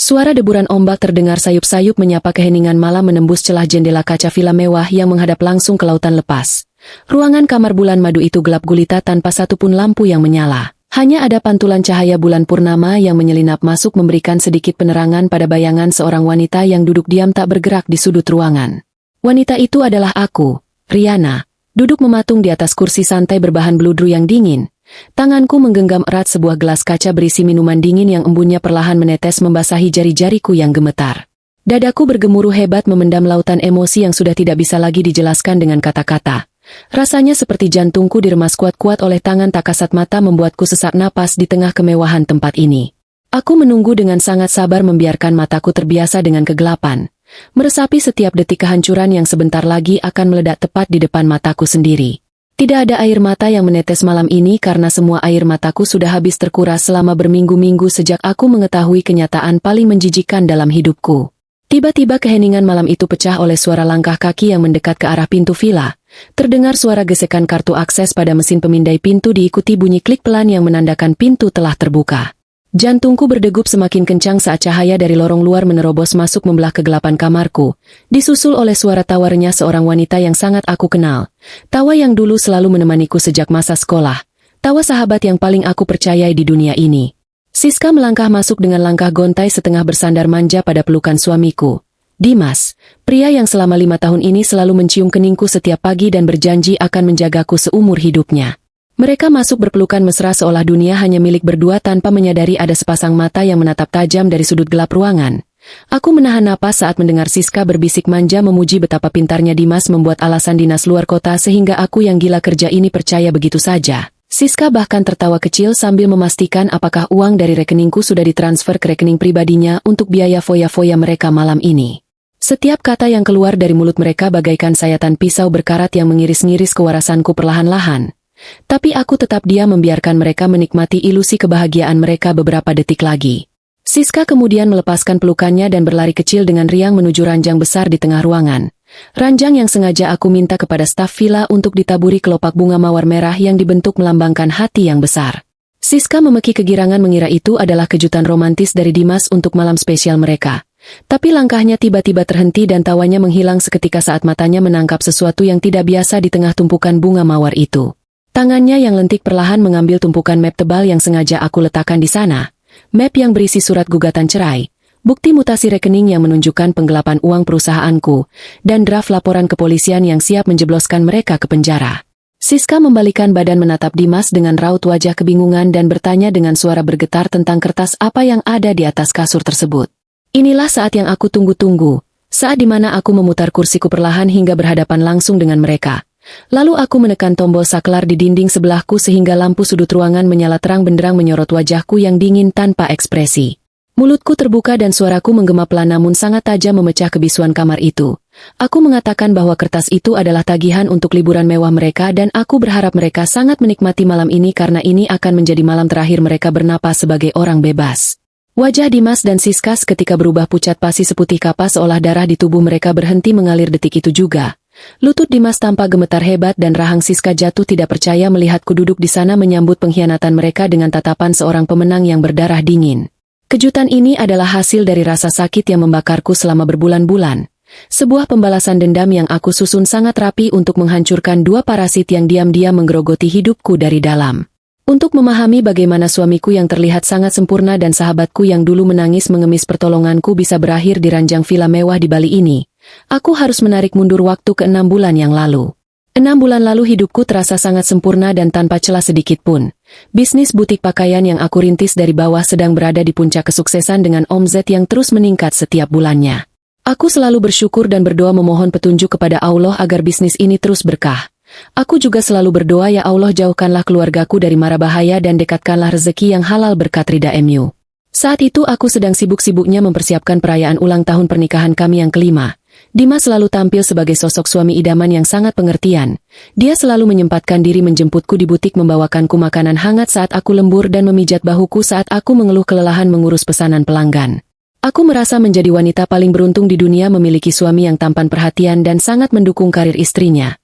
Suara deburan ombak terdengar sayup-sayup menyapa keheningan malam menembus celah jendela kaca villa mewah yang menghadap langsung ke lautan lepas. Ruangan kamar bulan madu itu gelap gulita tanpa satupun lampu yang menyala. Hanya ada pantulan cahaya bulan purnama yang menyelinap masuk memberikan sedikit penerangan pada bayangan seorang wanita yang duduk diam tak bergerak di sudut ruangan. Wanita itu adalah aku, Riana, duduk mematung di atas kursi santai berbahan beludru yang dingin. Tanganku menggenggam erat sebuah gelas kaca berisi minuman dingin yang embunnya perlahan menetes membasahi jari-jariku yang gemetar. Dadaku bergemuruh hebat memendam lautan emosi yang sudah tidak bisa lagi dijelaskan dengan kata-kata. Rasanya seperti jantungku diremas kuat-kuat oleh tangan tak kasat mata membuatku sesak napas di tengah kemewahan tempat ini. Aku menunggu dengan sangat sabar membiarkan mataku terbiasa dengan kegelapan. Meresapi setiap detik kehancuran yang sebentar lagi akan meledak tepat di depan mataku sendiri. Tidak ada air mata yang menetes malam ini karena semua air mataku sudah habis terkuras selama berminggu-minggu sejak aku mengetahui kenyataan paling menjijikkan dalam hidupku. Tiba-tiba keheningan malam itu pecah oleh suara langkah kaki yang mendekat ke arah pintu villa. Terdengar suara gesekan kartu akses pada mesin pemindai pintu diikuti bunyi klik pelan yang menandakan pintu telah terbuka. Jantungku berdegup semakin kencang saat cahaya dari lorong luar menerobos masuk membelah kegelapan kamarku, disusul oleh suara tawarnya seorang wanita yang sangat aku kenal. Tawa yang dulu selalu menemaniku sejak masa sekolah. Tawa sahabat yang paling aku percayai di dunia ini. Siska melangkah masuk dengan langkah gontai setengah bersandar manja pada pelukan suamiku. Dimas, pria yang selama 5 tahun ini selalu mencium keningku setiap pagi dan berjanji akan menjagaku seumur hidupnya. Mereka masuk berpelukan mesra seolah dunia hanya milik berdua tanpa menyadari ada sepasang mata yang menatap tajam dari sudut gelap ruangan. Aku menahan napas saat mendengar Siska berbisik manja memuji betapa pintarnya Dimas membuat alasan dinas luar kota sehingga aku yang gila kerja ini percaya begitu saja. Siska bahkan tertawa kecil sambil memastikan apakah uang dari rekeningku sudah ditransfer ke rekening pribadinya untuk biaya foya-foya mereka malam ini. Setiap kata yang keluar dari mulut mereka bagaikan sayatan pisau berkarat yang mengiris-ngiris kewarasanku perlahan-lahan. Tapi aku tetap diam membiarkan mereka menikmati ilusi kebahagiaan mereka beberapa detik lagi. Siska kemudian melepaskan pelukannya dan berlari kecil dengan riang menuju ranjang besar di tengah ruangan. Ranjang yang sengaja aku minta kepada staf villa untuk ditaburi kelopak bunga mawar merah yang dibentuk melambangkan hati yang besar. Siska memeki kegirangan mengira itu adalah kejutan romantis dari Dimas untuk malam spesial mereka. Tapi langkahnya tiba-tiba terhenti dan tawanya menghilang seketika saat matanya menangkap sesuatu yang tidak biasa di tengah tumpukan bunga mawar itu. Tangannya yang lentik perlahan mengambil tumpukan map tebal yang sengaja aku letakkan di sana. Map yang berisi surat gugatan cerai, bukti mutasi rekening yang menunjukkan penggelapan uang perusahaanku, dan draft laporan kepolisian yang siap menjebloskan mereka ke penjara. Siska membalikan badan menatap Dimas dengan raut wajah kebingungan dan bertanya dengan suara bergetar tentang kertas apa yang ada di atas kasur tersebut. Inilah saat yang aku tunggu-tunggu, saat dimana aku memutar kursiku perlahan hingga berhadapan langsung dengan mereka. Lalu aku menekan tombol saklar di dinding sebelahku sehingga lampu sudut ruangan menyala terang benderang menyorot wajahku yang dingin tanpa ekspresi. Mulutku terbuka dan suaraku menggema pelan namun sangat tajam memecah kebisuan kamar itu. Aku mengatakan bahwa kertas itu adalah tagihan untuk liburan mewah mereka dan aku berharap mereka sangat menikmati malam ini karena ini akan menjadi malam terakhir mereka bernapas sebagai orang bebas. Wajah Dimas dan Siska seketika berubah pucat pasi seputih kapas seolah darah di tubuh mereka berhenti mengalir detik itu juga. Lutut Dimas tampak gemetar hebat dan rahang Siska jatuh tidak percaya melihatku duduk di sana menyambut pengkhianatan mereka dengan tatapan seorang pemenang yang berdarah dingin. Kejutan ini adalah hasil dari rasa sakit yang membakarku selama berbulan-bulan. Sebuah pembalasan dendam yang aku susun sangat rapi untuk menghancurkan dua parasit yang diam-diam menggerogoti hidupku dari dalam. Untuk memahami bagaimana suamiku yang terlihat sangat sempurna dan sahabatku yang dulu menangis mengemis pertolonganku bisa berakhir di ranjang villa mewah di Bali ini, aku harus menarik mundur waktu ke 6 bulan yang lalu. 6 bulan lalu hidupku terasa sangat sempurna dan tanpa celah sedikit pun. Bisnis butik pakaian yang aku rintis dari bawah sedang berada di puncak kesuksesan dengan omzet yang terus meningkat setiap bulannya. Aku selalu bersyukur dan berdoa memohon petunjuk kepada Allah agar bisnis ini terus berkah. Aku juga selalu berdoa ya Allah jauhkanlah keluargaku dari mara bahaya dan dekatkanlah rezeki yang halal berkat ridha MU. Saat itu aku sedang sibuk-sibuknya mempersiapkan perayaan ulang tahun pernikahan kami yang kelima. Dimas selalu tampil sebagai sosok suami idaman yang sangat pengertian. Dia selalu menyempatkan diri menjemputku di butik membawakanku makanan hangat saat aku lembur dan memijat bahuku saat aku mengeluh kelelahan mengurus pesanan pelanggan. Aku merasa menjadi wanita paling beruntung di dunia memiliki suami yang tampan perhatian dan sangat mendukung karir istrinya.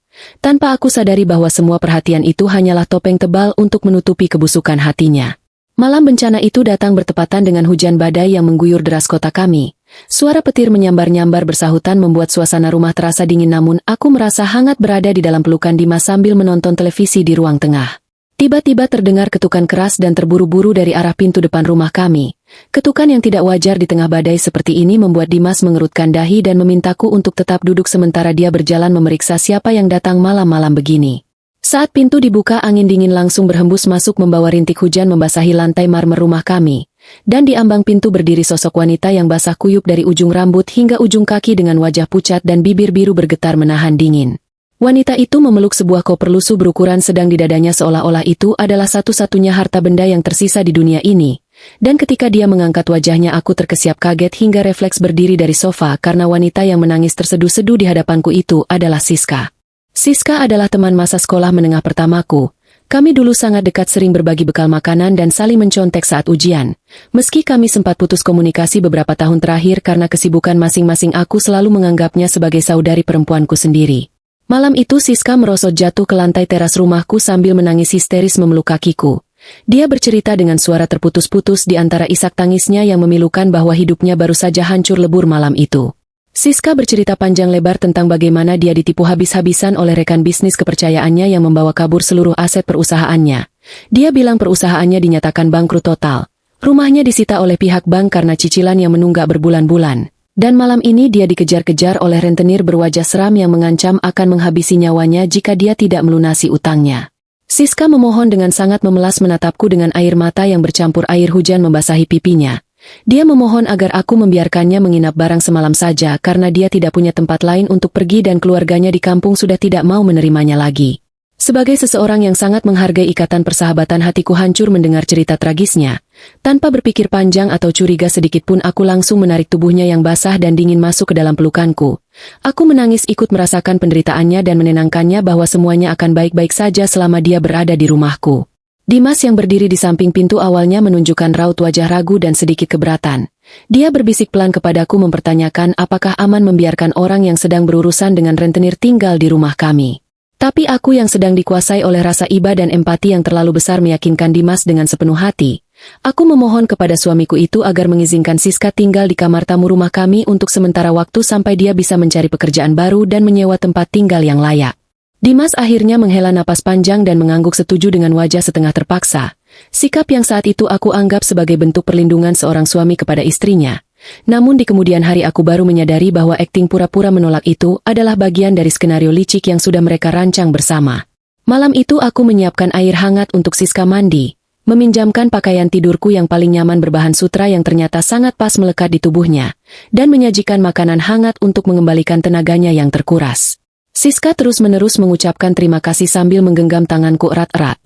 Tanpa aku sadari bahwa semua perhatian itu hanyalah topeng tebal untuk menutupi kebusukan hatinya. Malam bencana itu datang bertepatan dengan hujan badai yang mengguyur deras kota kami. Suara petir menyambar-nyambar bersahutan membuat suasana rumah terasa dingin, namun aku merasa hangat berada di dalam pelukan Dimas sambil menonton televisi di ruang tengah. Tiba-tiba terdengar ketukan keras dan terburu-buru dari arah pintu depan rumah kami. Ketukan yang tidak wajar di tengah badai seperti ini membuat Dimas mengerutkan dahi dan memintaku untuk tetap duduk sementara dia berjalan memeriksa siapa yang datang malam-malam begini. Saat pintu dibuka, angin dingin langsung berhembus masuk membawa rintik hujan membasahi lantai marmer rumah kami. Dan di ambang pintu berdiri sosok wanita yang basah kuyup dari ujung rambut hingga ujung kaki dengan wajah pucat dan bibir biru bergetar menahan dingin. Wanita itu memeluk sebuah koper lusuh berukuran sedang di dadanya seolah-olah itu adalah satu-satunya harta benda yang tersisa di dunia ini. Dan ketika dia mengangkat wajahnya, aku terkesiap kaget hingga refleks berdiri dari sofa karena wanita yang menangis terseduh-seduh di hadapanku itu adalah Siska. Siska adalah teman masa sekolah menengah pertamaku. Kami dulu sangat dekat, sering berbagi bekal makanan dan saling mencontek saat ujian. Meski kami sempat putus komunikasi beberapa tahun terakhir karena kesibukan masing-masing, aku selalu menganggapnya sebagai saudari perempuanku sendiri. Malam itu Siska merosot jatuh ke lantai teras rumahku sambil menangis histeris memeluk kakiku. Dia bercerita dengan suara terputus-putus di antara isak tangisnya yang memilukan bahwa hidupnya baru saja hancur lebur malam itu. Siska bercerita panjang lebar tentang bagaimana dia ditipu habis-habisan oleh rekan bisnis kepercayaannya yang membawa kabur seluruh aset perusahaannya. Dia bilang perusahaannya dinyatakan bangkrut total. Rumahnya disita oleh pihak bank karena cicilan yang menunggak berbulan-bulan. Dan malam ini dia dikejar-kejar oleh rentenir berwajah seram yang mengancam akan menghabisi nyawanya jika dia tidak melunasi utangnya. Siska memohon dengan sangat memelas menatapku dengan air mata yang bercampur air hujan membasahi pipinya. Dia memohon agar aku membiarkannya menginap barang semalam saja karena dia tidak punya tempat lain untuk pergi dan keluarganya di kampung sudah tidak mau menerimanya lagi. Sebagai seseorang yang sangat menghargai ikatan persahabatan, hatiku hancur mendengar cerita tragisnya. Tanpa berpikir panjang atau curiga sedikit pun, aku langsung menarik tubuhnya yang basah dan dingin masuk ke dalam pelukanku. Aku menangis ikut merasakan penderitaannya dan menenangkannya bahwa semuanya akan baik-baik saja selama dia berada di rumahku. Dimas yang berdiri di samping pintu awalnya menunjukkan raut wajah ragu dan sedikit keberatan. Dia berbisik pelan kepadaku mempertanyakan apakah aman membiarkan orang yang sedang berurusan dengan rentenir tinggal di rumah kami. Tapi aku yang sedang dikuasai oleh rasa iba dan empati yang terlalu besar meyakinkan Dimas dengan sepenuh hati. Aku memohon kepada suamiku itu agar mengizinkan Siska tinggal di kamar tamu rumah kami untuk sementara waktu sampai dia bisa mencari pekerjaan baru dan menyewa tempat tinggal yang layak. Dimas akhirnya menghela napas panjang dan mengangguk setuju dengan wajah setengah terpaksa. Sikap yang saat itu aku anggap sebagai bentuk perlindungan seorang suami kepada istrinya. Namun di kemudian hari aku baru menyadari bahwa akting pura-pura menolak itu adalah bagian dari skenario licik yang sudah mereka rancang bersama. Malam itu aku menyiapkan air hangat untuk Siska mandi, meminjamkan pakaian tidurku yang paling nyaman berbahan sutra yang ternyata sangat pas melekat di tubuhnya, dan menyajikan makanan hangat untuk mengembalikan tenaganya yang terkuras. Siska terus-menerus mengucapkan terima kasih sambil menggenggam tanganku erat-erat.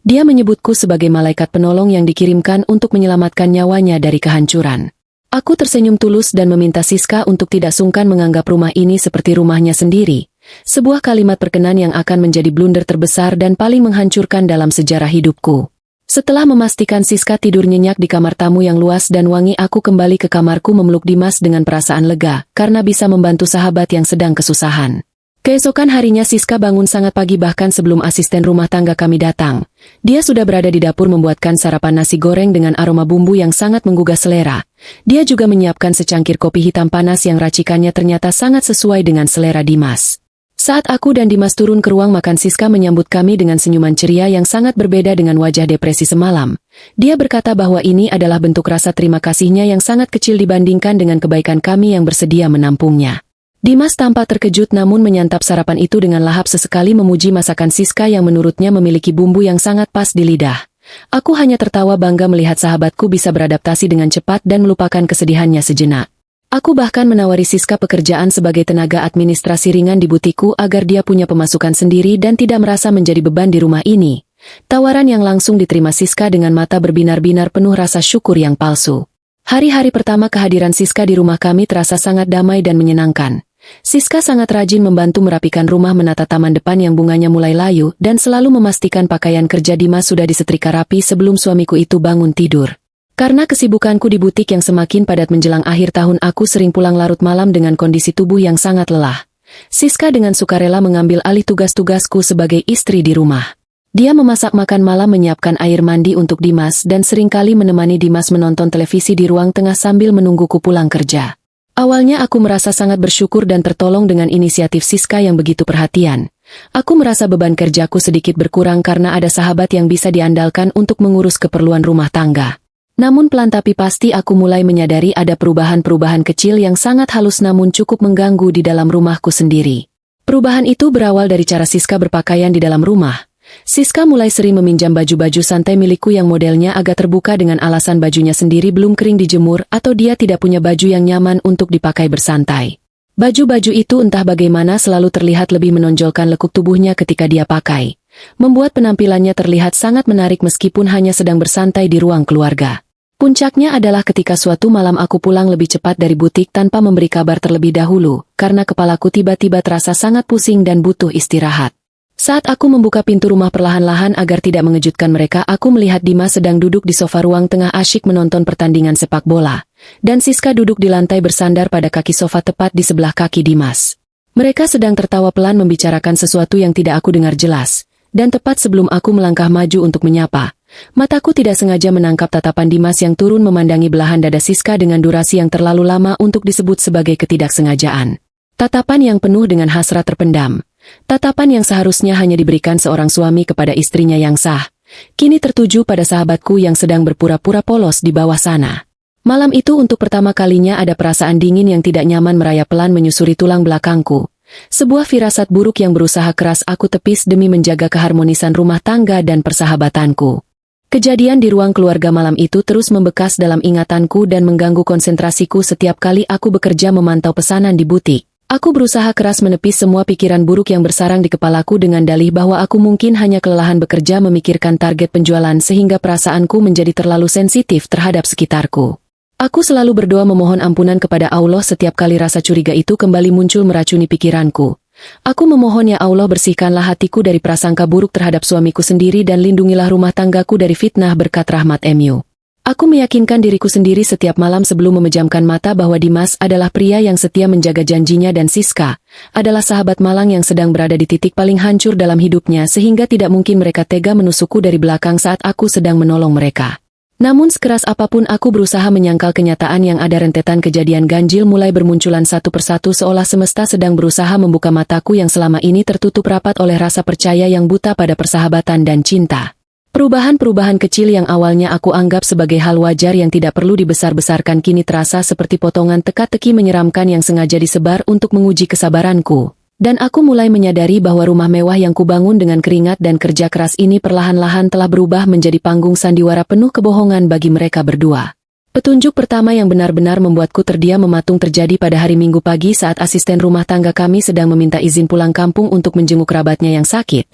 Dia menyebutku sebagai malaikat penolong yang dikirimkan untuk menyelamatkan nyawanya dari kehancuran. Aku tersenyum tulus dan meminta Siska untuk tidak sungkan menganggap rumah ini seperti rumahnya sendiri. Sebuah kalimat perkenan yang akan menjadi blunder terbesar dan paling menghancurkan dalam sejarah hidupku. Setelah memastikan Siska tidur nyenyak di kamar tamu yang luas dan wangi, aku kembali ke kamarku memeluk Dimas dengan perasaan lega, karena bisa membantu sahabat yang sedang kesusahan. Keesokan harinya Siska bangun sangat pagi, bahkan sebelum asisten rumah tangga kami datang. Dia sudah berada di dapur membuatkan sarapan nasi goreng dengan aroma bumbu yang sangat menggugah selera. Dia juga menyiapkan secangkir kopi hitam panas yang racikannya ternyata sangat sesuai dengan selera Dimas. Saat aku dan Dimas turun ke ruang makan, Siska menyambut kami dengan senyuman ceria yang sangat berbeda dengan wajah depresi semalam. Dia berkata bahwa ini adalah bentuk rasa terima kasihnya yang sangat kecil dibandingkan dengan kebaikan kami yang bersedia menampungnya. Dimas tampak terkejut namun menyantap sarapan itu dengan lahap, sesekali memuji masakan Siska yang menurutnya memiliki bumbu yang sangat pas di lidah. Aku hanya tertawa bangga melihat sahabatku bisa beradaptasi dengan cepat dan melupakan kesedihannya sejenak. Aku bahkan menawari Siska pekerjaan sebagai tenaga administrasi ringan di butikku agar dia punya pemasukan sendiri dan tidak merasa menjadi beban di rumah ini. Tawaran yang langsung diterima Siska dengan mata berbinar-binar penuh rasa syukur yang palsu. Hari-hari pertama kehadiran Siska di rumah kami terasa sangat damai dan menyenangkan. Siska sangat rajin membantu merapikan rumah, menata taman depan yang bunganya mulai layu, dan selalu memastikan pakaian kerja Dimas sudah disetrika rapi sebelum suamiku itu bangun tidur. Karena kesibukanku di butik yang semakin padat menjelang akhir tahun, aku sering pulang larut malam dengan kondisi tubuh yang sangat lelah. Siska dengan sukarela mengambil alih tugas-tugasku sebagai istri di rumah. Dia memasak makan malam, menyiapkan air mandi untuk Dimas dan seringkali menemani Dimas menonton televisi di ruang tengah sambil menungguku pulang kerja. Awalnya aku merasa sangat bersyukur dan tertolong dengan inisiatif Siska yang begitu perhatian. Aku merasa beban kerjaku sedikit berkurang karena ada sahabat yang bisa diandalkan untuk mengurus keperluan rumah tangga. Namun pelan tapi pasti aku mulai menyadari ada perubahan-perubahan kecil yang sangat halus namun cukup mengganggu di dalam rumahku sendiri. Perubahan itu berawal dari cara Siska berpakaian di dalam rumah. Siska mulai sering meminjam baju-baju santai milikku yang modelnya agak terbuka dengan alasan bajunya sendiri belum kering dijemur atau dia tidak punya baju yang nyaman untuk dipakai bersantai. Baju-baju itu entah bagaimana selalu terlihat lebih menonjolkan lekuk tubuhnya ketika dia pakai, membuat penampilannya terlihat sangat menarik meskipun hanya sedang bersantai di ruang keluarga. Puncaknya adalah ketika suatu malam aku pulang lebih cepat dari butik tanpa memberi kabar terlebih dahulu, karena kepalaku tiba-tiba terasa sangat pusing dan butuh istirahat. Saat aku membuka pintu rumah perlahan-lahan agar tidak mengejutkan mereka, aku melihat Dimas sedang duduk di sofa ruang tengah asyik menonton pertandingan sepak bola, dan Siska duduk di lantai bersandar pada kaki sofa tepat di sebelah kaki Dimas. Mereka sedang tertawa pelan membicarakan sesuatu yang tidak aku dengar jelas, dan tepat sebelum aku melangkah maju untuk menyapa, mataku tidak sengaja menangkap tatapan Dimas yang turun memandangi belahan dada Siska dengan durasi yang terlalu lama untuk disebut sebagai ketidaksengajaan. Tatapan yang penuh dengan hasrat terpendam. Tatapan yang seharusnya hanya diberikan seorang suami kepada istrinya yang sah, kini tertuju pada sahabatku yang sedang berpura-pura polos di bawah sana. Malam itu untuk pertama kalinya ada perasaan dingin yang tidak nyaman merayap pelan menyusuri tulang belakangku. Sebuah firasat buruk yang berusaha keras aku tepis demi menjaga keharmonisan rumah tangga dan persahabatanku. Kejadian di ruang keluarga malam itu terus membekas dalam ingatanku dan mengganggu konsentrasiku setiap kali aku bekerja memantau pesanan di butik. Aku berusaha keras menepis semua pikiran buruk yang bersarang di kepalaku dengan dalih bahwa aku mungkin hanya kelelahan bekerja memikirkan target penjualan sehingga perasaanku menjadi terlalu sensitif terhadap sekitarku. Aku selalu berdoa memohon ampunan kepada Allah setiap kali rasa curiga itu kembali muncul meracuni pikiranku. Aku memohon ya Allah bersihkanlah hatiku dari prasangka buruk terhadap suamiku sendiri dan lindungilah rumah tanggaku dari fitnah berkat rahmat MU. Aku meyakinkan diriku sendiri setiap malam sebelum memejamkan mata bahwa Dimas adalah pria yang setia menjaga janjinya dan Siska adalah sahabat malang yang sedang berada di titik paling hancur dalam hidupnya sehingga tidak mungkin mereka tega menusukku dari belakang saat aku sedang menolong mereka. Namun sekeras apapun aku berusaha menyangkal kenyataan yang ada rentetan kejadian ganjil mulai bermunculan satu persatu seolah semesta sedang berusaha membuka mataku yang selama ini tertutup rapat oleh rasa percaya yang buta pada persahabatan dan cinta. Perubahan-perubahan kecil yang awalnya aku anggap sebagai hal wajar yang tidak perlu dibesar-besarkan kini terasa seperti potongan teka-teki menyeramkan yang sengaja disebar untuk menguji kesabaranku. Dan aku mulai menyadari bahwa rumah mewah yang kubangun dengan keringat dan kerja keras ini perlahan-lahan telah berubah menjadi panggung sandiwara penuh kebohongan bagi mereka berdua. Petunjuk pertama yang benar-benar membuatku terdiam mematung terjadi pada hari Minggu pagi saat asisten rumah tangga kami sedang meminta izin pulang kampung untuk menjenguk kerabatnya yang sakit.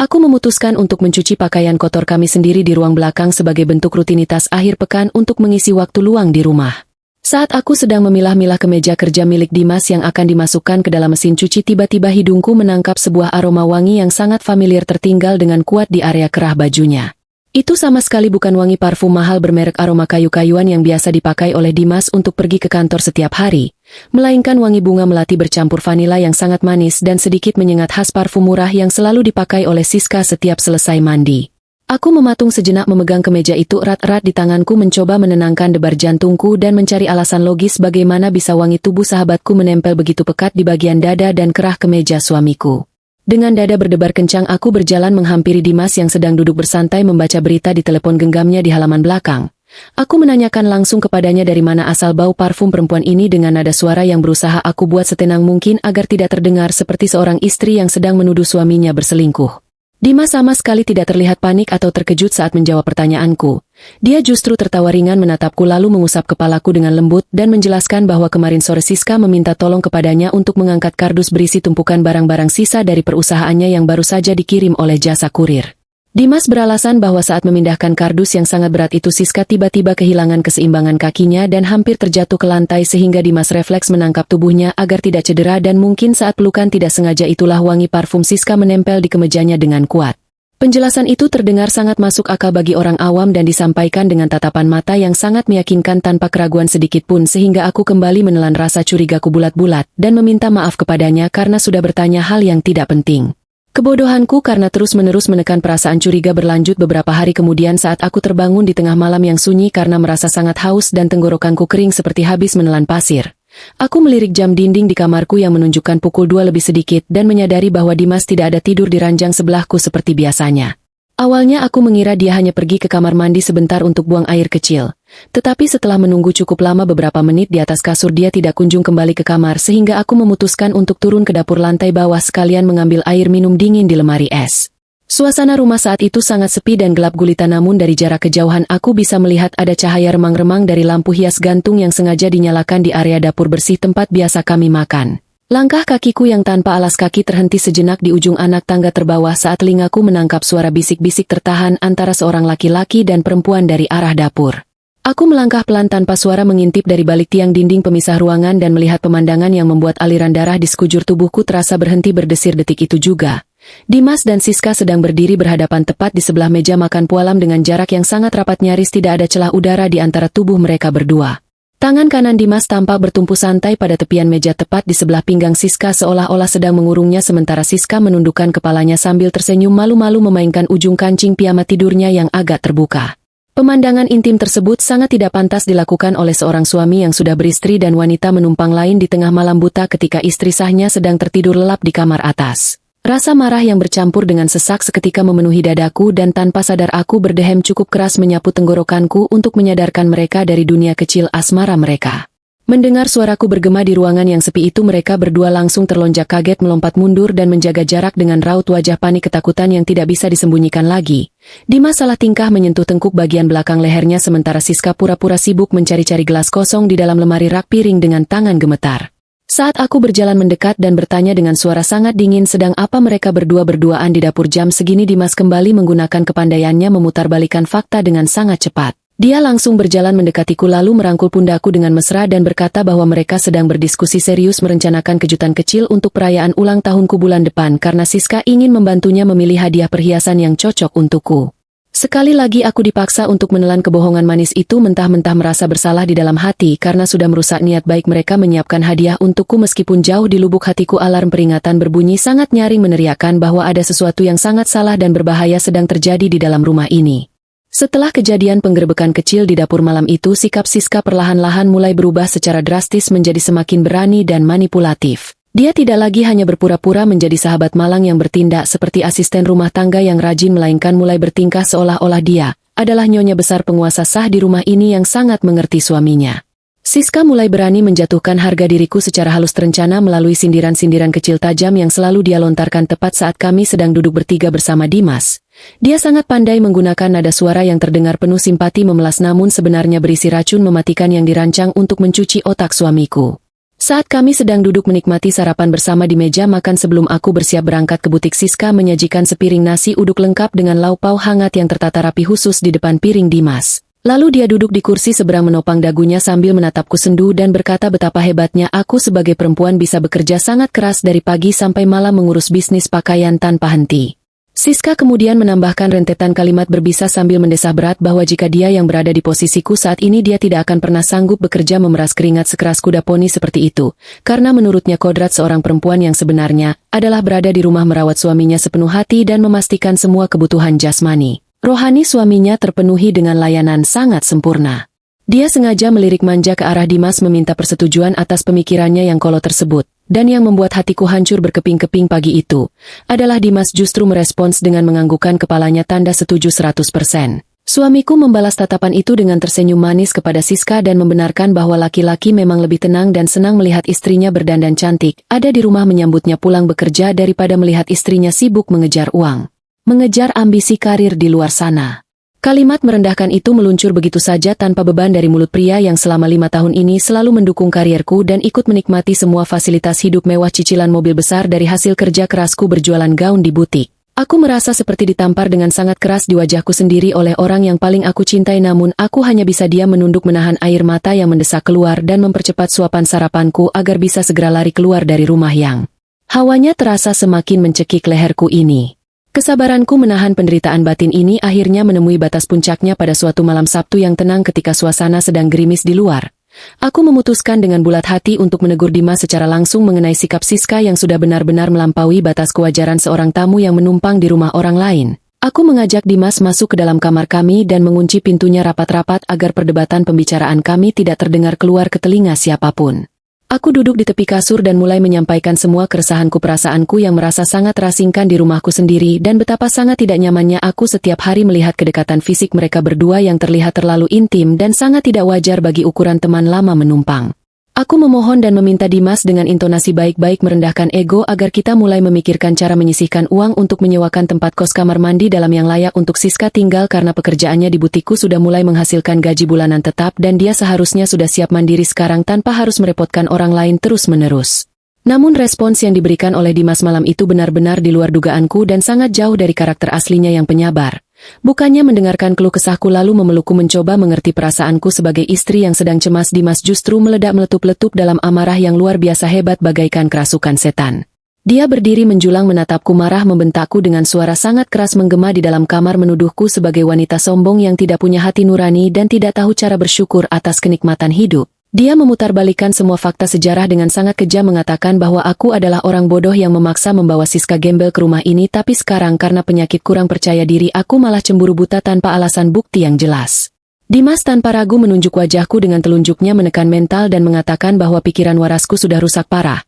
Aku memutuskan untuk mencuci pakaian kotor kami sendiri di ruang belakang sebagai bentuk rutinitas akhir pekan untuk mengisi waktu luang di rumah. Saat aku sedang memilah-milah kemeja kerja milik Dimas yang akan dimasukkan ke dalam mesin cuci, tiba-tiba hidungku menangkap sebuah aroma wangi yang sangat familiar tertinggal dengan kuat di area kerah bajunya. Itu sama sekali bukan wangi parfum mahal bermerek aroma kayu-kayuan yang biasa dipakai oleh Dimas untuk pergi ke kantor setiap hari, melainkan wangi bunga melati bercampur vanila yang sangat manis dan sedikit menyengat khas parfum murah yang selalu dipakai oleh Siska setiap selesai mandi. Aku mematung sejenak memegang kemeja itu erat-erat di tanganku mencoba menenangkan debar jantungku dan mencari alasan logis bagaimana bisa wangi tubuh sahabatku menempel begitu pekat di bagian dada dan kerah kemeja suamiku. Dengan dada berdebar kencang aku berjalan menghampiri Dimas yang sedang duduk bersantai membaca berita di telepon genggamnya di halaman belakang. Aku menanyakan langsung kepadanya dari mana asal bau parfum perempuan ini dengan nada suara yang berusaha aku buat setenang mungkin agar tidak terdengar seperti seorang istri yang sedang menuduh suaminya berselingkuh. Dimas sama sekali tidak terlihat panik atau terkejut saat menjawab pertanyaanku. Dia justru tertawa ringan menatapku lalu mengusap kepalaku dengan lembut dan menjelaskan bahwa kemarin sore Siska meminta tolong kepadanya untuk mengangkat kardus berisi tumpukan barang-barang sisa dari perusahaannya yang baru saja dikirim oleh jasa kurir. Dimas beralasan bahwa saat memindahkan kardus yang sangat berat itu Siska tiba-tiba kehilangan keseimbangan kakinya dan hampir terjatuh ke lantai sehingga Dimas refleks menangkap tubuhnya agar tidak cedera dan mungkin saat pelukan tidak sengaja itulah wangi parfum Siska menempel di kemejanya dengan kuat. Penjelasan itu terdengar sangat masuk akal bagi orang awam dan disampaikan dengan tatapan mata yang sangat meyakinkan tanpa keraguan sedikit pun sehingga aku kembali menelan rasa curigaku bulat-bulat dan meminta maaf kepadanya karena sudah bertanya hal yang tidak penting. Kebodohanku karena terus-menerus menekan perasaan curiga berlanjut beberapa hari kemudian saat aku terbangun di tengah malam yang sunyi karena merasa sangat haus dan tenggorokanku kering seperti habis menelan pasir. Aku melirik jam dinding di kamarku yang menunjukkan pukul 2 lebih sedikit dan menyadari bahwa Dimas tidak ada tidur di ranjang sebelahku seperti biasanya. Awalnya aku mengira dia hanya pergi ke kamar mandi sebentar untuk buang air kecil. Tetapi setelah menunggu cukup lama beberapa menit di atas kasur dia tidak kunjung kembali ke kamar sehingga aku memutuskan untuk turun ke dapur lantai bawah sekalian mengambil air minum dingin di lemari es. Suasana rumah saat itu sangat sepi dan gelap gulita namun dari jarak kejauhan aku bisa melihat ada cahaya remang-remang dari lampu hias gantung yang sengaja dinyalakan di area dapur bersih tempat biasa kami makan. Langkah kakiku yang tanpa alas kaki terhenti sejenak di ujung anak tangga terbawah saat telingaku menangkap suara bisik-bisik tertahan antara seorang laki-laki dan perempuan dari arah dapur. Aku melangkah pelan tanpa suara mengintip dari balik tiang dinding pemisah ruangan dan melihat pemandangan yang membuat aliran darah di sekujur tubuhku terasa berhenti berdesir detik itu juga. Dimas dan Siska sedang berdiri berhadapan tepat di sebelah meja makan pualam dengan jarak yang sangat rapat nyaris tidak ada celah udara di antara tubuh mereka berdua. Tangan kanan Dimas tampak bertumpu santai pada tepian meja tepat di sebelah pinggang Siska seolah-olah sedang mengurungnya sementara Siska menundukkan kepalanya sambil tersenyum malu-malu memainkan ujung kancing piyama tidurnya yang agak terbuka. Pemandangan intim tersebut sangat tidak pantas dilakukan oleh seorang suami yang sudah beristri dan wanita menumpang lain di tengah malam buta ketika istri sahnya sedang tertidur lelap di kamar atas. Rasa marah yang bercampur dengan sesak seketika memenuhi dadaku dan tanpa sadar aku berdehem cukup keras menyapu tenggorokanku untuk menyadarkan mereka dari dunia kecil asmara mereka. Mendengar suaraku bergema di ruangan yang sepi itu mereka berdua langsung terlonjak kaget melompat mundur dan menjaga jarak dengan raut wajah panik ketakutan yang tidak bisa disembunyikan lagi. Dimas salah tingkah menyentuh tengkuk bagian belakang lehernya sementara Siska pura-pura sibuk mencari-cari gelas kosong di dalam lemari rak piring dengan tangan gemetar. Saat aku berjalan mendekat dan bertanya dengan suara sangat dingin sedang apa mereka berdua-berduaan di dapur jam segini Dimas kembali menggunakan kepandaiannya memutarbalikkan fakta dengan sangat cepat. Dia langsung berjalan mendekatiku lalu merangkul pundaku dengan mesra dan berkata bahwa mereka sedang berdiskusi serius merencanakan kejutan kecil untuk perayaan ulang tahunku bulan depan karena Siska ingin membantunya memilih hadiah perhiasan yang cocok untukku. Sekali lagi aku dipaksa untuk menelan kebohongan manis itu mentah-mentah merasa bersalah di dalam hati karena sudah merusak niat baik mereka menyiapkan hadiah untukku meskipun jauh di lubuk hatiku alarm peringatan berbunyi sangat nyaring meneriakkan bahwa ada sesuatu yang sangat salah dan berbahaya sedang terjadi di dalam rumah ini. Setelah kejadian penggerebekan kecil di dapur malam itu sikap Siska perlahan-lahan mulai berubah secara drastis menjadi semakin berani dan manipulatif. Dia tidak lagi hanya berpura-pura menjadi sahabat malang yang bertindak seperti asisten rumah tangga yang rajin melainkan mulai bertingkah seolah-olah dia adalah nyonya besar penguasa sah di rumah ini yang sangat mengerti suaminya. Siska mulai berani menjatuhkan harga diriku secara halus terencana melalui sindiran-sindiran kecil tajam yang selalu dia lontarkan tepat saat kami sedang duduk bertiga bersama Dimas. Dia sangat pandai menggunakan nada suara yang terdengar penuh simpati memelas namun sebenarnya berisi racun mematikan yang dirancang untuk mencuci otak suamiku. Saat kami sedang duduk menikmati sarapan bersama di meja makan sebelum aku bersiap berangkat ke butik Siska menyajikan sepiring nasi uduk lengkap dengan lauk pauk hangat yang tertata rapi khusus di depan piring Dimas. Lalu dia duduk di kursi seberang menopang dagunya sambil menatapku sendu dan berkata betapa hebatnya aku sebagai perempuan bisa bekerja sangat keras dari pagi sampai malam mengurus bisnis pakaian tanpa henti. Siska kemudian menambahkan rentetan kalimat berbisa sambil mendesah berat bahwa jika dia yang berada di posisiku saat ini dia tidak akan pernah sanggup bekerja memeras keringat sekeras kuda poni seperti itu, karena menurutnya kodrat seorang perempuan yang sebenarnya adalah berada di rumah merawat suaminya sepenuh hati dan memastikan semua kebutuhan jasmani. Rohani suaminya terpenuhi dengan layanan sangat sempurna. Dia sengaja melirik manja ke arah Dimas meminta persetujuan atas pemikirannya yang kolot tersebut. Dan yang membuat hatiku hancur berkeping-keping pagi itu, adalah Dimas justru merespons dengan menganggukkan kepalanya tanda setuju 100%. Suamiku membalas tatapan itu dengan tersenyum manis kepada Siska dan membenarkan bahwa laki-laki memang lebih tenang dan senang melihat istrinya berdandan cantik, ada di rumah menyambutnya pulang bekerja daripada melihat istrinya sibuk mengejar uang. Mengejar ambisi karir di luar sana. Kalimat merendahkan itu meluncur begitu saja tanpa beban dari mulut pria yang selama 5 tahun ini selalu mendukung karierku dan ikut menikmati semua fasilitas hidup mewah cicilan mobil besar dari hasil kerja kerasku berjualan gaun di butik. Aku merasa seperti ditampar dengan sangat keras di wajahku sendiri oleh orang yang paling aku cintai namun aku hanya bisa diam menunduk menahan air mata yang mendesak keluar dan mempercepat suapan sarapanku agar bisa segera lari keluar dari rumah yang hawanya terasa semakin mencekik leherku ini. Kesabaranku menahan penderitaan batin ini akhirnya menemui batas puncaknya pada suatu malam Sabtu yang tenang ketika suasana sedang gerimis di luar. Aku memutuskan dengan bulat hati untuk menegur Dimas secara langsung mengenai sikap Siska yang sudah benar-benar melampaui batas kewajaran seorang tamu yang menumpang di rumah orang lain. Aku mengajak Dimas masuk ke dalam kamar kami dan mengunci pintunya rapat-rapat agar perdebatan pembicaraan kami tidak terdengar keluar ke telinga siapapun. Aku duduk di tepi kasur dan mulai menyampaikan semua keresahanku perasaanku yang merasa sangat terasingkan di rumahku sendiri dan betapa sangat tidak nyamannya aku setiap hari melihat kedekatan fisik mereka berdua yang terlihat terlalu intim dan sangat tidak wajar bagi ukuran teman lama menumpang. Aku memohon dan meminta Dimas dengan intonasi baik-baik merendahkan ego agar kita mulai memikirkan cara menyisihkan uang untuk menyewakan tempat kos kamar mandi dalam yang layak untuk Siska tinggal karena pekerjaannya di butikku sudah mulai menghasilkan gaji bulanan tetap dan dia seharusnya sudah siap mandiri sekarang tanpa harus merepotkan orang lain terus-menerus. Namun respons yang diberikan oleh Dimas malam itu benar-benar di luar dugaanku dan sangat jauh dari karakter aslinya yang penyabar. Bukannya mendengarkan keluh kesahku lalu memelukku mencoba mengerti perasaanku sebagai istri yang sedang cemas, Dimas justru meledak meletup-letup dalam amarah yang luar biasa hebat bagaikan kerasukan setan. Dia berdiri menjulang menatapku marah membentakku dengan suara sangat keras menggema di dalam kamar menuduhku sebagai wanita sombong yang tidak punya hati nurani dan tidak tahu cara bersyukur atas kenikmatan hidup. Dia memutarbalikkan semua fakta sejarah dengan sangat kejam mengatakan bahwa aku adalah orang bodoh yang memaksa membawa Siska gembel ke rumah ini tapi sekarang karena penyakit kurang percaya diri aku malah cemburu buta tanpa alasan bukti yang jelas. Dimas tanpa ragu menunjuk wajahku dengan telunjuknya menekan mental dan mengatakan bahwa pikiran warasku sudah rusak parah.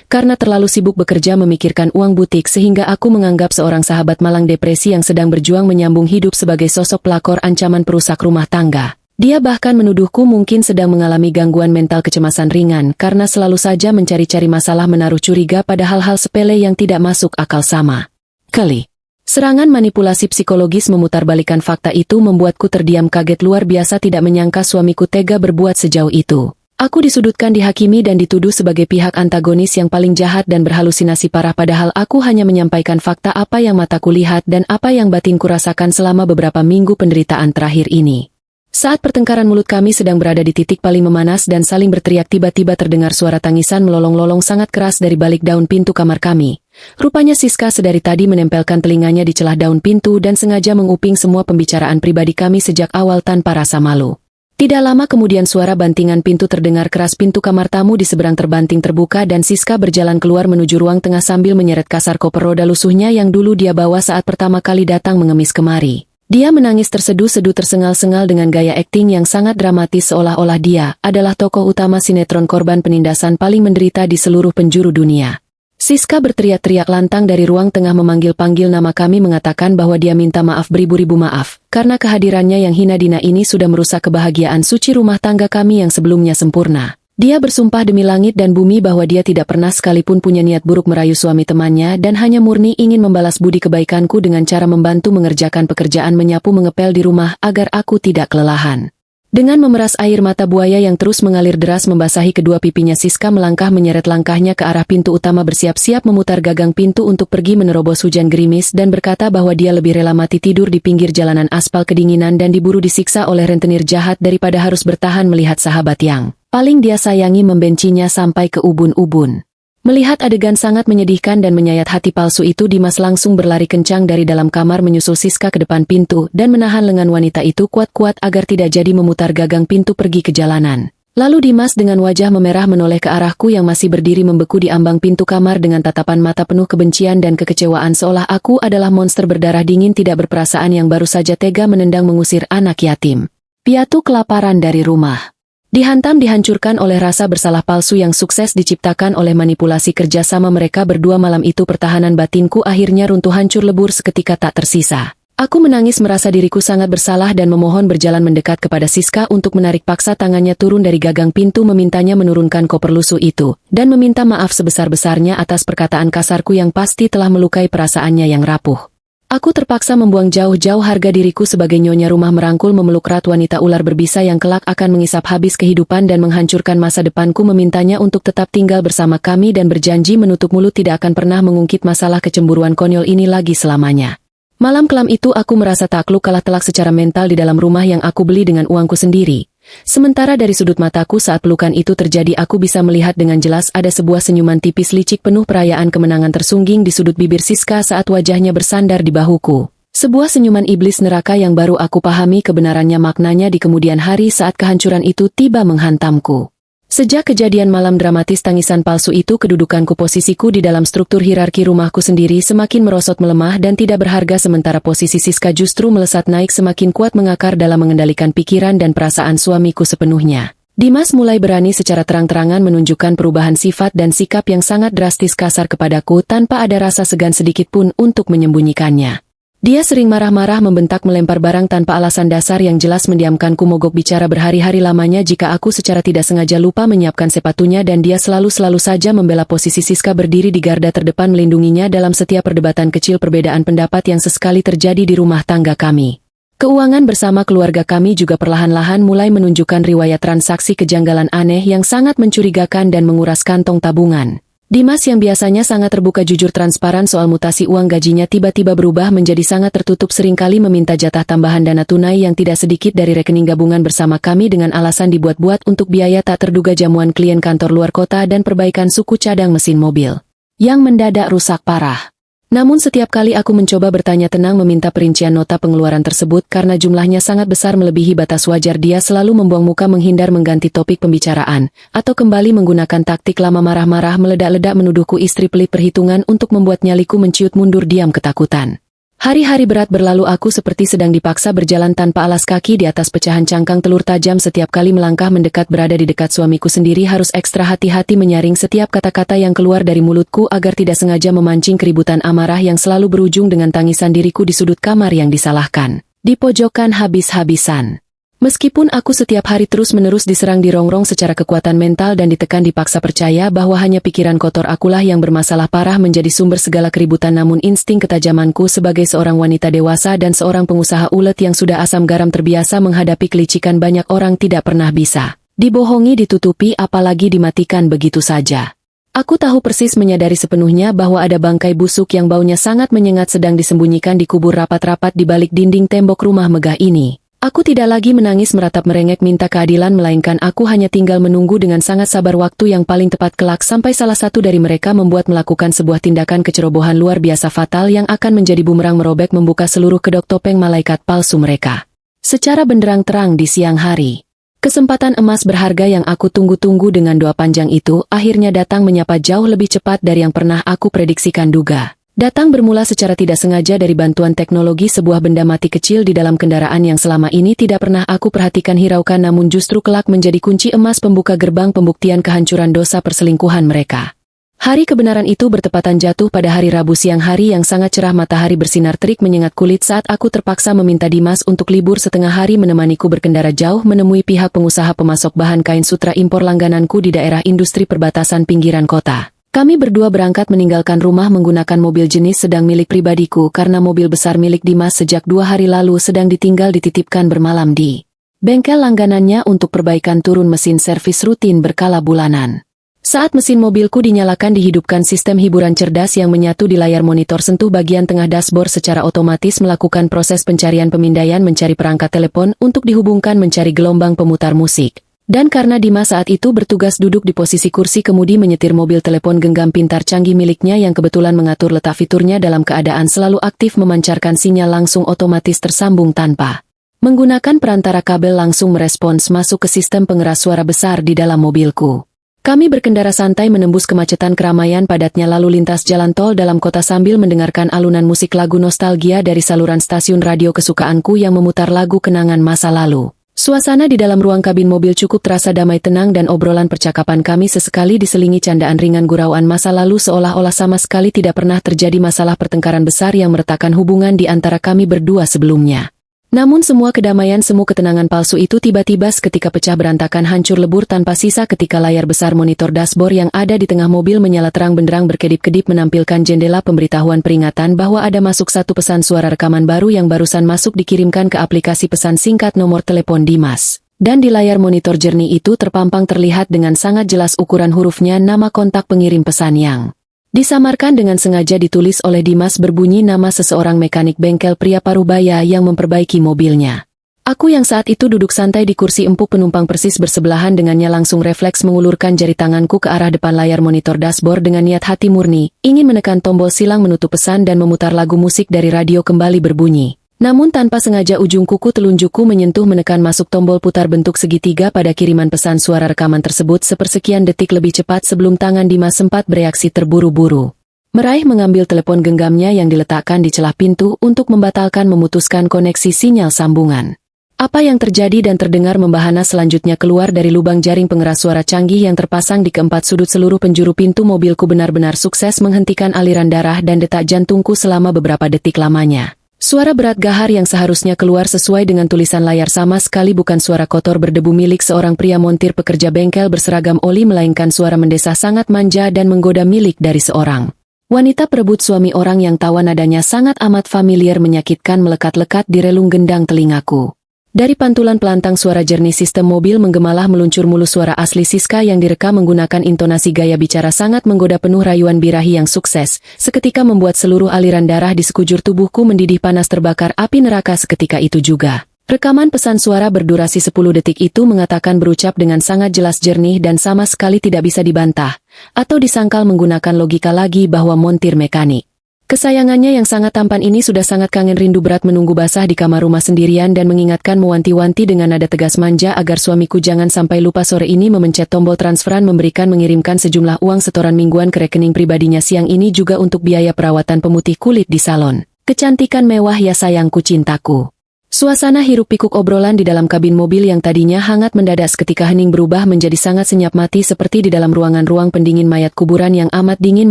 Karena terlalu sibuk bekerja memikirkan uang butik sehingga aku menganggap seorang sahabat malang depresi yang sedang berjuang menyambung hidup sebagai sosok pelakor ancaman perusak rumah tangga. Dia bahkan menuduhku mungkin sedang mengalami gangguan mental kecemasan ringan karena selalu saja mencari-cari masalah menaruh curiga pada hal-hal sepele yang tidak masuk akal sama. Kali. Serangan manipulasi psikologis memutarbalikkan fakta itu membuatku terdiam kaget luar biasa tidak menyangka suamiku tega berbuat sejauh itu. Aku disudutkan dihakimi dan dituduh sebagai pihak antagonis yang paling jahat dan berhalusinasi parah padahal aku hanya menyampaikan fakta apa yang mataku lihat dan apa yang batinku rasakan selama beberapa minggu penderitaan terakhir ini. Saat pertengkaran mulut kami sedang berada di titik paling memanas dan saling berteriak tiba-tiba terdengar suara tangisan melolong-lolong sangat keras dari balik daun pintu kamar kami. Rupanya Siska sedari tadi menempelkan telinganya di celah daun pintu dan sengaja menguping semua pembicaraan pribadi kami sejak awal tanpa rasa malu. Tidak lama kemudian suara bantingan pintu terdengar keras pintu kamar tamu di seberang terbanting terbuka dan Siska berjalan keluar menuju ruang tengah sambil menyeret kasar koper roda lusuhnya yang dulu dia bawa saat pertama kali datang mengemis kemari. Dia menangis terseduh-seduh tersengal-sengal dengan gaya akting yang sangat dramatis seolah-olah dia adalah tokoh utama sinetron korban penindasan paling menderita di seluruh penjuru dunia. Siska berteriak-teriak lantang dari ruang tengah memanggil-panggil nama kami mengatakan bahwa dia minta maaf beribu-ribu maaf, karena kehadirannya yang hina dina ini sudah merusak kebahagiaan suci rumah tangga kami yang sebelumnya sempurna. Dia bersumpah demi langit dan bumi bahwa dia tidak pernah sekalipun punya niat buruk merayu suami temannya dan hanya murni ingin membalas budi kebaikanku dengan cara membantu mengerjakan pekerjaan menyapu mengepel di rumah agar aku tidak kelelahan. Dengan memeras air mata buaya yang terus mengalir deras membasahi kedua pipinya Siska melangkah menyeret langkahnya ke arah pintu utama bersiap-siap memutar gagang pintu untuk pergi menerobos hujan gerimis dan berkata bahwa dia lebih rela mati tidur di pinggir jalanan aspal kedinginan dan diburu disiksa oleh rentenir jahat daripada harus bertahan melihat sahabat yang paling dia sayangi membencinya sampai ke ubun-ubun. Melihat adegan sangat menyedihkan dan menyayat hati palsu itu Dimas langsung berlari kencang dari dalam kamar menyusul Siska ke depan pintu dan menahan lengan wanita itu kuat-kuat agar tidak jadi memutar gagang pintu pergi ke jalanan. Lalu Dimas dengan wajah memerah menoleh ke arahku yang masih berdiri membeku di ambang pintu kamar dengan tatapan mata penuh kebencian dan kekecewaan seolah aku adalah monster berdarah dingin tidak berperasaan yang baru saja tega menendang mengusir anak yatim piatu kelaparan dari rumah. Dihancurkan oleh rasa bersalah palsu yang sukses diciptakan oleh manipulasi kerjasama mereka berdua malam itu pertahanan batinku akhirnya runtuh hancur lebur seketika tak tersisa. Aku menangis merasa diriku sangat bersalah dan memohon berjalan mendekat kepada Siska untuk menarik paksa tangannya turun dari gagang pintu memintanya menurunkan koper lusuh itu, dan meminta maaf sebesar-besarnya atas perkataan kasarku yang pasti telah melukai perasaannya yang rapuh. Aku terpaksa membuang jauh-jauh harga diriku sebagai nyonya rumah merangkul memeluk rat wanita ular berbisa yang kelak akan mengisap habis kehidupan dan menghancurkan masa depanku memintanya untuk tetap tinggal bersama kami dan berjanji menutup mulut tidak akan pernah mengungkit masalah kecemburuan konyol ini lagi selamanya. Malam kelam itu aku merasa takluk kalah telak secara mental di dalam rumah yang aku beli dengan uangku sendiri. Sementara dari sudut mataku saat pelukan itu terjadi aku bisa melihat dengan jelas ada sebuah senyuman tipis licik penuh perayaan kemenangan tersungging di sudut bibir Siska saat wajahnya bersandar di bahuku. Sebuah senyuman iblis neraka yang baru aku pahami kebenarannya maknanya di kemudian hari saat kehancuran itu tiba menghantamku. Sejak kejadian malam dramatis tangisan palsu itu, kedudukanku, posisiku di dalam struktur hierarki rumahku sendiri semakin merosot, melemah dan tidak berharga, sementara posisi Siska justru melesat naik, semakin kuat mengakar dalam mengendalikan pikiran dan perasaan suamiku sepenuhnya. Dimas mulai berani secara terang-terangan menunjukkan perubahan sifat dan sikap yang sangat drastis kasar kepadaku tanpa ada rasa segan sedikit pun untuk menyembunyikannya. Dia sering marah-marah, membentak, melempar barang tanpa alasan dasar yang jelas, mendiamkanku, mogok bicara berhari-hari lamanya jika aku secara tidak sengaja lupa menyiapkan sepatunya, dan dia selalu saja membela posisi Siska, berdiri di garda terdepan melindunginya dalam setiap perdebatan kecil, perbedaan pendapat yang sesekali terjadi di rumah tangga kami. Keuangan bersama keluarga kami juga perlahan-lahan mulai menunjukkan riwayat transaksi kejanggalan aneh yang sangat mencurigakan dan menguras kantong tabungan. Dimas yang biasanya sangat terbuka, jujur, transparan soal mutasi uang gajinya tiba-tiba berubah menjadi sangat tertutup, seringkali meminta jatah tambahan dana tunai yang tidak sedikit dari rekening gabungan bersama kami dengan alasan dibuat-buat untuk biaya tak terduga, jamuan klien kantor luar kota, dan perbaikan suku cadang mesin mobil yang mendadak rusak parah. Namun setiap kali aku mencoba bertanya tenang meminta perincian nota pengeluaran tersebut karena jumlahnya sangat besar melebihi batas wajar, dia selalu membuang muka, menghindar mengganti topik pembicaraan, atau kembali menggunakan taktik lama, marah-marah, meledak-ledak, menuduhku istri pelit perhitungan untuk membuat nyaliku menciut mundur diam ketakutan. Hari-hari berat berlalu, aku seperti sedang dipaksa berjalan tanpa alas kaki di atas pecahan cangkang telur tajam. Setiap kali melangkah mendekat, berada di dekat suamiku sendiri, harus ekstra hati-hati menyaring setiap kata-kata yang keluar dari mulutku agar tidak sengaja memancing keributan amarah yang selalu berujung dengan tangisan diriku di sudut kamar yang disalahkan, dipojokkan habis-habisan. Meskipun aku setiap hari terus-menerus diserang, dirongrong secara kekuatan mental dan ditekan, dipaksa percaya bahwa hanya pikiran kotor akulah yang bermasalah parah menjadi sumber segala keributan, namun insting ketajamanku sebagai seorang wanita dewasa dan seorang pengusaha ulet yang sudah asam garam terbiasa menghadapi kelicikan banyak orang tidak pernah bisa dibohongi, ditutupi, apalagi dimatikan begitu saja. Aku tahu persis, menyadari sepenuhnya bahwa ada bangkai busuk yang baunya sangat menyengat sedang disembunyikan di kubur rapat-rapat di balik dinding tembok rumah megah ini. Aku tidak lagi menangis meratap merengek minta keadilan, melainkan aku hanya tinggal menunggu dengan sangat sabar waktu yang paling tepat kelak sampai salah satu dari mereka melakukan sebuah tindakan kecerobohan luar biasa fatal yang akan menjadi bumerang merobek, membuka seluruh kedok topeng malaikat palsu mereka secara benderang terang di siang hari. Kesempatan emas berharga yang aku tunggu-tunggu dengan doa panjang itu akhirnya datang, menyapa jauh lebih cepat dari yang pernah aku prediksikan duga. Datang bermula secara tidak sengaja dari bantuan teknologi, sebuah benda mati kecil di dalam kendaraan yang selama ini tidak pernah aku perhatikan hiraukan, namun justru kelak menjadi kunci emas pembuka gerbang pembuktian kehancuran dosa perselingkuhan mereka. Hari kebenaran itu bertepatan jatuh pada hari Rabu siang hari yang sangat cerah, matahari bersinar terik menyengat kulit saat aku terpaksa meminta Dimas untuk libur setengah hari menemaniku berkendara jauh menemui pihak pengusaha pemasok bahan kain sutra impor langgananku di daerah industri perbatasan pinggiran kota. Kami berdua berangkat meninggalkan rumah menggunakan mobil jenis sedang milik pribadiku karena mobil besar milik Dimas sejak 2 hari lalu sedang ditinggal dititipkan bermalam di bengkel langganannya untuk perbaikan turun mesin servis rutin berkala bulanan. Saat mesin mobilku dinyalakan, dihidupkan sistem hiburan cerdas yang menyatu di layar monitor sentuh bagian tengah dashboard, secara otomatis melakukan proses pencarian pemindaian, mencari perangkat telepon untuk dihubungkan, mencari gelombang pemutar musik. Dan karena Dimas saat itu bertugas duduk di posisi kursi kemudi menyetir mobil, telepon genggam pintar canggih miliknya yang kebetulan mengatur letak fiturnya dalam keadaan selalu aktif memancarkan sinyal langsung otomatis tersambung tanpa menggunakan perantara kabel, langsung merespons masuk ke sistem pengeras suara besar di dalam mobilku. Kami berkendara santai menembus kemacetan keramaian padatnya lalu lintas jalan tol dalam kota sambil mendengarkan alunan musik lagu nostalgia dari saluran stasiun radio kesukaanku yang memutar lagu kenangan masa lalu. Suasana di dalam ruang kabin mobil cukup terasa damai, tenang, dan obrolan percakapan kami sesekali diselingi candaan ringan gurauan masa lalu, seolah-olah sama sekali tidak pernah terjadi masalah pertengkaran besar yang meretakkan hubungan di antara kami berdua sebelumnya. Namun semua kedamaian, semu ketenangan palsu itu tiba-tiba seketika pecah berantakan, hancur lebur tanpa sisa ketika layar besar monitor dashboard yang ada di tengah mobil menyala terang benderang berkedip-kedip menampilkan jendela pemberitahuan peringatan bahwa ada masuk satu pesan suara rekaman baru yang barusan masuk dikirimkan ke aplikasi pesan singkat nomor telepon Dimas. Dan di layar monitor jernih itu terpampang terlihat dengan sangat jelas ukuran hurufnya nama kontak pengirim pesan yang disamarkan dengan sengaja ditulis oleh Dimas, berbunyi nama seseorang mekanik bengkel pria Parubaya yang memperbaiki mobilnya. Aku yang saat itu duduk santai di kursi empuk penumpang persis bersebelahan dengannya langsung refleks mengulurkan jari tanganku ke arah depan layar monitor dashboard dengan niat hati murni, ingin menekan tombol silang menutup pesan dan memutar lagu musik dari radio kembali berbunyi. Namun tanpa sengaja ujung kuku telunjukku menyentuh menekan masuk tombol putar bentuk segitiga pada kiriman pesan suara rekaman tersebut sepersekian detik lebih cepat sebelum tangan Dimas sempat bereaksi terburu-buru. Meraih mengambil telepon genggamnya yang diletakkan di celah pintu untuk membatalkan memutuskan koneksi sinyal sambungan. Apa yang terjadi dan terdengar membahana selanjutnya keluar dari lubang jaring pengeras suara canggih yang terpasang di keempat sudut seluruh penjuru pintu mobilku benar-benar sukses menghentikan aliran darah dan detak jantungku selama beberapa detik lamanya. Suara berat gahar yang seharusnya keluar sesuai dengan tulisan layar sama sekali bukan suara kotor berdebu milik seorang pria montir pekerja bengkel berseragam oli melainkan suara mendesah sangat manja dan menggoda milik dari seorang wanita perebut suami orang yang tawa nadanya sangat amat familiar menyakitkan melekat-lekat di relung gendang telingaku. Dari pantulan pelantang suara jernih sistem mobil menggemalah meluncur mulus suara asli Siska yang direkam menggunakan intonasi gaya bicara sangat menggoda penuh rayuan birahi yang sukses, seketika membuat seluruh aliran darah di sekujur tubuhku mendidih panas terbakar api neraka seketika itu juga. Rekaman pesan suara berdurasi 10 detik itu mengatakan berucap dengan sangat jelas jernih dan sama sekali tidak bisa dibantah, atau disangkal menggunakan logika lagi bahwa montir mekanik kesayangannya yang sangat tampan ini sudah sangat kangen rindu berat menunggu basah di kamar rumah sendirian dan mengingatkan mewanti-wanti dengan nada tegas manja agar suamiku jangan sampai lupa sore ini memencet tombol transferan mengirimkan sejumlah uang setoran mingguan ke rekening pribadinya siang ini juga untuk biaya perawatan pemutih kulit di salon. Kecantikan mewah ya sayangku cintaku. Suasana hiruk-pikuk obrolan di dalam kabin mobil yang tadinya hangat mendadak seketika hening berubah menjadi sangat senyap mati seperti di dalam ruang pendingin mayat kuburan yang amat dingin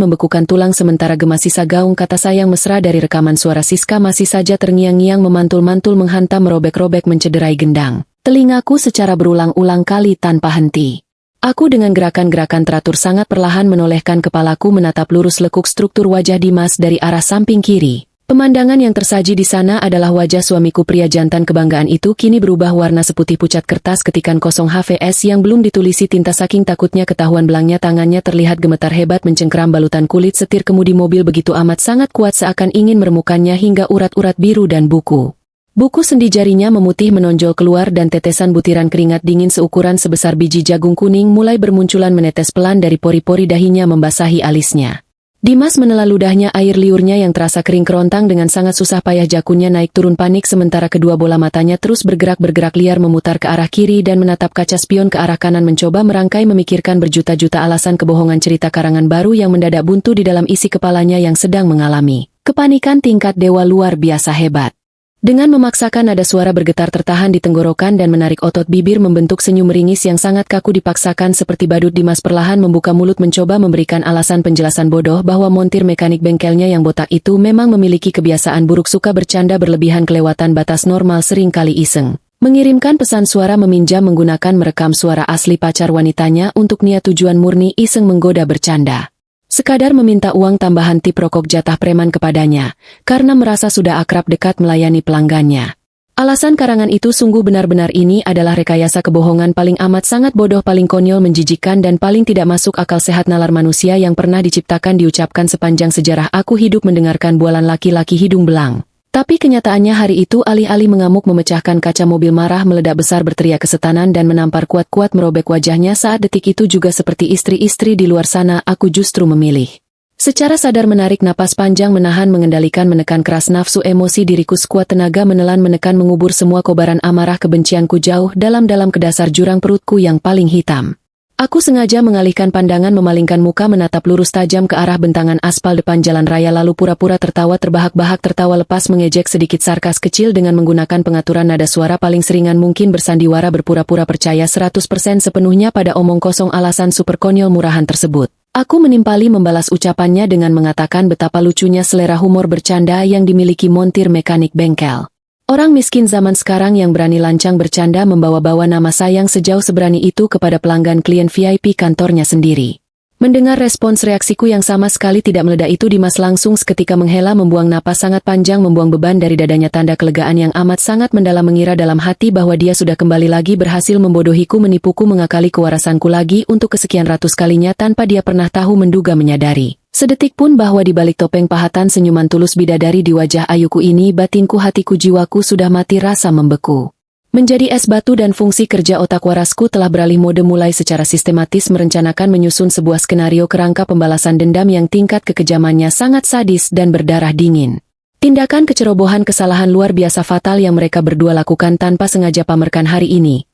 membekukan tulang sementara gemas sisa gaung kata sayang mesra dari rekaman suara Siska masih saja terngiang-ngiang memantul-mantul menghantam merobek-robek mencederai gendang telingaku secara berulang-ulang kali tanpa henti. Aku dengan gerakan-gerakan teratur sangat perlahan menolehkan kepalaku menatap lurus lekuk struktur wajah Dimas dari arah samping kiri. Pemandangan yang tersaji di sana adalah wajah suamiku pria jantan kebanggaan itu kini berubah warna seputih pucat kertas ketikan kosong HVS yang belum ditulisi tinta saking takutnya ketahuan belangnya tangannya terlihat gemetar hebat mencengkeram balutan kulit setir kemudi mobil begitu amat sangat kuat seakan ingin meremukannya hingga urat-urat biru dan buku. Buku sendi jarinya memutih menonjol keluar dan tetesan butiran keringat dingin seukuran sebesar biji jagung kuning mulai bermunculan menetes pelan dari pori-pori dahinya membasahi alisnya. Dimas menelan ludahnya air liurnya yang terasa kering kerontang dengan sangat susah payah jakunnya naik turun panik sementara kedua bola matanya terus bergerak liar memutar ke arah kiri dan menatap kaca spion ke arah kanan mencoba merangkai memikirkan berjuta-juta alasan kebohongan cerita karangan baru yang mendadak buntu di dalam isi kepalanya yang sedang mengalami kepanikan tingkat dewa luar biasa hebat. Dengan memaksakan nada suara bergetar tertahan di tenggorokan dan menarik otot bibir membentuk senyum meringis yang sangat kaku dipaksakan seperti badut Dimas perlahan membuka mulut mencoba memberikan alasan penjelasan bodoh bahwa montir mekanik bengkelnya yang botak itu memang memiliki kebiasaan buruk suka bercanda berlebihan kelewatan batas normal sering kali iseng. Mengirimkan pesan suara meminjam menggunakan merekam suara asli pacar wanitanya untuk niat tujuan murni iseng menggoda bercanda. Sekadar meminta uang tambahan tip rokok jatah preman kepadanya, karena merasa sudah akrab dekat melayani pelanggannya. Alasan karangan itu sungguh benar-benar ini adalah rekayasa kebohongan paling amat sangat bodoh paling konyol menjijikan dan paling tidak masuk akal sehat nalar manusia yang pernah diciptakan diucapkan sepanjang sejarah aku hidup mendengarkan bualan laki-laki hidung belang. Tapi kenyataannya hari itu alih-alih mengamuk memecahkan kaca mobil marah meledak besar berteriak kesetanan dan menampar kuat-kuat merobek wajahnya saat detik itu juga seperti istri-istri di luar sana aku justru memilih. Secara sadar menarik napas panjang menahan mengendalikan menekan keras nafsu emosi diriku sekuat tenaga menelan menekan mengubur semua kobaran amarah kebencianku jauh dalam-dalam ke dasar jurang perutku yang paling hitam. Aku sengaja mengalihkan pandangan memalingkan muka menatap lurus tajam ke arah bentangan aspal depan jalan raya lalu pura-pura tertawa terbahak-bahak tertawa lepas mengejek sedikit sarkas kecil dengan menggunakan pengaturan nada suara paling seringan mungkin bersandiwara berpura-pura percaya 100% sepenuhnya pada omong kosong alasan super konyol murahan tersebut. Aku menimpali membalas ucapannya dengan mengatakan betapa lucunya selera humor bercanda yang dimiliki montir mekanik bengkel. Orang miskin zaman sekarang yang berani lancang bercanda membawa-bawa nama sayang sejauh seberani itu kepada pelanggan klien VIP kantornya sendiri. Mendengar respons reaksiku yang sama sekali tidak meledak itu Dimas langsung seketika menghela membuang napas sangat panjang membuang beban dari dadanya tanda kelegaan yang amat sangat mendalam mengira dalam hati bahwa dia sudah kembali lagi berhasil membodohiku menipuku mengakali kewarasanku lagi untuk kesekian ratus kalinya tanpa dia pernah tahu menduga menyadari. Sedetik pun bahwa di balik topeng pahatan senyuman tulus bidadari di wajah ayuku ini batinku hatiku jiwaku sudah mati rasa membeku. Menjadi es batu dan fungsi kerja otak warasku telah beralih mode mulai secara sistematis merencanakan menyusun sebuah skenario kerangka pembalasan dendam yang tingkat kekejamannya sangat sadis dan berdarah dingin. Tindakan kecerobohan kesalahan luar biasa fatal yang mereka berdua lakukan tanpa sengaja pamerkan hari ini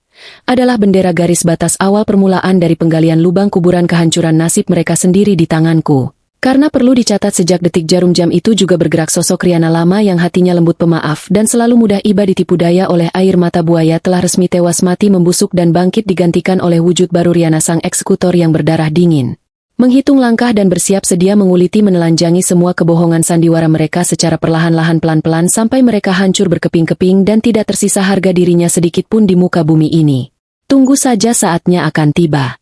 adalah bendera garis batas awal permulaan dari penggalian lubang kuburan kehancuran nasib mereka sendiri di tanganku. Karena perlu dicatat sejak detik jarum jam itu juga bergerak sosok Riana lama yang hatinya lembut pemaaf dan selalu mudah iba ditipu daya oleh air mata buaya telah resmi tewas mati membusuk dan bangkit digantikan oleh wujud baru Riana sang eksekutor yang berdarah dingin. Menghitung langkah dan bersiap sedia menguliti menelanjangi semua kebohongan sandiwara mereka secara perlahan-lahan pelan-pelan sampai mereka hancur berkeping-keping dan tidak tersisa harga dirinya sedikit pun di muka bumi ini. Tunggu saja saatnya akan tiba.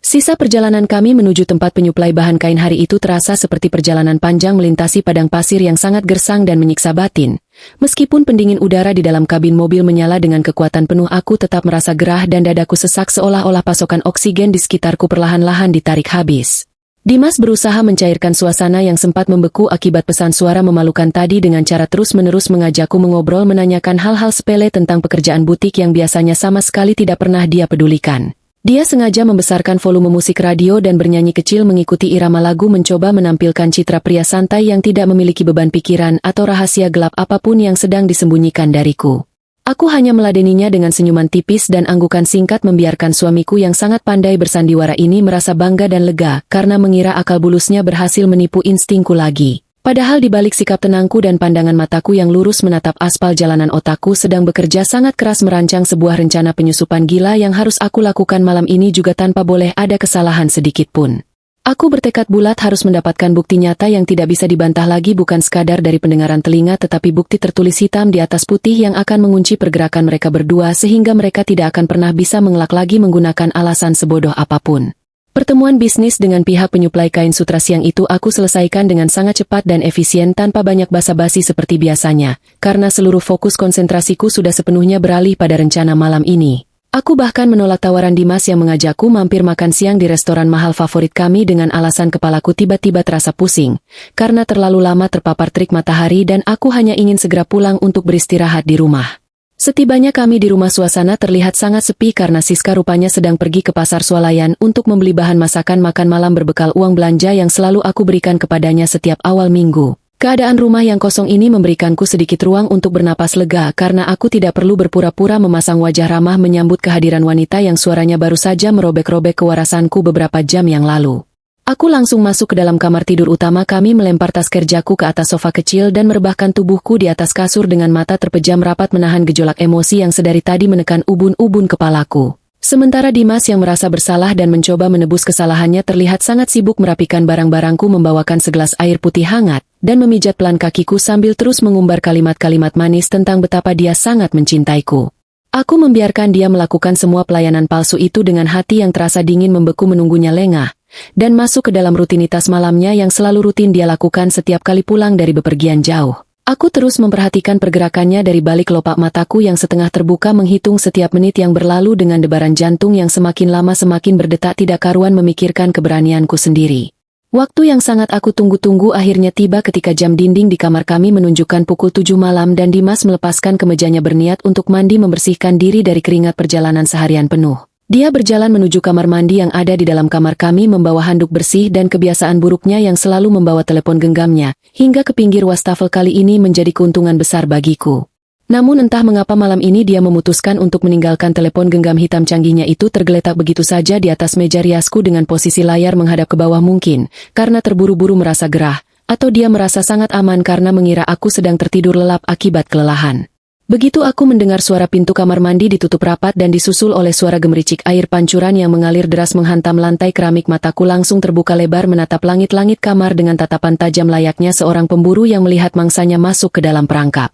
Sisa perjalanan kami menuju tempat penyuplai bahan kain hari itu terasa seperti perjalanan panjang melintasi padang pasir yang sangat gersang dan menyiksa batin. Meskipun pendingin udara di dalam kabin mobil menyala dengan kekuatan penuh, aku tetap merasa gerah dan dadaku sesak seolah-olah pasokan oksigen di sekitarku perlahan-lahan ditarik habis. Dimas berusaha mencairkan suasana yang sempat membeku akibat pesan suara memalukan tadi dengan cara terus-menerus mengajakku mengobrol menanyakan hal-hal sepele tentang pekerjaan butik yang biasanya sama sekali tidak pernah dia pedulikan. Dia sengaja membesarkan volume musik radio dan bernyanyi kecil mengikuti irama lagu mencoba menampilkan citra pria santai yang tidak memiliki beban pikiran atau rahasia gelap apapun yang sedang disembunyikan dariku. Aku hanya meladeninya dengan senyuman tipis dan anggukan singkat membiarkan suamiku yang sangat pandai bersandiwara ini merasa bangga dan lega karena mengira akal bulusnya berhasil menipu instingku lagi. Padahal di balik sikap tenangku dan pandangan mataku yang lurus menatap aspal jalanan, otakku sedang bekerja sangat keras merancang sebuah rencana penyusupan gila yang harus aku lakukan malam ini juga tanpa boleh ada kesalahan sedikit pun. Aku bertekad bulat harus mendapatkan bukti nyata yang tidak bisa dibantah lagi, bukan sekadar dari pendengaran telinga tetapi bukti tertulis hitam di atas putih yang akan mengunci pergerakan mereka berdua sehingga mereka tidak akan pernah bisa mengelak lagi menggunakan alasan sebodoh apapun. Pertemuan bisnis dengan pihak penyuplai kain sutra siang itu aku selesaikan dengan sangat cepat dan efisien tanpa banyak basa-basi seperti biasanya, karena seluruh fokus konsentrasiku sudah sepenuhnya beralih pada rencana malam ini. Aku bahkan menolak tawaran Dimas yang mengajakku mampir makan siang di restoran mahal favorit kami dengan alasan kepalaku tiba-tiba terasa pusing, karena terlalu lama terpapar terik matahari dan aku hanya ingin segera pulang untuk beristirahat di rumah. Setibanya kami di rumah, suasana terlihat sangat sepi karena Siska rupanya sedang pergi ke pasar swalayan untuk membeli bahan masakan makan malam berbekal uang belanja yang selalu aku berikan kepadanya setiap awal minggu. Keadaan rumah yang kosong ini memberikanku sedikit ruang untuk bernapas lega karena aku tidak perlu berpura-pura memasang wajah ramah menyambut kehadiran wanita yang suaranya baru saja merobek-robek kewarasanku beberapa jam yang lalu. Aku langsung masuk ke dalam kamar tidur utama kami, melempar tas kerjaku ke atas sofa kecil dan merebahkan tubuhku di atas kasur dengan mata terpejam rapat menahan gejolak emosi yang sedari tadi menekan ubun-ubun kepalaku. Sementara Dimas yang merasa bersalah dan mencoba menebus kesalahannya terlihat sangat sibuk merapikan barang-barangku, membawakan segelas air putih hangat dan memijat pelan kakiku sambil terus mengumbar kalimat-kalimat manis tentang betapa dia sangat mencintaiku. Aku membiarkan dia melakukan semua pelayanan palsu itu dengan hati yang terasa dingin membeku menunggunya lengah, dan masuk ke dalam rutinitas malamnya yang selalu rutin dia lakukan setiap kali pulang dari bepergian jauh. Aku terus memperhatikan pergerakannya dari balik kelopak mataku yang setengah terbuka, menghitung setiap menit yang berlalu dengan debaran jantung yang semakin lama semakin berdetak tidak karuan memikirkan keberanianku sendiri. Waktu yang sangat aku tunggu-tunggu akhirnya tiba ketika jam dinding di kamar kami menunjukkan pukul 7 malam dan Dimas melepaskan kemejanya berniat untuk mandi membersihkan diri dari keringat perjalanan seharian penuh. Dia berjalan menuju kamar mandi yang ada di dalam kamar kami membawa handuk bersih dan kebiasaan buruknya yang selalu membawa telepon genggamnya, hingga ke pinggir wastafel kali ini menjadi keuntungan besar bagiku. Namun entah mengapa malam ini dia memutuskan untuk meninggalkan telepon genggam hitam canggihnya itu tergeletak begitu saja di atas meja riasku dengan posisi layar menghadap ke bawah, mungkin karena terburu-buru merasa gerah, atau dia merasa sangat aman karena mengira aku sedang tertidur lelap akibat kelelahan. Begitu aku mendengar suara pintu kamar mandi ditutup rapat dan disusul oleh suara gemericik air pancuran yang mengalir deras menghantam lantai keramik, mataku langsung terbuka lebar menatap langit-langit kamar dengan tatapan tajam layaknya seorang pemburu yang melihat mangsanya masuk ke dalam perangkap.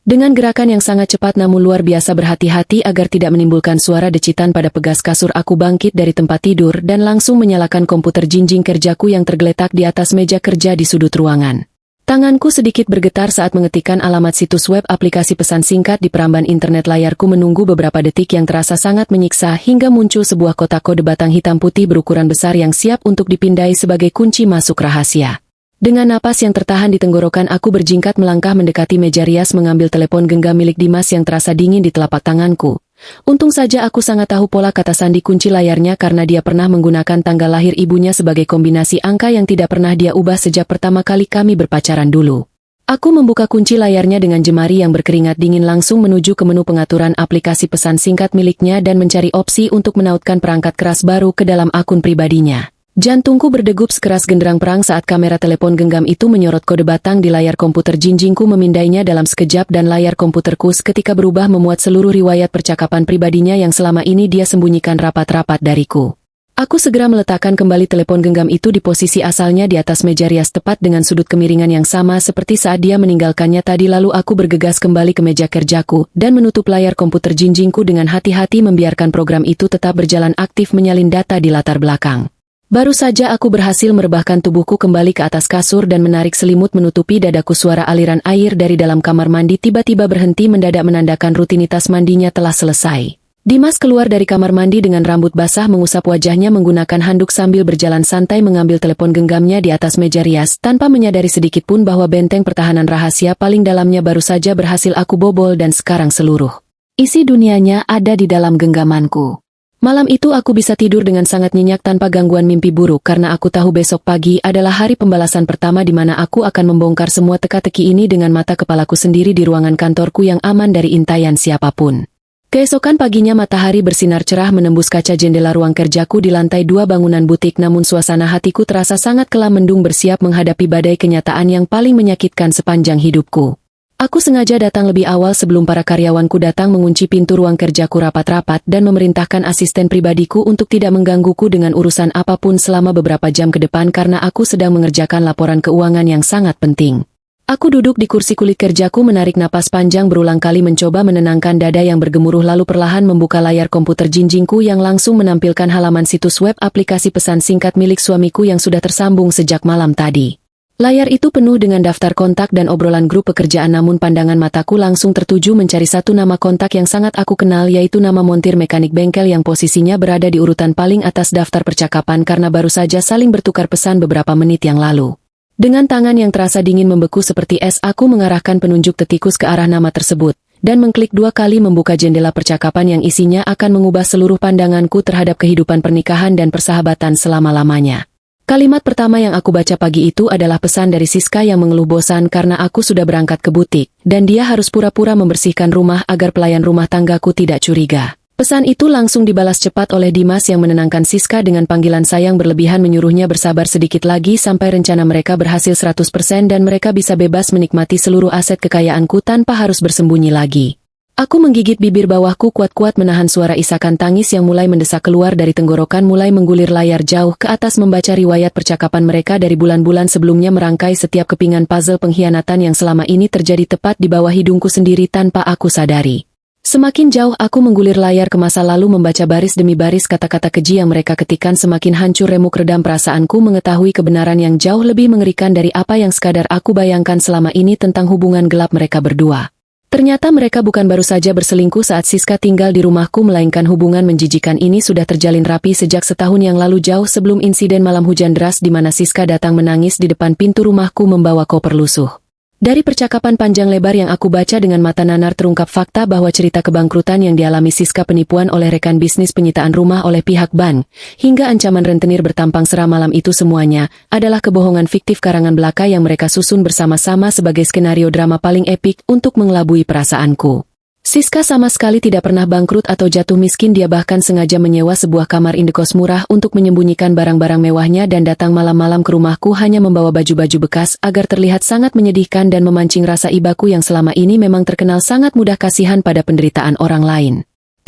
Dengan gerakan yang sangat cepat namun luar biasa berhati-hati agar tidak menimbulkan suara decitan pada pegas kasur, aku bangkit dari tempat tidur dan langsung menyalakan komputer jinjing kerjaku yang tergeletak di atas meja kerja di sudut ruangan. Tanganku sedikit bergetar saat mengetikkan alamat situs web aplikasi pesan singkat di peramban internet. Layarku menunggu beberapa detik yang terasa sangat menyiksa hingga muncul sebuah kotak kode batang hitam putih berukuran besar yang siap untuk dipindai sebagai kunci masuk rahasia. Dengan napas yang tertahan di tenggorokan, aku berjingkat melangkah mendekati meja rias mengambil telepon genggam milik Dimas yang terasa dingin di telapak tanganku. Untung saja aku sangat tahu pola kata sandi kunci layarnya karena dia pernah menggunakan tanggal lahir ibunya sebagai kombinasi angka yang tidak pernah dia ubah sejak pertama kali kami berpacaran dulu. Aku membuka kunci layarnya dengan jemari yang berkeringat dingin langsung menuju ke menu pengaturan aplikasi pesan singkat miliknya dan mencari opsi untuk menautkan perangkat keras baru ke dalam akun pribadinya. Jantungku berdegup sekeras genderang perang saat kamera telepon genggam itu menyorot kode batang di layar komputer jinjingku memindainya dalam sekejap dan layar komputerku seketika berubah memuat seluruh riwayat percakapan pribadinya yang selama ini dia sembunyikan rapat-rapat dariku. Aku segera meletakkan kembali telepon genggam itu di posisi asalnya di atas meja rias tepat dengan sudut kemiringan yang sama seperti saat dia meninggalkannya tadi lalu aku bergegas kembali ke meja kerjaku dan menutup layar komputer jinjingku dengan hati-hati membiarkan program itu tetap berjalan aktif menyalin data di latar belakang. Baru saja aku berhasil merebahkan tubuhku kembali ke atas kasur dan menarik selimut menutupi dadaku suara aliran air dari dalam kamar mandi tiba-tiba berhenti mendadak menandakan rutinitas mandinya telah selesai. Dimas keluar dari kamar mandi dengan rambut basah mengusap wajahnya menggunakan handuk sambil berjalan santai mengambil telepon genggamnya di atas meja rias tanpa menyadari sedikitpun bahwa benteng pertahanan rahasia paling dalamnya baru saja berhasil aku bobol dan sekarang seluruh isi dunianya ada di dalam genggamanku. Malam itu aku bisa tidur dengan sangat nyenyak tanpa gangguan mimpi buruk karena aku tahu besok pagi adalah hari pembalasan pertama di mana aku akan membongkar semua teka-teki ini dengan mata kepalaku sendiri di ruangan kantorku yang aman dari intayan siapapun. Keesokan paginya matahari bersinar cerah menembus kaca jendela ruang kerjaku di lantai 2 bangunan butik namun suasana hatiku terasa sangat kelam mendung bersiap menghadapi badai kenyataan yang paling menyakitkan sepanjang hidupku. Aku sengaja datang lebih awal sebelum para karyawanku datang mengunci pintu ruang kerjaku rapat-rapat dan memerintahkan asisten pribadiku untuk tidak menggangguku dengan urusan apapun selama beberapa jam ke depan karena aku sedang mengerjakan laporan keuangan yang sangat penting. Aku duduk di kursi kulit kerjaku menarik napas panjang berulang kali mencoba menenangkan dada yang bergemuruh lalu perlahan membuka layar komputer jinjingku yang langsung menampilkan halaman situs web aplikasi pesan singkat milik suamiku yang sudah tersambung sejak malam tadi. Layar itu penuh dengan daftar kontak dan obrolan grup pekerjaan namun pandangan mataku langsung tertuju mencari satu nama kontak yang sangat aku kenal yaitu nama montir mekanik bengkel yang posisinya berada di urutan paling atas daftar percakapan karena baru saja saling bertukar pesan beberapa menit yang lalu. Dengan tangan yang terasa dingin membeku seperti es aku mengarahkan penunjuk tetikus ke arah nama tersebut, dan mengklik 2 kali membuka jendela percakapan yang isinya akan mengubah seluruh pandanganku terhadap kehidupan pernikahan dan persahabatan selama-lamanya. Kalimat pertama yang aku baca pagi itu adalah pesan dari Siska yang mengeluh bosan karena aku sudah berangkat ke butik, dan dia harus pura-pura membersihkan rumah agar pelayan rumah tanggaku tidak curiga. Pesan itu langsung dibalas cepat oleh Dimas yang menenangkan Siska dengan panggilan sayang berlebihan menyuruhnya bersabar sedikit lagi sampai rencana mereka berhasil 100% dan mereka bisa bebas menikmati seluruh aset kekayaanku tanpa harus bersembunyi lagi. Aku menggigit bibir bawahku kuat-kuat menahan suara isakan tangis yang mulai mendesak keluar dari tenggorokan mulai menggulir layar jauh ke atas membaca riwayat percakapan mereka dari bulan-bulan sebelumnya merangkai setiap kepingan puzzle pengkhianatan yang selama ini terjadi tepat di bawah hidungku sendiri tanpa aku sadari. Semakin jauh aku menggulir layar ke masa lalu membaca baris demi baris kata-kata keji yang mereka ketikkan semakin hancur remuk redam perasaanku mengetahui kebenaran yang jauh lebih mengerikan dari apa yang sekadar aku bayangkan selama ini tentang hubungan gelap mereka berdua. Ternyata mereka bukan baru saja berselingkuh saat Siska tinggal di rumahku melainkan hubungan menjijikan ini sudah terjalin rapi sejak setahun yang lalu jauh sebelum insiden malam hujan deras di mana Siska datang menangis di depan pintu rumahku membawa koper lusuh. Dari percakapan panjang lebar yang aku baca dengan mata nanar terungkap fakta bahwa cerita kebangkrutan yang dialami Siska penipuan oleh rekan bisnis penyitaan rumah oleh pihak bank, hingga ancaman rentenir bertampang seram malam itu semuanya, adalah kebohongan fiktif karangan belaka yang mereka susun bersama-sama sebagai skenario drama paling epik untuk mengelabui perasaanku. Siska sama sekali tidak pernah bangkrut atau jatuh miskin dia bahkan sengaja menyewa sebuah kamar indekos murah untuk menyembunyikan barang-barang mewahnya dan datang malam-malam ke rumahku hanya membawa baju-baju bekas agar terlihat sangat menyedihkan dan memancing rasa ibaku yang selama ini memang terkenal sangat mudah kasihan pada penderitaan orang lain.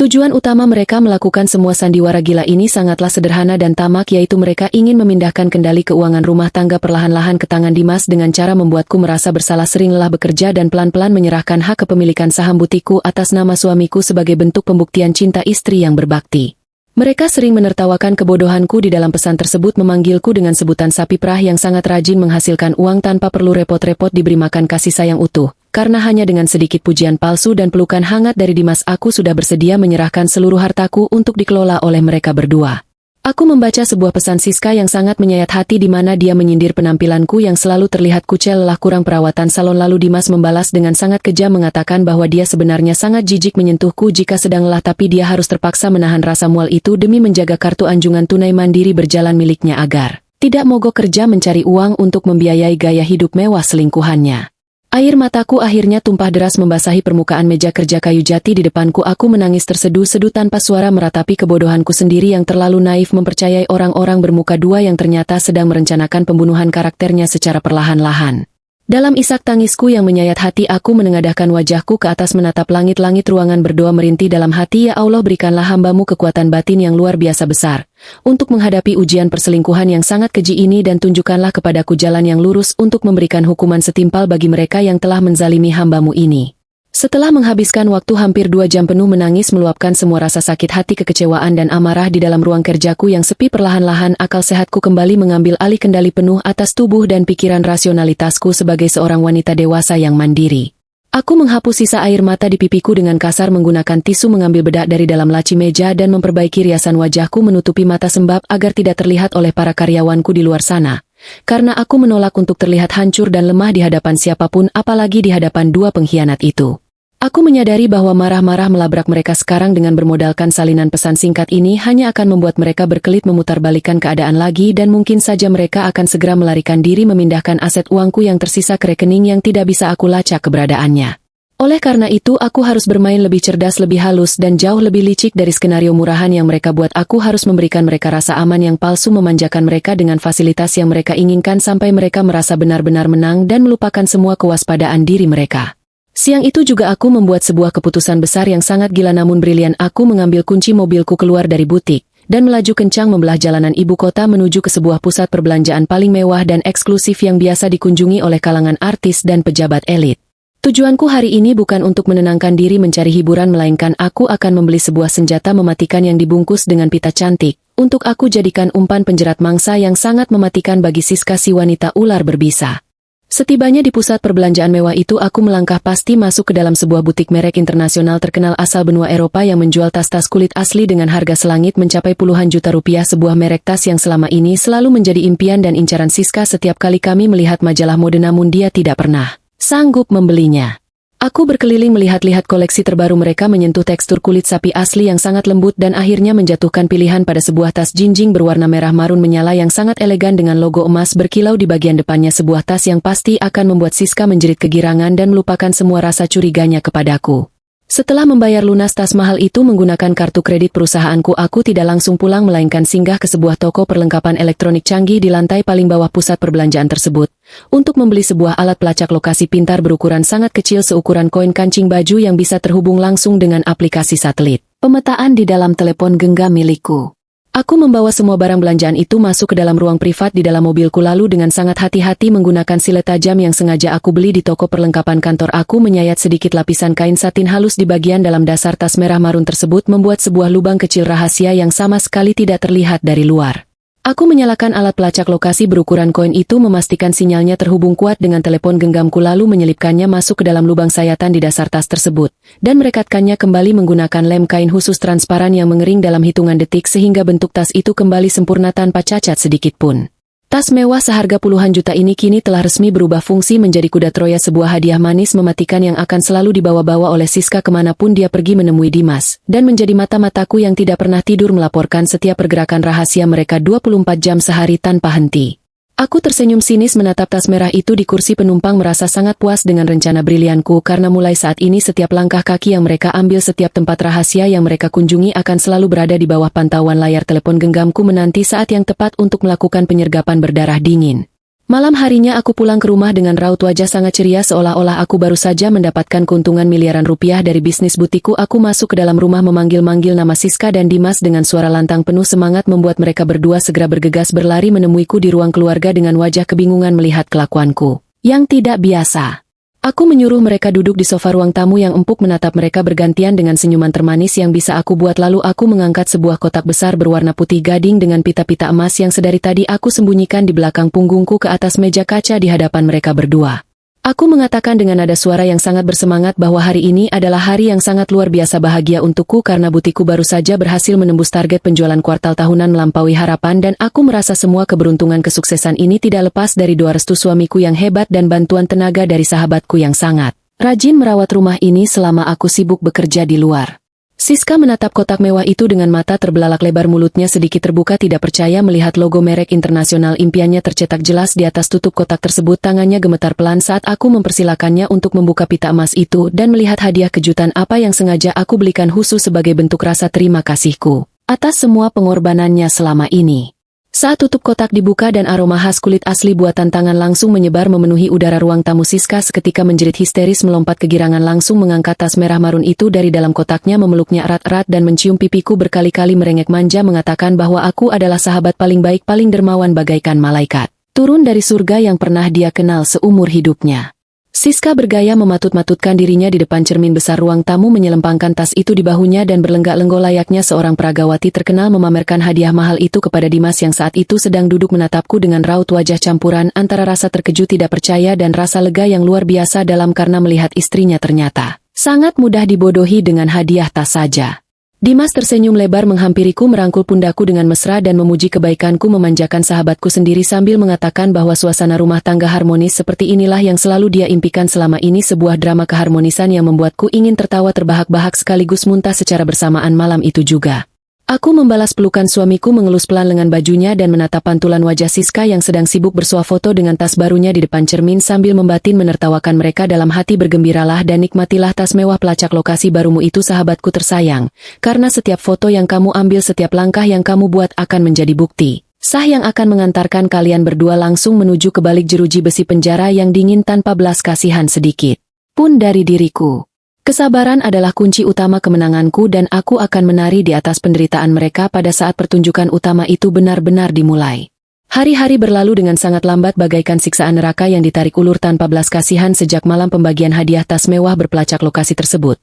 Tujuan utama mereka melakukan semua sandiwara gila ini sangatlah sederhana dan tamak yaitu mereka ingin memindahkan kendali keuangan rumah tangga perlahan-lahan ke tangan Dimas dengan cara membuatku merasa bersalah sering lelah bekerja dan pelan-pelan menyerahkan hak kepemilikan saham butikku atas nama suamiku sebagai bentuk pembuktian cinta istri yang berbakti. Mereka sering menertawakan kebodohanku di dalam pesan tersebut memanggilku dengan sebutan sapi perah yang sangat rajin menghasilkan uang tanpa perlu repot-repot diberi makan kasih sayang utuh. Karena hanya dengan sedikit pujian palsu dan pelukan hangat dari Dimas aku sudah bersedia menyerahkan seluruh hartaku untuk dikelola oleh mereka berdua. Aku membaca sebuah pesan Siska yang sangat menyayat hati di mana dia menyindir penampilanku yang selalu terlihat kucel lelah kurang perawatan salon, lalu Dimas membalas dengan sangat kejam mengatakan bahwa dia sebenarnya sangat jijik menyentuhku jika sedang lelah, tapi dia harus terpaksa menahan rasa mual itu demi menjaga kartu anjungan tunai mandiri berjalan miliknya agar tidak mogok kerja mencari uang untuk membiayai gaya hidup mewah selingkuhannya. Air mataku akhirnya tumpah deras membasahi permukaan meja kerja kayu jati di depanku. Aku menangis terseduh-seduh tanpa suara meratapi kebodohanku sendiri yang terlalu naif mempercayai orang-orang bermuka dua yang ternyata sedang merencanakan pembunuhan karakternya secara perlahan-lahan. Dalam isak tangisku yang menyayat hati, aku menengadahkan wajahku ke atas menatap langit-langit ruangan berdoa merintih dalam hati, ya Allah, berikanlah hambamu kekuatan batin yang luar biasa besar untuk menghadapi ujian perselingkuhan yang sangat keji ini, dan tunjukkanlah kepadaku jalan yang lurus untuk memberikan hukuman setimpal bagi mereka yang telah menzalimi hambamu ini. Setelah menghabiskan waktu hampir 2 jam penuh menangis meluapkan semua rasa sakit hati, kekecewaan dan amarah di dalam ruang kerjaku yang sepi, perlahan-lahan akal sehatku kembali mengambil alih kendali penuh atas tubuh dan pikiran rasionalitasku sebagai seorang wanita dewasa yang mandiri. Aku menghapus sisa air mata di pipiku dengan kasar menggunakan tisu, mengambil bedak dari dalam laci meja dan memperbaiki riasan wajahku menutupi mata sembab agar tidak terlihat oleh para karyawanku di luar sana. Karena aku menolak untuk terlihat hancur dan lemah di hadapan siapapun, apalagi di hadapan dua pengkhianat itu. Aku menyadari bahwa marah-marah melabrak mereka sekarang dengan bermodalkan salinan pesan singkat ini hanya akan membuat mereka berkelit memutarbalikkan keadaan lagi, dan mungkin saja mereka akan segera melarikan diri memindahkan aset uangku yang tersisa ke rekening yang tidak bisa aku lacak keberadaannya. Oleh karena itu, aku harus bermain lebih cerdas, lebih halus, dan jauh lebih licik dari skenario murahan yang mereka buat. Aku harus memberikan mereka rasa aman yang palsu, memanjakan mereka dengan fasilitas yang mereka inginkan sampai mereka merasa benar-benar menang dan melupakan semua kewaspadaan diri mereka. Siang itu juga aku membuat sebuah keputusan besar yang sangat gila namun brilian. Aku mengambil kunci mobilku keluar dari butik dan melaju kencang membelah jalanan ibu kota menuju ke sebuah pusat perbelanjaan paling mewah dan eksklusif yang biasa dikunjungi oleh kalangan artis dan pejabat elit. Tujuanku hari ini bukan untuk menenangkan diri mencari hiburan, melainkan aku akan membeli sebuah senjata mematikan yang dibungkus dengan pita cantik, untuk aku jadikan umpan penjerat mangsa yang sangat mematikan bagi Siska, si wanita ular berbisa. Setibanya di pusat perbelanjaan mewah itu, aku melangkah pasti masuk ke dalam sebuah butik merek internasional terkenal asal benua Eropa yang menjual tas-tas kulit asli dengan harga selangit mencapai puluhan juta rupiah. Sebuah merek tas yang selama ini selalu menjadi impian dan incaran Siska setiap kali kami melihat majalah mode, namun dia tidak pernah sanggup membelinya. Aku berkeliling melihat-lihat koleksi terbaru mereka, menyentuh tekstur kulit sapi asli yang sangat lembut, dan akhirnya menjatuhkan pilihan pada sebuah tas jinjing berwarna merah marun menyala yang sangat elegan dengan logo emas berkilau di bagian depannya. Sebuah tas yang pasti akan membuat Siska menjerit kegirangan dan melupakan semua rasa curiganya kepadaku. Setelah membayar lunas tas mahal itu menggunakan kartu kredit perusahaanku, aku tidak langsung pulang melainkan singgah ke sebuah toko perlengkapan elektronik canggih di lantai paling bawah pusat perbelanjaan tersebut untuk membeli sebuah alat pelacak lokasi pintar berukuran sangat kecil seukuran koin kancing baju yang bisa terhubung langsung dengan aplikasi satelit pemetaan di dalam telepon genggam milikku. Aku membawa semua barang belanjaan itu masuk ke dalam ruang privat di dalam mobilku, lalu dengan sangat hati-hati menggunakan silet tajam yang sengaja aku beli di toko perlengkapan kantor, aku menyayat sedikit lapisan kain satin halus di bagian dalam dasar tas merah marun tersebut, membuat sebuah lubang kecil rahasia yang sama sekali tidak terlihat dari luar. Aku menyalakan alat pelacak lokasi berukuran koin itu, memastikan sinyalnya terhubung kuat dengan telepon genggamku, lalu menyelipkannya masuk ke dalam lubang sayatan di dasar tas tersebut, dan merekatkannya kembali menggunakan lem kain khusus transparan yang mengering dalam hitungan detik sehingga bentuk tas itu kembali sempurna tanpa cacat sedikit pun. Tas mewah seharga puluhan juta ini kini telah resmi berubah fungsi menjadi kuda Troya, sebuah hadiah manis mematikan yang akan selalu dibawa-bawa oleh Siska kemanapun dia pergi menemui Dimas, dan menjadi mata-mataku yang tidak pernah tidur melaporkan setiap pergerakan rahasia mereka 24 jam sehari tanpa henti. Aku tersenyum sinis menatap tas merah itu di kursi penumpang, merasa sangat puas dengan rencana brilianku karena mulai saat ini setiap langkah kaki yang mereka ambil, setiap tempat rahasia yang mereka kunjungi akan selalu berada di bawah pantauan layar telepon genggamku, menanti saat yang tepat untuk melakukan penyergapan berdarah dingin. Malam harinya aku pulang ke rumah dengan raut wajah sangat ceria seolah-olah aku baru saja mendapatkan keuntungan miliaran rupiah dari bisnis butikku. Aku masuk ke dalam rumah memanggil-manggil nama Siska dan Dimas dengan suara lantang penuh semangat, membuat mereka berdua segera bergegas berlari menemuiku di ruang keluarga dengan wajah kebingungan melihat kelakuanku yang tidak biasa. Aku menyuruh mereka duduk di sofa ruang tamu yang empuk, menatap mereka bergantian dengan senyuman termanis yang bisa aku buat, lalu aku mengangkat sebuah kotak besar berwarna putih gading dengan pita-pita emas yang sedari tadi aku sembunyikan di belakang punggungku ke atas meja kaca di hadapan mereka berdua. Aku mengatakan dengan nada suara yang sangat bersemangat bahwa hari ini adalah hari yang sangat luar biasa bahagia untukku karena butikku baru saja berhasil menembus target penjualan kuartal tahunan melampaui harapan dan aku merasa semua keberuntungan kesuksesan ini tidak lepas dari doa restu suamiku yang hebat dan bantuan tenaga dari sahabatku yang sangat rajin merawat rumah ini selama aku sibuk bekerja di luar. Siska menatap kotak mewah itu dengan mata terbelalak, lebar mulutnya sedikit terbuka tidak percaya melihat logo merek internasional impiannya tercetak jelas di atas tutup kotak tersebut. Tangannya gemetar pelan saat aku mempersilakannya untuk membuka pita emas itu dan melihat hadiah kejutan apa yang sengaja aku belikan khusus sebagai bentuk rasa terima kasihku atas semua pengorbanannya selama ini. Saat tutup kotak dibuka dan aroma khas kulit asli buatan tangan langsung menyebar memenuhi udara ruang tamu, Siska seketika menjerit histeris, melompat kegirangan langsung mengangkat tas merah marun itu dari dalam kotaknya, memeluknya erat-erat dan mencium pipiku berkali-kali merengek manja mengatakan bahwa aku adalah sahabat paling baik, paling dermawan bagaikan malaikat turun dari surga yang pernah dia kenal seumur hidupnya. Siska bergaya mematut-matutkan dirinya di depan cermin besar ruang tamu, menyelempangkan tas itu di bahunya dan berlenggak-lenggok layaknya seorang peragawati terkenal memamerkan hadiah mahal itu kepada Dimas yang saat itu sedang duduk menatapku dengan raut wajah campuran antara rasa terkejut, tidak percaya dan rasa lega yang luar biasa dalam karena melihat istrinya ternyata sangat mudah dibodohi dengan hadiah tas saja. Dimas tersenyum lebar menghampiriku, merangkul pundakku dengan mesra dan memuji kebaikanku, memanjakan sahabatku sendiri sambil mengatakan bahwa suasana rumah tangga harmonis seperti inilah yang selalu dia impikan selama ini, sebuah drama keharmonisan yang membuatku ingin tertawa terbahak-bahak sekaligus muntah secara bersamaan malam itu juga. Aku membalas pelukan suamiku, mengelus pelan lengan bajunya dan menatap pantulan wajah Siska yang sedang sibuk bersuah foto dengan tas barunya di depan cermin sambil membatin menertawakan mereka dalam hati. Bergembiralah dan nikmatilah tas mewah pelacak lokasi barumu itu, sahabatku tersayang, karena setiap foto yang kamu ambil, setiap langkah yang kamu buat akan menjadi bukti sah yang akan mengantarkan kalian berdua langsung menuju ke balik jeruji besi penjara yang dingin tanpa belas kasihan sedikit pun dari diriku. Kesabaran adalah kunci utama kemenanganku dan aku akan menari di atas penderitaan mereka pada saat pertunjukan utama itu benar-benar dimulai. Hari-hari berlalu dengan sangat lambat bagaikan siksaan neraka yang ditarik ulur tanpa belas kasihan sejak malam pembagian hadiah tas mewah berpelacak lokasi tersebut.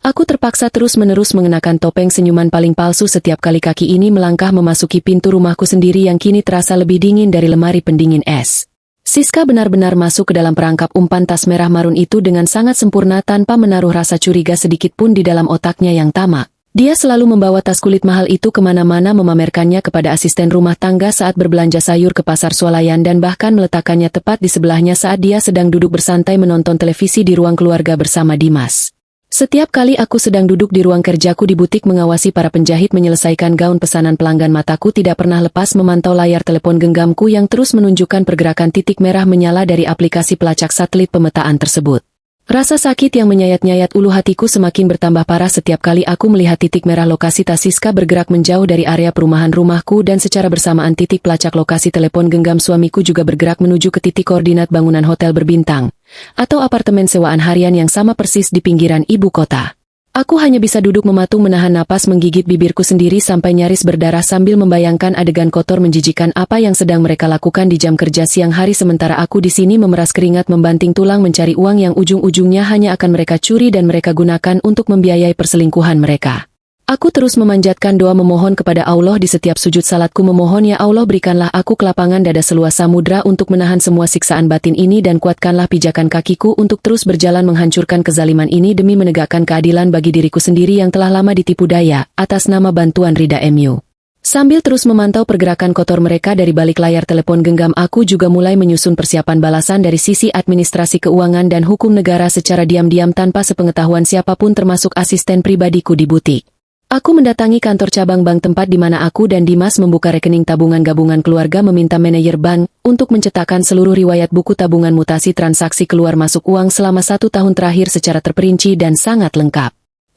Aku terpaksa terus-menerus mengenakan topeng senyuman paling palsu setiap kali kaki ini melangkah memasuki pintu rumahku sendiri yang kini terasa lebih dingin dari lemari pendingin es. Siska benar-benar masuk ke dalam perangkap umpan tas merah marun itu dengan sangat sempurna tanpa menaruh rasa curiga sedikit pun di dalam otaknya yang tamak. Dia selalu membawa tas kulit mahal itu kemana-mana, memamerkannya kepada asisten rumah tangga saat berbelanja sayur ke pasar swalayan dan bahkan meletakkannya tepat di sebelahnya saat dia sedang duduk bersantai menonton televisi di ruang keluarga bersama Dimas. Setiap kali aku sedang duduk di ruang kerjaku di butik mengawasi para penjahit menyelesaikan gaun pesanan pelanggan, mataku tidak pernah lepas memantau layar telepon genggamku yang terus menunjukkan pergerakan titik merah menyala dari aplikasi pelacak satelit pemetaan tersebut. Rasa sakit yang menyayat-nyayat ulu hatiku semakin bertambah parah setiap kali aku melihat titik merah lokasi tas Siska bergerak menjauh dari area perumahan rumahku, dan secara bersamaan titik pelacak lokasi telepon genggam suamiku juga bergerak menuju ke titik koordinat bangunan hotel berbintang atau apartemen sewaan harian yang sama persis di pinggiran ibu kota. Aku hanya bisa duduk mematung menahan napas, menggigit bibirku sendiri sampai nyaris berdarah sambil membayangkan adegan kotor menjijikan apa yang sedang mereka lakukan di jam kerja siang hari, sementara aku di sini memeras keringat membanting tulang mencari uang yang ujung-ujungnya hanya akan mereka curi dan mereka gunakan untuk membiayai perselingkuhan mereka. Aku terus memanjatkan doa memohon kepada Allah di setiap sujud salatku, memohon ya Allah berikanlah aku kelapangan dada seluas samudra untuk menahan semua siksaan batin ini dan kuatkanlah pijakan kakiku untuk terus berjalan menghancurkan kezaliman ini demi menegakkan keadilan bagi diriku sendiri yang telah lama ditipu daya atas nama bantuan Rida MU. Sambil terus memantau pergerakan kotor mereka dari balik layar telepon genggam, aku juga mulai menyusun persiapan balasan dari sisi administrasi keuangan dan hukum negara secara diam-diam tanpa sepengetahuan siapapun termasuk asisten pribadiku di butik. Aku mendatangi kantor cabang bank tempat di mana aku dan Dimas membuka rekening tabungan gabungan keluarga, meminta manajer bank untuk mencetakkan seluruh riwayat buku tabungan mutasi transaksi keluar masuk uang selama 1 tahun terakhir secara terperinci dan sangat lengkap.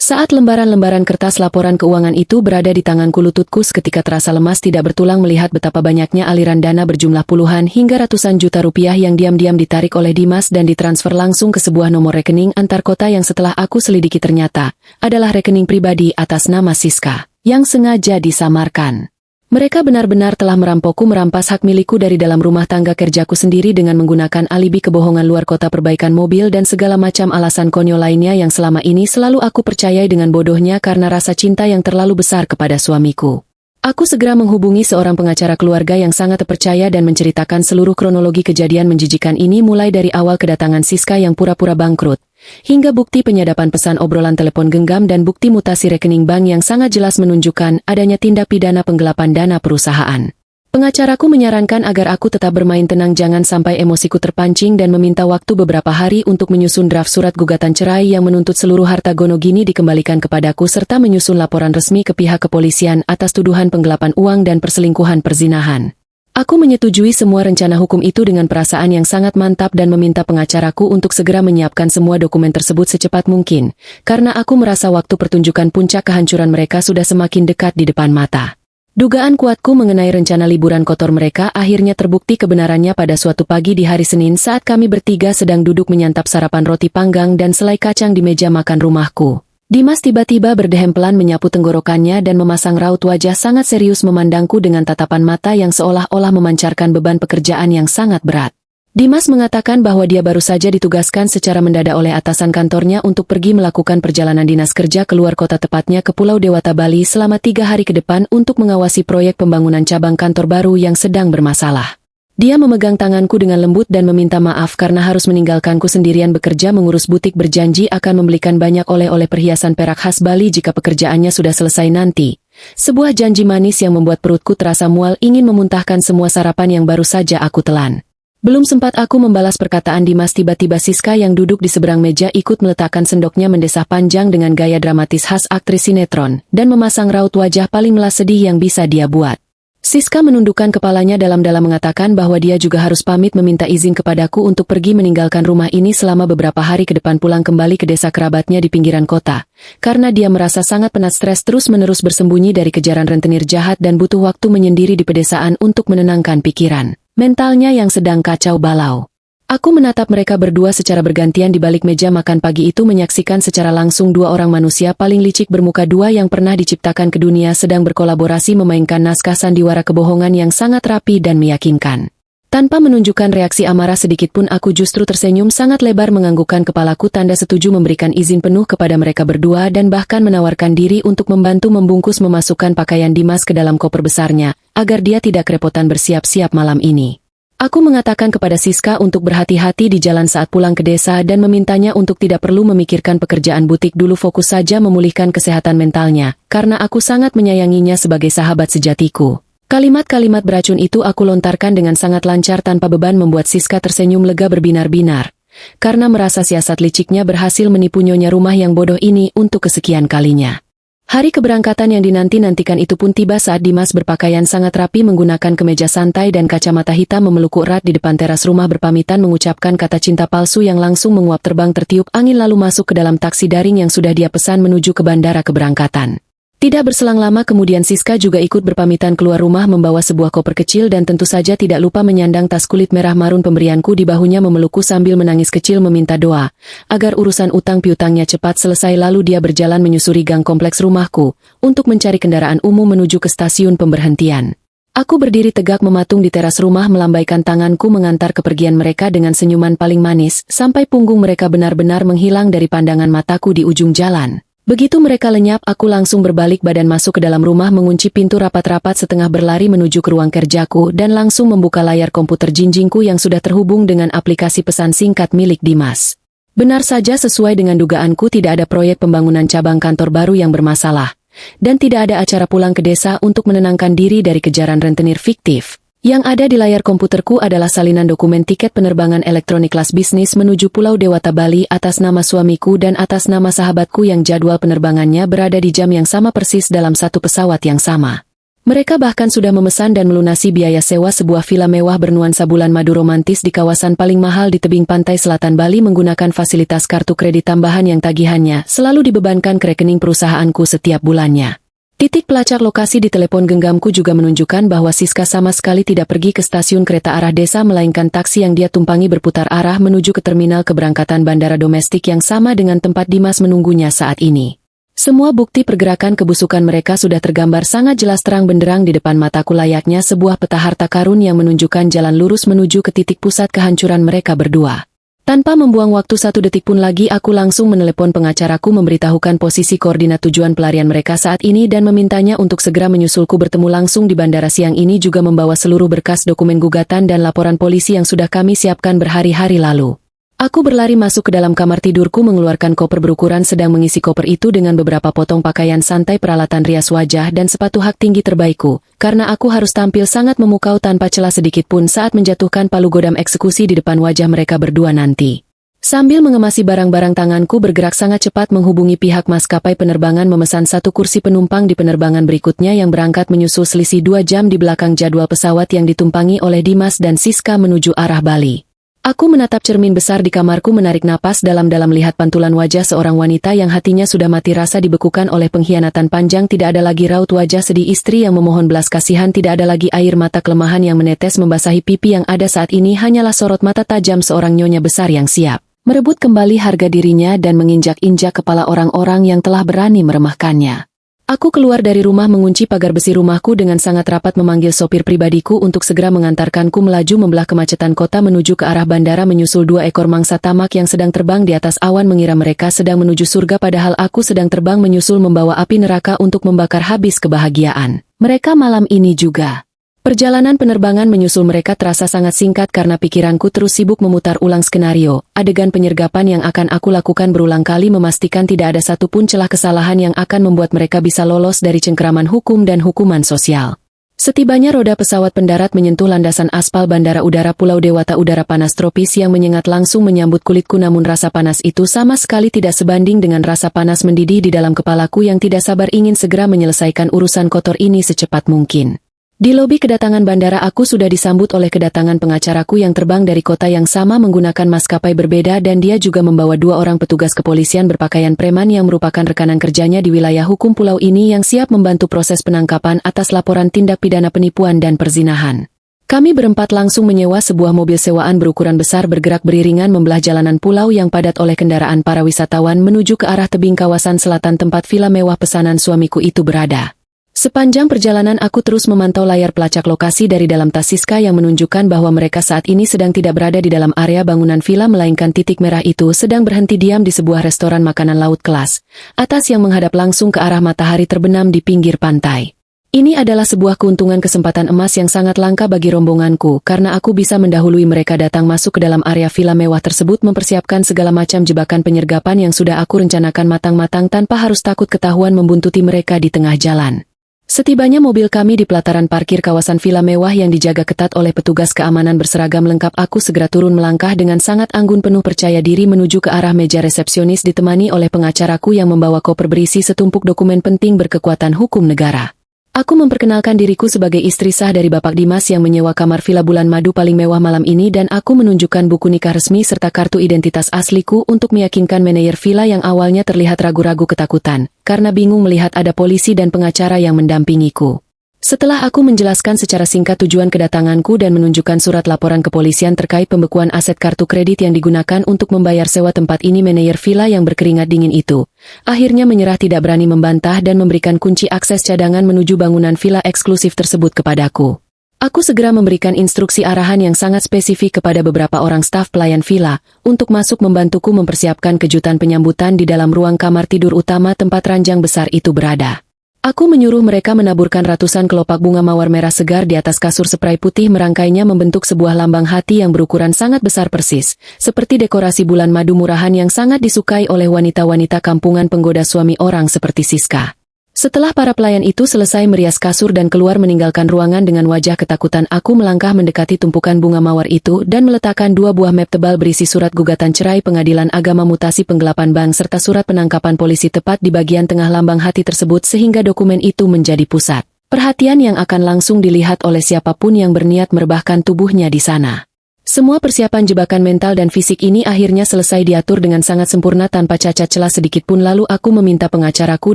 Saat lembaran-lembaran kertas laporan keuangan itu berada di tanganku, lututku seketika terasa lemas tidak bertulang melihat betapa banyaknya aliran dana berjumlah puluhan hingga ratusan juta rupiah yang diam-diam ditarik oleh Dimas dan ditransfer langsung ke sebuah nomor rekening antar kota yang setelah aku selidiki ternyata adalah rekening pribadi atas nama Siska yang sengaja disamarkan. Mereka benar-benar telah merampokku, merampas hak milikku dari dalam rumah tangga kerjaku sendiri dengan menggunakan alibi kebohongan luar kota, perbaikan mobil, dan segala macam alasan konyol lainnya yang selama ini selalu aku percayai dengan bodohnya karena rasa cinta yang terlalu besar kepada suamiku. Aku segera menghubungi seorang pengacara keluarga yang sangat terpercaya dan menceritakan seluruh kronologi kejadian menjijikan ini mulai dari awal kedatangan Siska yang pura-pura bangkrut, hingga bukti penyadapan pesan obrolan telepon genggam dan bukti mutasi rekening bank yang sangat jelas menunjukkan adanya tindak pidana penggelapan dana perusahaan. Pengacaraku menyarankan agar aku tetap bermain tenang, jangan sampai emosiku terpancing, dan meminta waktu beberapa hari untuk menyusun draft surat gugatan cerai yang menuntut seluruh harta Gonogini dikembalikan kepadaku serta menyusun laporan resmi ke pihak kepolisian atas tuduhan penggelapan uang dan perselingkuhan perzinahan. Aku menyetujui semua rencana hukum itu dengan perasaan yang sangat mantap dan meminta pengacaraku untuk segera menyiapkan semua dokumen tersebut secepat mungkin, karena aku merasa waktu pertunjukan puncak kehancuran mereka sudah semakin dekat di depan mata. Dugaan kuatku mengenai rencana liburan kotor mereka akhirnya terbukti kebenarannya pada suatu pagi di hari Senin saat kami bertiga sedang duduk menyantap sarapan roti panggang dan selai kacang di meja makan rumahku. Dimas tiba-tiba berdehempelan menyapu tenggorokannya dan memasang raut wajah sangat serius memandangku dengan tatapan mata yang seolah-olah memancarkan beban pekerjaan yang sangat berat. Dimas mengatakan bahwa dia baru saja ditugaskan secara mendadak oleh atasan kantornya untuk pergi melakukan perjalanan dinas kerja keluar kota, tepatnya ke Pulau Dewata, Bali selama 3 hari ke depan untuk mengawasi proyek pembangunan cabang kantor baru yang sedang bermasalah. Dia memegang tanganku dengan lembut dan meminta maaf karena harus meninggalkanku sendirian bekerja mengurus butik, berjanji akan membelikan banyak oleh-oleh perhiasan perak khas Bali jika pekerjaannya sudah selesai nanti. Sebuah janji manis yang membuat perutku terasa mual, ingin memuntahkan semua sarapan yang baru saja aku telan. Belum sempat aku membalas perkataan Dimas, tiba-tiba Siska yang duduk di seberang meja ikut meletakkan sendoknya mendesah panjang dengan gaya dramatis khas aktris sinetron, dan memasang raut wajah paling melas sedih yang bisa dia buat. Siska menundukkan kepalanya dalam-dalam mengatakan bahwa dia juga harus pamit meminta izin kepadaku untuk pergi meninggalkan rumah ini selama beberapa hari ke depan, pulang kembali ke desa kerabatnya di pinggiran kota, karena dia merasa sangat penat, stres terus-menerus bersembunyi dari kejaran rentenir jahat dan butuh waktu menyendiri di pedesaan untuk menenangkan pikiran mentalnya yang sedang kacau balau. Aku menatap mereka berdua secara bergantian di balik meja makan pagi itu, menyaksikan secara langsung 2 orang manusia paling licik bermuka 2 yang pernah diciptakan ke dunia sedang berkolaborasi memainkan naskah sandiwara kebohongan yang sangat rapi dan meyakinkan. Tanpa menunjukkan reaksi amarah sedikit pun, aku justru tersenyum sangat lebar menganggukkan kepalaku tanda setuju memberikan izin penuh kepada mereka berdua dan bahkan menawarkan diri untuk membantu membungkus memasukkan pakaian Dimas ke dalam koper besarnya, agar dia tidak kerepotan bersiap-siap malam ini. Aku mengatakan kepada Siska untuk berhati-hati di jalan saat pulang ke desa dan memintanya untuk tidak perlu memikirkan pekerjaan butik dulu, fokus saja memulihkan kesehatan mentalnya, karena aku sangat menyayanginya sebagai sahabat sejatiku. Kalimat-kalimat beracun itu aku lontarkan dengan sangat lancar tanpa beban, membuat Siska tersenyum lega berbinar-binar, karena merasa siasat liciknya berhasil menipu nyonya rumah yang bodoh ini untuk kesekian kalinya. Hari keberangkatan yang dinanti-nantikan itu pun tiba saat Dimas berpakaian sangat rapi menggunakan kemeja santai dan kacamata hitam memeluk erat di depan teras rumah, berpamitan mengucapkan kata cinta palsu yang langsung menguap terbang tertiup angin, lalu masuk ke dalam taksi daring yang sudah dia pesan menuju ke bandara keberangkatan. Tidak berselang lama kemudian Siska juga ikut berpamitan keluar rumah membawa sebuah koper kecil dan tentu saja tidak lupa menyandang tas kulit merah marun pemberianku di bahunya, memelukku sambil menangis kecil meminta doa agar urusan utang piutangnya cepat selesai. Lalu dia berjalan menyusuri gang kompleks rumahku untuk mencari kendaraan umum menuju ke stasiun pemberhentian. Aku berdiri tegak mematung di teras rumah melambaikan tanganku mengantar kepergian mereka dengan senyuman paling manis sampai punggung mereka benar-benar menghilang dari pandangan mataku di ujung jalan. Begitu mereka lenyap, aku langsung berbalik badan masuk ke dalam rumah, mengunci pintu rapat-rapat setengah berlari menuju ke ruang kerjaku dan langsung membuka layar komputer jinjingku yang sudah terhubung dengan aplikasi pesan singkat milik Dimas. Benar saja, sesuai dengan dugaanku, tidak ada proyek pembangunan cabang kantor baru yang bermasalah, dan tidak ada acara pulang ke desa untuk menenangkan diri dari kejaran rentenir fiktif. Yang ada di layar komputerku adalah salinan dokumen tiket penerbangan elektronik kelas bisnis menuju Pulau Dewata, Bali atas nama suamiku dan atas nama sahabatku yang jadwal penerbangannya berada di jam yang sama persis dalam satu pesawat yang sama. Mereka bahkan sudah memesan dan melunasi biaya sewa sebuah villa mewah bernuansa bulan madu romantis di kawasan paling mahal di tebing pantai selatan Bali menggunakan fasilitas kartu kredit tambahan yang tagihannya selalu dibebankan ke rekening perusahaanku setiap bulannya. Titik pelacak lokasi di telepon genggamku juga menunjukkan bahwa Siska sama sekali tidak pergi ke stasiun kereta arah desa, melainkan taksi yang dia tumpangi berputar arah menuju ke terminal keberangkatan bandara domestik yang sama dengan tempat Dimas menunggunya saat ini. Semua bukti pergerakan kebusukan mereka sudah tergambar sangat jelas terang benderang di depan mataku, layaknya sebuah peta harta karun yang menunjukkan jalan lurus menuju ke titik pusat kehancuran mereka berdua. Tanpa membuang waktu 1 detik pun lagi, aku langsung menelepon pengacaraku memberitahukan posisi koordinat tujuan pelarian mereka saat ini dan memintanya untuk segera menyusulku bertemu langsung di bandara siang ini, juga membawa seluruh berkas dokumen gugatan dan laporan polisi yang sudah kami siapkan berhari-hari lalu. Aku berlari masuk ke dalam kamar tidurku, mengeluarkan koper berukuran sedang, mengisi koper itu dengan beberapa potong pakaian santai, peralatan rias wajah, dan sepatu hak tinggi terbaikku, karena aku harus tampil sangat memukau tanpa celah sedikit pun saat menjatuhkan palu godam eksekusi di depan wajah mereka berdua nanti. Sambil mengemasi barang-barang, tanganku bergerak sangat cepat menghubungi pihak maskapai penerbangan, memesan 1 kursi penumpang di penerbangan berikutnya yang berangkat menyusul selisih 2 jam di belakang jadwal pesawat yang ditumpangi oleh Dimas dan Siska menuju arah Bali. Aku menatap cermin besar di kamarku, menarik napas dalam-dalam melihat pantulan wajah seorang wanita yang hatinya sudah mati rasa dibekukan oleh pengkhianatan panjang. Tidak ada lagi raut wajah sedih istri yang memohon belas kasihan, tidak ada lagi air mata kelemahan yang menetes membasahi pipi. Yang ada saat ini hanyalah sorot mata tajam seorang nyonya besar yang siap merebut kembali harga dirinya dan menginjak-injak kepala orang-orang yang telah berani meremehkannya. Aku keluar dari rumah, mengunci pagar besi rumahku dengan sangat rapat, memanggil sopir pribadiku untuk segera mengantarkanku melaju membelah kemacetan kota menuju ke arah bandara, menyusul 2 ekor mangsa tamak yang sedang terbang di atas awan, mengira mereka sedang menuju surga padahal aku sedang terbang menyusul membawa api neraka untuk membakar habis kebahagiaan mereka malam ini juga. Perjalanan penerbangan menyusul mereka terasa sangat singkat karena pikiranku terus sibuk memutar ulang skenario, adegan penyergapan yang akan aku lakukan berulang kali, memastikan tidak ada satupun celah kesalahan yang akan membuat mereka bisa lolos dari cengkeraman hukum dan hukuman sosial. Setibanya roda pesawat pendarat menyentuh landasan aspal Bandara Udara Pulau Dewata, udara panas tropis yang menyengat langsung menyambut kulitku, namun rasa panas itu sama sekali tidak sebanding dengan rasa panas mendidih di dalam kepalaku yang tidak sabar ingin segera menyelesaikan urusan kotor ini secepat mungkin. Di lobi kedatangan bandara aku sudah disambut oleh kedatangan pengacaraku yang terbang dari kota yang sama menggunakan maskapai berbeda, dan dia juga membawa 2 orang petugas kepolisian berpakaian preman yang merupakan rekanan kerjanya di wilayah hukum pulau ini yang siap membantu proses penangkapan atas laporan tindak pidana penipuan dan perzinahan. Kami berempat langsung menyewa sebuah mobil sewaan berukuran besar, bergerak beriringan membelah jalanan pulau yang padat oleh kendaraan para wisatawan menuju ke arah tebing kawasan selatan tempat villa mewah pesanan suamiku itu berada. Sepanjang perjalanan aku terus memantau layar pelacak lokasi dari dalam tas Siska yang menunjukkan bahwa mereka saat ini sedang tidak berada di dalam area bangunan villa, melainkan titik merah itu sedang berhenti diam di sebuah restoran makanan laut kelas atas yang menghadap langsung ke arah matahari terbenam di pinggir pantai. Ini adalah sebuah keuntungan kesempatan emas yang sangat langka bagi rombonganku, karena aku bisa mendahului mereka datang masuk ke dalam area villa mewah tersebut, mempersiapkan segala macam jebakan penyergapan yang sudah aku rencanakan matang-matang tanpa harus takut ketahuan membuntuti mereka di tengah jalan. Setibanya mobil kami di pelataran parkir kawasan villa mewah yang dijaga ketat oleh petugas keamanan berseragam lengkap, aku segera turun melangkah dengan sangat anggun penuh percaya diri menuju ke arah meja resepsionis ditemani oleh pengacaraku yang membawa koper berisi setumpuk dokumen penting berkekuatan hukum negara. Aku memperkenalkan diriku sebagai istri sah dari Bapak Dimas yang menyewa kamar villa Bulan Madu paling mewah malam ini, dan aku menunjukkan buku nikah resmi serta kartu identitas asliku untuk meyakinkan manajer villa yang awalnya terlihat ragu-ragu ketakutan karena bingung melihat ada polisi dan pengacara yang mendampingiku. Setelah aku menjelaskan secara singkat tujuan kedatanganku dan menunjukkan surat laporan kepolisian terkait pembekuan aset kartu kredit yang digunakan untuk membayar sewa tempat ini, manajer villa yang berkeringat dingin itu akhirnya menyerah, tidak berani membantah, dan memberikan kunci akses cadangan menuju bangunan villa eksklusif tersebut kepadaku. Aku segera memberikan instruksi arahan yang sangat spesifik kepada beberapa orang staf pelayan villa untuk masuk membantuku mempersiapkan kejutan penyambutan di dalam ruang kamar tidur utama tempat ranjang besar itu berada. Aku menyuruh mereka menaburkan ratusan kelopak bunga mawar merah segar di atas kasur spray putih, merangkainya membentuk sebuah lambang hati yang berukuran sangat besar persis seperti dekorasi bulan madu murahan yang sangat disukai oleh wanita-wanita kampungan penggoda suami orang seperti Siska. Setelah para pelayan itu selesai merias kasur dan keluar meninggalkan ruangan dengan wajah ketakutan, aku melangkah mendekati tumpukan bunga mawar itu dan meletakkan 2 buah map tebal berisi surat gugatan cerai, pengadilan agama, mutasi, penggelapan bank, serta surat penangkapan polisi tepat di bagian tengah lambang hati tersebut, sehingga dokumen itu menjadi pusat perhatian yang akan langsung dilihat oleh siapapun yang berniat merebahkan tubuhnya di sana. Semua persiapan jebakan mental dan fisik ini akhirnya selesai diatur dengan sangat sempurna tanpa cacat celah sedikit pun. Lalu aku meminta pengacaraku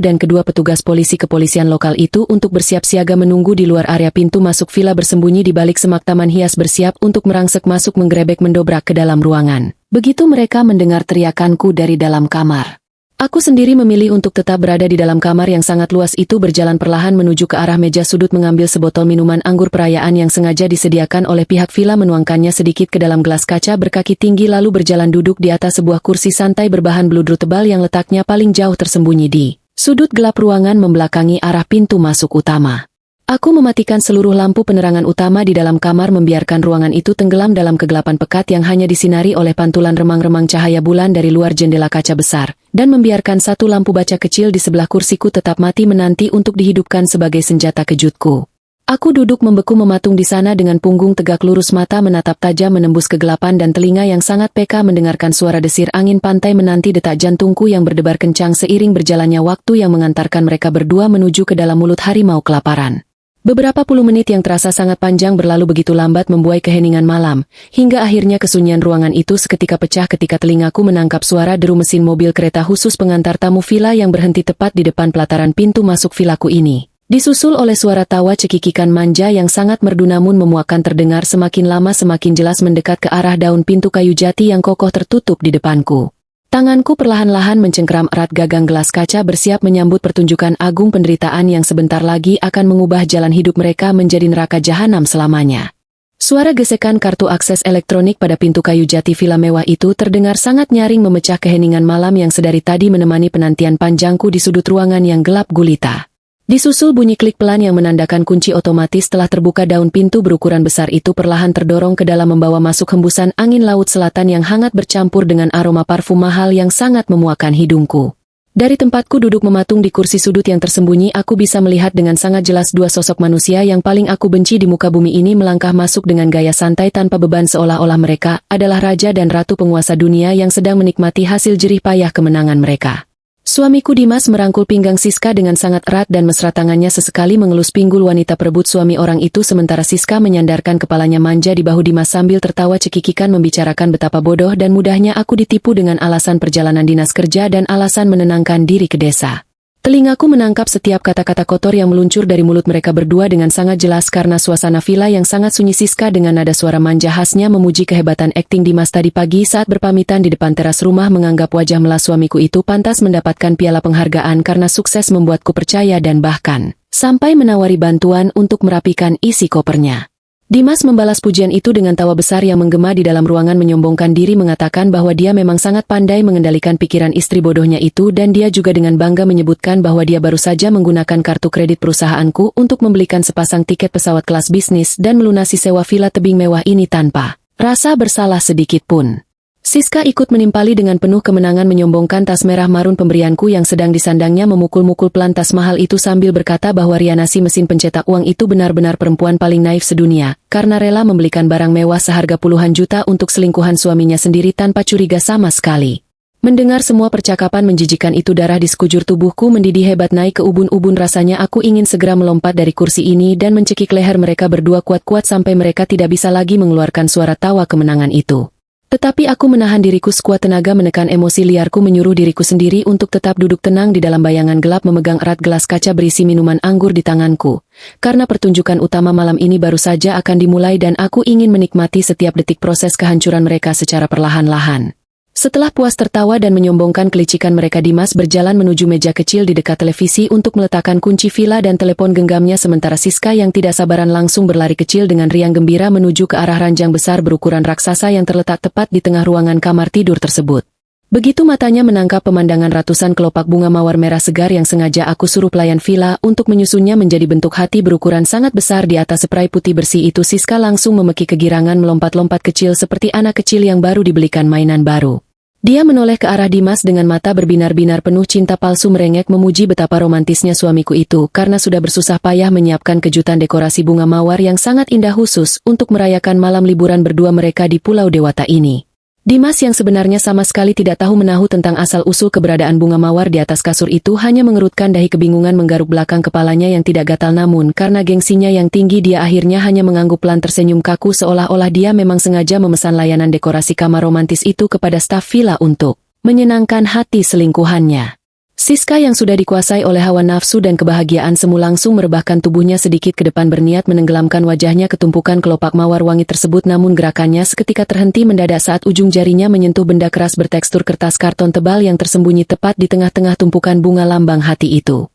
dan kedua petugas polisi kepolisian lokal itu untuk bersiap siaga menunggu di luar area pintu masuk villa, bersembunyi di balik semak taman hias, bersiap untuk merangsek masuk, menggerebek, mendobrak ke dalam ruangan. Begitu mereka mendengar teriakanku dari dalam kamar, Aku sendiri memilih untuk tetap berada di dalam kamar yang sangat luas itu, berjalan perlahan menuju ke arah meja sudut, mengambil sebotol minuman anggur perayaan yang sengaja disediakan oleh pihak villa, menuangkannya sedikit ke dalam gelas kaca berkaki tinggi, lalu berjalan duduk di atas sebuah kursi santai berbahan beludru tebal yang letaknya paling jauh tersembunyi di sudut gelap ruangan membelakangi arah pintu masuk utama. Aku mematikan seluruh lampu penerangan utama di dalam kamar, membiarkan ruangan itu tenggelam dalam kegelapan pekat yang hanya disinari oleh pantulan remang-remang cahaya bulan dari luar jendela kaca besar, dan membiarkan satu lampu baca kecil di sebelah kursiku tetap mati menanti untuk dihidupkan sebagai senjata kejutku. Aku duduk membeku mematung di sana dengan punggung tegak lurus, mata menatap tajam menembus kegelapan dan telinga yang sangat peka mendengarkan suara desir angin pantai menanti detak jantungku yang berdebar kencang seiring berjalannya waktu yang mengantarkan mereka berdua menuju ke dalam mulut harimau kelaparan. Beberapa puluh menit yang terasa sangat panjang berlalu begitu lambat membuai keheningan malam, hingga akhirnya kesunyian ruangan itu seketika pecah ketika telingaku menangkap suara deru mesin mobil kereta khusus pengantar tamu villa yang berhenti tepat di depan pelataran pintu masuk villaku ini. Disusul oleh suara tawa cekikikan manja yang sangat merdu namun memuakkan terdengar semakin lama semakin jelas mendekat ke arah daun pintu kayu jati yang kokoh tertutup di depanku. Tanganku perlahan-lahan mencengkram erat gagang gelas kaca bersiap menyambut pertunjukan agung penderitaan yang sebentar lagi akan mengubah jalan hidup mereka menjadi neraka jahanam selamanya. Suara gesekan kartu akses elektronik pada pintu kayu jati villa mewah itu terdengar sangat nyaring memecah keheningan malam yang sedari tadi menemani penantian panjangku di sudut ruangan yang gelap gulita. Disusul bunyi klik pelan yang menandakan kunci otomatis telah terbuka. Daun pintu berukuran besar itu perlahan terdorong ke dalam membawa masuk hembusan angin laut selatan yang hangat bercampur dengan aroma parfum mahal yang sangat memuakkan hidungku. Dari tempatku duduk mematung di kursi sudut yang tersembunyi, aku bisa melihat dengan sangat jelas dua sosok manusia yang paling aku benci di muka bumi ini melangkah masuk dengan gaya santai tanpa beban, seolah-olah mereka adalah raja dan ratu penguasa dunia yang sedang menikmati hasil jerih payah kemenangan mereka. Suamiku Dimas merangkul pinggang Siska dengan sangat erat dan mesra, tangannya sesekali mengelus pinggul wanita perebut suami orang itu sementara Siska menyandarkan kepalanya manja di bahu Dimas sambil tertawa cekikikan membicarakan betapa bodoh dan mudahnya aku ditipu dengan alasan perjalanan dinas kerja dan alasan menenangkan diri ke desa. Telingaku menangkap setiap kata-kata kotor yang meluncur dari mulut mereka berdua dengan sangat jelas karena suasana villa yang sangat sunyi. Siska dengan nada suara manja khasnya memuji kehebatan akting Dimas tadi pagi saat berpamitan di depan teras rumah, menganggap wajah melas suamiku itu pantas mendapatkan piala penghargaan karena sukses membuatku percaya dan bahkan sampai menawari bantuan untuk merapikan isi kopernya. Dimas membalas pujian itu dengan tawa besar yang menggema di dalam ruangan, menyombongkan diri mengatakan bahwa dia memang sangat pandai mengendalikan pikiran istri bodohnya itu, dan dia juga dengan bangga menyebutkan bahwa dia baru saja menggunakan kartu kredit perusahaanku untuk membelikan sepasang tiket pesawat kelas bisnis dan melunasi sewa villa tebing mewah ini tanpa rasa bersalah sedikit pun. Siska ikut menimpali dengan penuh kemenangan, menyombongkan tas merah marun pemberianku yang sedang disandangnya, memukul-mukul pelan tas mahal itu sambil berkata bahwa Riana, si mesin pencetak uang itu, benar-benar perempuan paling naif sedunia, karena rela membelikan barang mewah seharga puluhan juta untuk selingkuhan suaminya sendiri tanpa curiga sama sekali. Mendengar semua percakapan menjijikan itu, darah di sekujur tubuhku mendidih hebat naik ke ubun-ubun. Rasanya aku ingin segera melompat dari kursi ini dan mencekik leher mereka berdua kuat-kuat sampai mereka tidak bisa lagi mengeluarkan suara tawa kemenangan itu. Tetapi aku menahan diriku sekuat tenaga, menekan emosi liarku, menyuruh diriku sendiri untuk tetap duduk tenang di dalam bayangan gelap, memegang erat gelas kaca berisi minuman anggur di tanganku. Karena pertunjukan utama malam ini baru saja akan dimulai dan aku ingin menikmati setiap detik proses kehancuran mereka secara perlahan-lahan. Setelah puas tertawa dan menyombongkan kelicikan mereka, Dimas berjalan menuju meja kecil di dekat televisi untuk meletakkan kunci villa dan telepon genggamnya, sementara Siska yang tidak sabaran langsung berlari kecil dengan riang gembira menuju ke arah ranjang besar berukuran raksasa yang terletak tepat di tengah ruangan kamar tidur tersebut. Begitu matanya menangkap pemandangan ratusan kelopak bunga mawar merah segar yang sengaja aku suruh pelayan villa untuk menyusunnya menjadi bentuk hati berukuran sangat besar di atas spray putih bersih itu, Siska langsung memeki kegirangan, melompat-lompat kecil seperti anak kecil yang baru dibelikan mainan baru. Dia menoleh ke arah Dimas dengan mata berbinar-binar penuh cinta palsu, merengek memuji betapa romantisnya suamiku itu karena sudah bersusah payah menyiapkan kejutan dekorasi bunga mawar yang sangat indah khusus untuk merayakan malam liburan berdua mereka di Pulau Dewata ini. Dimas yang sebenarnya sama sekali tidak tahu menahu tentang asal-usul keberadaan bunga mawar di atas kasur itu hanya mengerutkan dahi kebingungan, menggaruk belakang kepalanya yang tidak gatal, namun karena gengsinya yang tinggi dia akhirnya hanya mengangguk pelan tersenyum kaku seolah-olah dia memang sengaja memesan layanan dekorasi kamar romantis itu kepada staf villa untuk menyenangkan hati selingkuhannya. Siska yang sudah dikuasai oleh hawa nafsu dan kebahagiaan semu langsung merebahkan tubuhnya sedikit ke depan berniat menenggelamkan wajahnya ke tumpukan kelopak mawar wangi tersebut, namun gerakannya seketika terhenti mendadak saat ujung jarinya menyentuh benda keras bertekstur kertas karton tebal yang tersembunyi tepat di tengah-tengah tumpukan bunga lambang hati itu.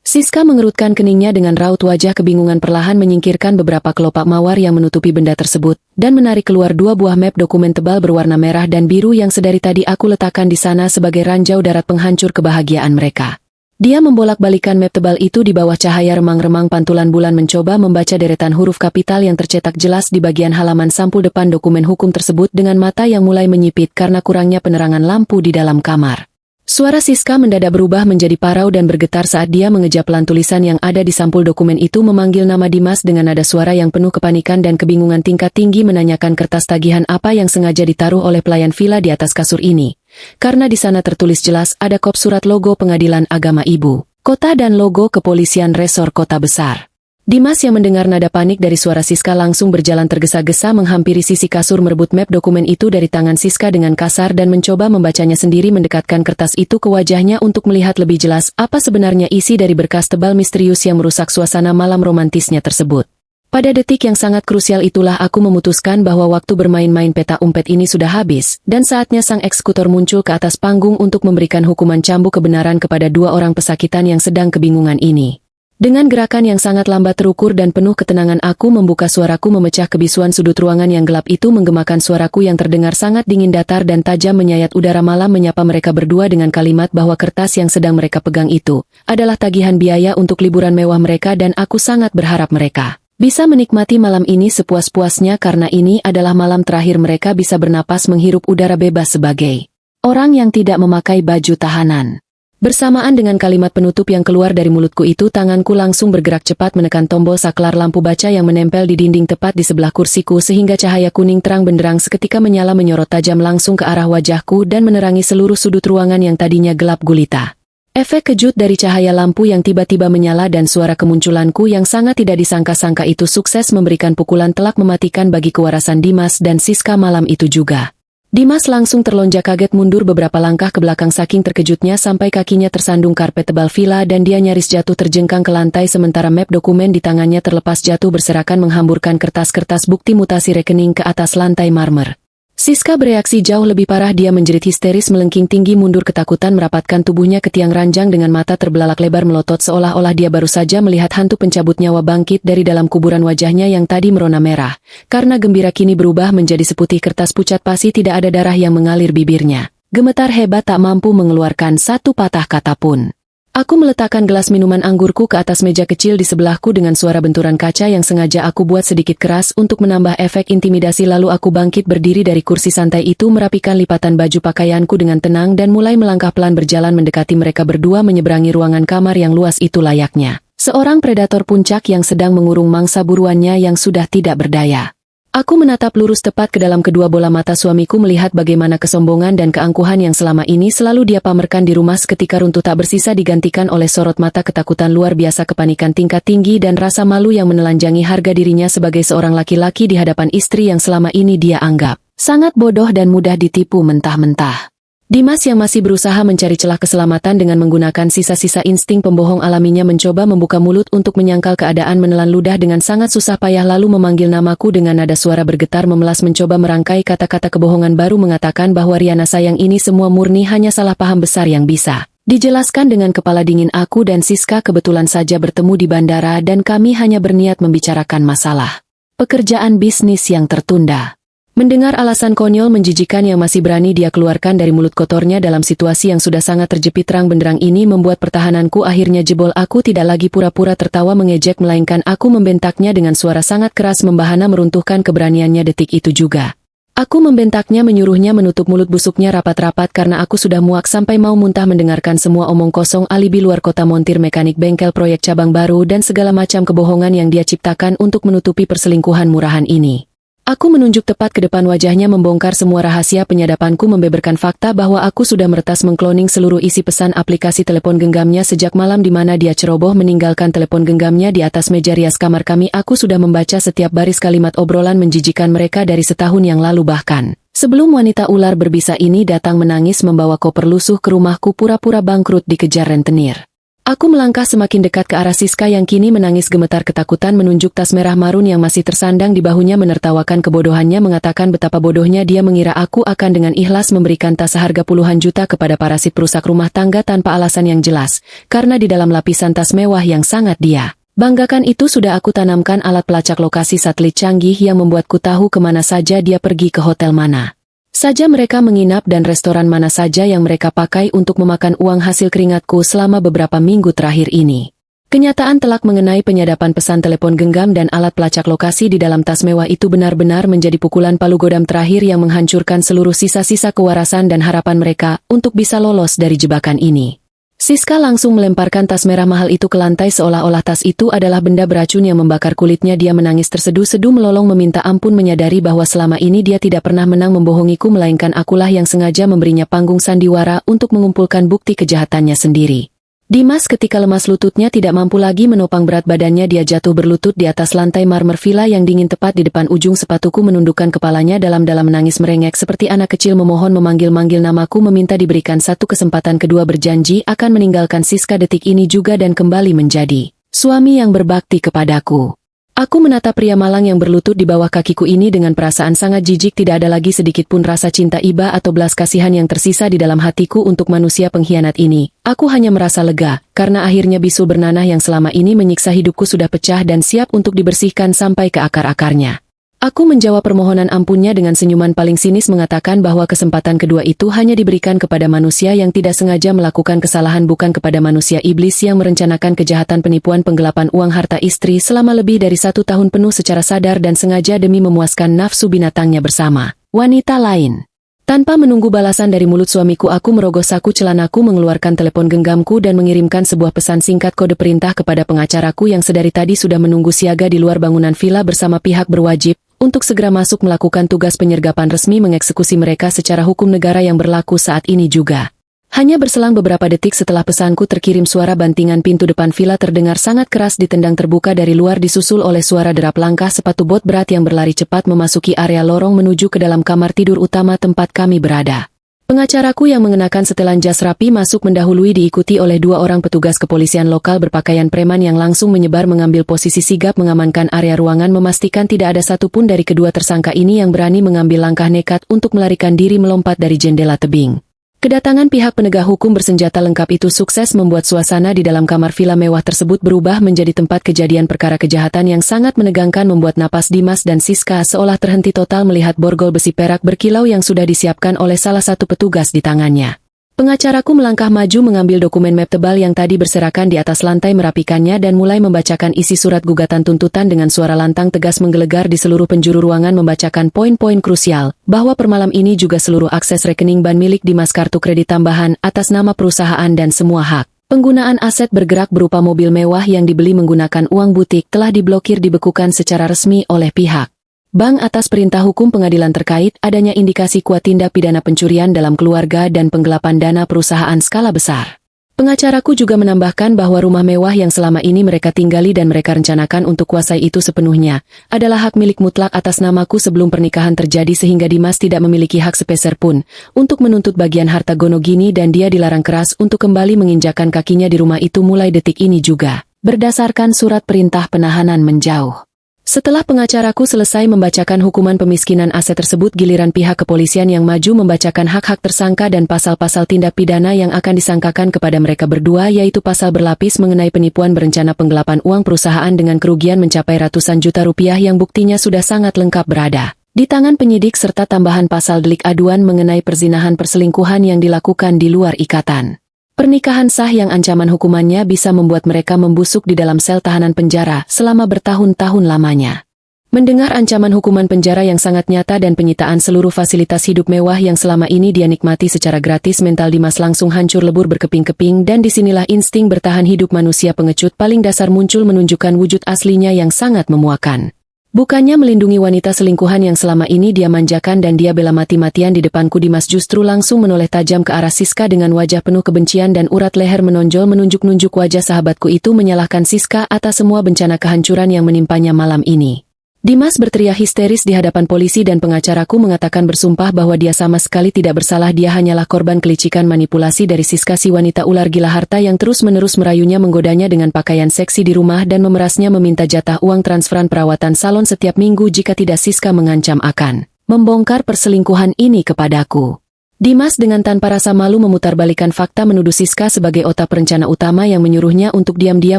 Siska mengerutkan keningnya dengan raut wajah kebingungan, perlahan menyingkirkan beberapa kelopak mawar yang menutupi benda tersebut, dan menarik keluar 2 buah map dokumen tebal berwarna merah dan biru yang sedari tadi aku letakkan di sana sebagai ranjau darat penghancur kebahagiaan mereka. Dia membolak-balikan map tebal itu di bawah cahaya remang-remang pantulan bulan, mencoba membaca deretan huruf kapital yang tercetak jelas di bagian halaman sampul depan dokumen hukum tersebut dengan mata yang mulai menyipit karena kurangnya penerangan lampu di dalam kamar. Suara Siska mendadak berubah menjadi parau dan bergetar saat dia mengeja pelan tulisan yang ada di sampul dokumen itu, memanggil nama Dimas dengan nada suara yang penuh kepanikan dan kebingungan tingkat tinggi, menanyakan kertas tagihan apa yang sengaja ditaruh oleh pelayan villa di atas kasur ini. Karena di sana tertulis jelas ada kop surat logo Pengadilan Agama Ibu Kota dan logo Kepolisian Resor Kota Besar. Dimas yang mendengar nada panik dari suara Siska langsung berjalan tergesa-gesa menghampiri sisi kasur, merebut map dokumen itu dari tangan Siska dengan kasar dan mencoba membacanya sendiri, mendekatkan kertas itu ke wajahnya untuk melihat lebih jelas apa sebenarnya isi dari berkas tebal misterius yang merusak suasana malam romantisnya tersebut. Pada detik yang sangat krusial itulah aku memutuskan bahwa waktu bermain-main peta umpet ini sudah habis, dan saatnya sang eksekutor muncul ke atas panggung untuk memberikan hukuman cambuk kebenaran kepada 2 orang pesakitan yang sedang kebingungan ini. Dengan gerakan yang sangat lambat terukur dan penuh ketenangan aku membuka suaraku memecah kebisuan sudut ruangan yang gelap itu, menggemakan suaraku yang terdengar sangat dingin, datar dan tajam menyayat udara malam, menyapa mereka berdua dengan kalimat bahwa kertas yang sedang mereka pegang itu adalah tagihan biaya untuk liburan mewah mereka, dan aku sangat berharap mereka bisa menikmati malam ini sepuas-puasnya karena ini adalah malam terakhir mereka bisa bernapas menghirup udara bebas sebagai orang yang tidak memakai baju tahanan. Bersamaan dengan kalimat penutup yang keluar dari mulutku itu, tanganku langsung bergerak cepat menekan tombol saklar lampu baca yang menempel di dinding tepat di sebelah kursiku, sehingga cahaya kuning terang benderang seketika menyala menyorot tajam langsung ke arah wajahku dan menerangi seluruh sudut ruangan yang tadinya gelap gulita. Efek kejut dari cahaya lampu yang tiba-tiba menyala dan suara kemunculanku yang sangat tidak disangka-sangka itu sukses memberikan pukulan telak mematikan bagi kewarasan Dimas dan Siska malam itu juga. Dimas langsung terlonjak kaget mundur beberapa langkah ke belakang saking terkejutnya sampai kakinya tersandung karpet tebal villa dan dia nyaris jatuh terjengkang ke lantai, sementara map dokumen di tangannya terlepas jatuh berserakan menghamburkan kertas-kertas bukti mutasi rekening ke atas lantai marmer. Siska bereaksi jauh lebih parah, dia menjerit histeris melengking tinggi mundur ketakutan merapatkan tubuhnya ke tiang ranjang dengan mata terbelalak lebar melotot seolah-olah dia baru saja melihat hantu pencabut nyawa bangkit dari dalam kuburan. Wajahnya yang tadi merona merah karena gembira kini berubah menjadi seputih kertas pucat pasi, tidak ada darah yang mengalir bibirnya. Gemetar hebat tak mampu mengeluarkan satu patah kata pun. Aku meletakkan gelas minuman anggurku ke atas meja kecil di sebelahku dengan suara benturan kaca yang sengaja aku buat sedikit keras untuk menambah efek intimidasi, lalu aku bangkit berdiri dari kursi santai itu, merapikan lipatan baju pakaianku dengan tenang dan mulai melangkah pelan berjalan mendekati mereka berdua menyeberangi ruangan kamar yang luas itu layaknya seorang predator puncak yang sedang mengurung mangsa buruannya yang sudah tidak berdaya. Aku menatap lurus tepat ke dalam kedua bola mata suamiku, melihat bagaimana kesombongan dan keangkuhan yang selama ini selalu dia pamerkan di rumah seketika runtuh tak bersisa digantikan oleh sorot mata ketakutan luar biasa, kepanikan tingkat tinggi dan rasa malu yang menelanjangi harga dirinya sebagai seorang laki-laki di hadapan istri yang selama ini dia anggap sangat bodoh dan mudah ditipu mentah-mentah. Dimas yang masih berusaha mencari celah keselamatan dengan menggunakan sisa-sisa insting pembohong alaminya mencoba membuka mulut untuk menyangkal keadaan, menelan ludah dengan sangat susah payah lalu memanggil namaku dengan nada suara bergetar memelas, mencoba merangkai kata-kata kebohongan baru, mengatakan bahwa Riana sayang ini semua murni hanya salah paham besar yang bisa dijelaskan dengan kepala dingin. Aku dan Siska kebetulan saja bertemu di bandara dan kami hanya berniat membicarakan masalah pekerjaan bisnis yang tertunda. Mendengar alasan konyol menjijikan yang masih berani dia keluarkan dari mulut kotornya dalam situasi yang sudah sangat terjepit terang benderang ini membuat pertahananku akhirnya jebol. Aku tidak lagi pura-pura tertawa mengejek, melainkan aku membentaknya dengan suara sangat keras, membahana meruntuhkan keberaniannya detik itu juga. Aku membentaknya, menyuruhnya menutup mulut busuknya rapat-rapat karena aku sudah muak sampai mau muntah mendengarkan semua omong kosong, alibi luar kota, montir mekanik, bengkel, proyek cabang baru, dan segala macam kebohongan yang dia ciptakan untuk menutupi perselingkuhan murahan ini. Aku menunjuk tepat ke depan wajahnya, membongkar semua rahasia penyadapanku, membeberkan fakta bahwa aku sudah meretas mengkloning seluruh isi pesan aplikasi telepon genggamnya sejak malam di mana dia ceroboh meninggalkan telepon genggamnya di atas meja rias kamar kami. Aku sudah membaca setiap baris kalimat obrolan menjijikan mereka dari setahun yang lalu, bahkan Sebelum wanita ular berbisa ini datang menangis membawa koper lusuh ke rumahku pura-pura bangkrut dikejar rentenir. Aku melangkah semakin dekat ke arah Siska yang kini menangis gemetar ketakutan menunjuk tas merah marun yang masih tersandang di bahunya menertawakan kebodohannya mengatakan betapa bodohnya dia mengira aku akan dengan ikhlas memberikan tas seharga puluhan juta kepada parasit perusak rumah tangga tanpa alasan yang jelas, karena di dalam lapisan tas mewah yang sangat dia banggakan itu sudah aku tanamkan alat pelacak lokasi satelit canggih yang membuatku tahu kemana saja dia pergi ke hotel mana saja mereka menginap dan restoran mana saja yang mereka pakai untuk memakan uang hasil keringatku selama beberapa minggu terakhir ini. Kenyataan telak mengenai penyadapan pesan telepon genggam dan alat pelacak lokasi di dalam tas mewah itu benar-benar menjadi pukulan palu godam terakhir yang menghancurkan seluruh sisa-sisa kewarasan dan harapan mereka untuk bisa lolos dari jebakan ini. Siska langsung melemparkan tas merah mahal itu ke lantai seolah-olah tas itu adalah benda beracun yang membakar kulitnya. Dia menangis terseduh-seduh melolong meminta ampun menyadari bahwa selama ini dia tidak pernah menang membohongiku melainkan akulah yang sengaja memberinya panggung sandiwara untuk mengumpulkan bukti kejahatannya sendiri. Dimas ketika lemas lututnya tidak mampu lagi menopang berat badannya dia jatuh berlutut di atas lantai marmer villa yang dingin tepat di depan ujung sepatuku menundukkan kepalanya dalam-dalam menangis merengek seperti anak kecil memohon memanggil-manggil namaku meminta diberikan satu kesempatan kedua berjanji akan meninggalkan Siska detik ini juga dan kembali menjadi suami yang berbakti kepadaku. Aku menatap pria malang yang berlutut di bawah kakiku ini dengan perasaan sangat jijik tidak ada lagi sedikit pun rasa cinta iba atau belas kasihan yang tersisa di dalam hatiku untuk manusia pengkhianat ini. Aku hanya merasa lega, karena akhirnya bisul bernanah yang selama ini menyiksa hidupku sudah pecah dan siap untuk dibersihkan sampai ke akar-akarnya. Aku menjawab permohonan ampunnya dengan senyuman paling sinis mengatakan bahwa kesempatan kedua itu hanya diberikan kepada manusia yang tidak sengaja melakukan kesalahan bukan kepada manusia iblis yang merencanakan kejahatan penipuan penggelapan uang harta istri selama lebih dari 1 tahun penuh secara sadar dan sengaja demi memuaskan nafsu binatangnya bersama wanita lain. Tanpa menunggu balasan dari mulut suamiku aku merogoh saku celanaku mengeluarkan telepon genggamku dan mengirimkan sebuah pesan singkat kode perintah kepada pengacaraku yang sedari tadi sudah menunggu siaga di luar bangunan villa bersama pihak berwajib untuk segera masuk melakukan tugas penyergapan resmi mengeksekusi mereka secara hukum negara yang berlaku saat ini juga. Hanya berselang beberapa detik setelah pesanku terkirim suara bantingan pintu depan villa terdengar sangat keras ditendang terbuka dari luar disusul oleh suara derap langkah sepatu bot berat yang berlari cepat memasuki area lorong menuju ke dalam kamar tidur utama tempat kami berada. Pengacaraku yang mengenakan setelan jas rapi masuk mendahului diikuti oleh 2 orang petugas kepolisian lokal berpakaian preman yang langsung menyebar mengambil posisi sigap mengamankan area ruangan memastikan tidak ada satupun dari kedua tersangka ini yang berani mengambil langkah nekat untuk melarikan diri melompat dari jendela tebing. Kedatangan pihak penegak hukum bersenjata lengkap itu sukses membuat suasana di dalam kamar villa mewah tersebut berubah menjadi tempat kejadian perkara kejahatan yang sangat menegangkan membuat napas Dimas dan Siska seolah terhenti total melihat borgol besi perak berkilau yang sudah disiapkan oleh salah satu petugas di tangannya. Pengacaraku melangkah maju mengambil dokumen map tebal yang tadi berserakan di atas lantai merapikannya dan mulai membacakan isi surat gugatan tuntutan dengan suara lantang tegas menggelegar di seluruh penjuru ruangan membacakan poin-poin krusial, bahwa per malam ini juga seluruh akses rekening ban milik Dimas kartu kredit tambahan atas nama perusahaan dan semua hak penggunaan aset bergerak berupa mobil mewah yang dibeli menggunakan uang butik telah diblokir dibekukan secara resmi oleh pihak bank atas perintah hukum pengadilan terkait adanya indikasi kuat tindak pidana pencurian dalam keluarga dan penggelapan dana perusahaan skala besar. Pengacaraku juga menambahkan bahwa rumah mewah yang selama ini mereka tinggali dan mereka rencanakan untuk kuasai itu sepenuhnya adalah hak milik mutlak atas namaku sebelum pernikahan terjadi sehingga Dimas tidak memiliki hak sepeser pun untuk menuntut bagian harta gonogini dan dia dilarang keras untuk kembali menginjakan kakinya di rumah itu mulai detik ini juga, berdasarkan surat perintah penahanan menjauh. Setelah pengacaraku selesai membacakan hukuman pemiskinan aset tersebut giliran pihak kepolisian yang maju membacakan hak-hak tersangka dan pasal-pasal tindak pidana yang akan disangkakan kepada mereka berdua yaitu pasal berlapis mengenai penipuan berencana penggelapan uang perusahaan dengan kerugian mencapai ratusan juta rupiah yang buktinya sudah sangat lengkap berada di tangan penyidik serta tambahan pasal delik aduan mengenai perzinahan perselingkuhan yang dilakukan di luar ikatan pernikahan sah yang ancaman hukumannya bisa membuat mereka membusuk di dalam sel tahanan penjara selama bertahun-tahun lamanya. Mendengar ancaman hukuman penjara yang sangat nyata dan penyitaan seluruh fasilitas hidup mewah yang selama ini dia nikmati secara gratis mental Dimas langsung hancur lebur berkeping-keping dan disinilah insting bertahan hidup manusia pengecut paling dasar muncul menunjukkan wujud aslinya yang sangat memuakan. Bukannya melindungi wanita selingkuhan yang selama ini dia manjakan dan dia bela mati-matian di depanku Dimas justru langsung menoleh tajam ke arah Siska dengan wajah penuh kebencian dan urat leher menonjol menunjuk-nunjuk wajah sahabatku itu menyalahkan Siska atas semua bencana kehancuran yang menimpanya malam ini. Dimas berteriak histeris di hadapan polisi dan pengacaraku mengatakan bersumpah bahwa dia sama sekali tidak bersalah, dia hanyalah korban kelicikan manipulasi dari Siska, si wanita ular gila harta yang terus-menerus merayunya, menggodanya dengan pakaian seksi di rumah dan memerasnya meminta jatah uang transferan perawatan salon setiap minggu jika tidak Siska mengancam akan membongkar perselingkuhan ini kepadaku. Dimas dengan tanpa rasa malu memutarbalikkan fakta, menuduh Siska sebagai otak perencana utama yang menyuruhnya untuk diam-diam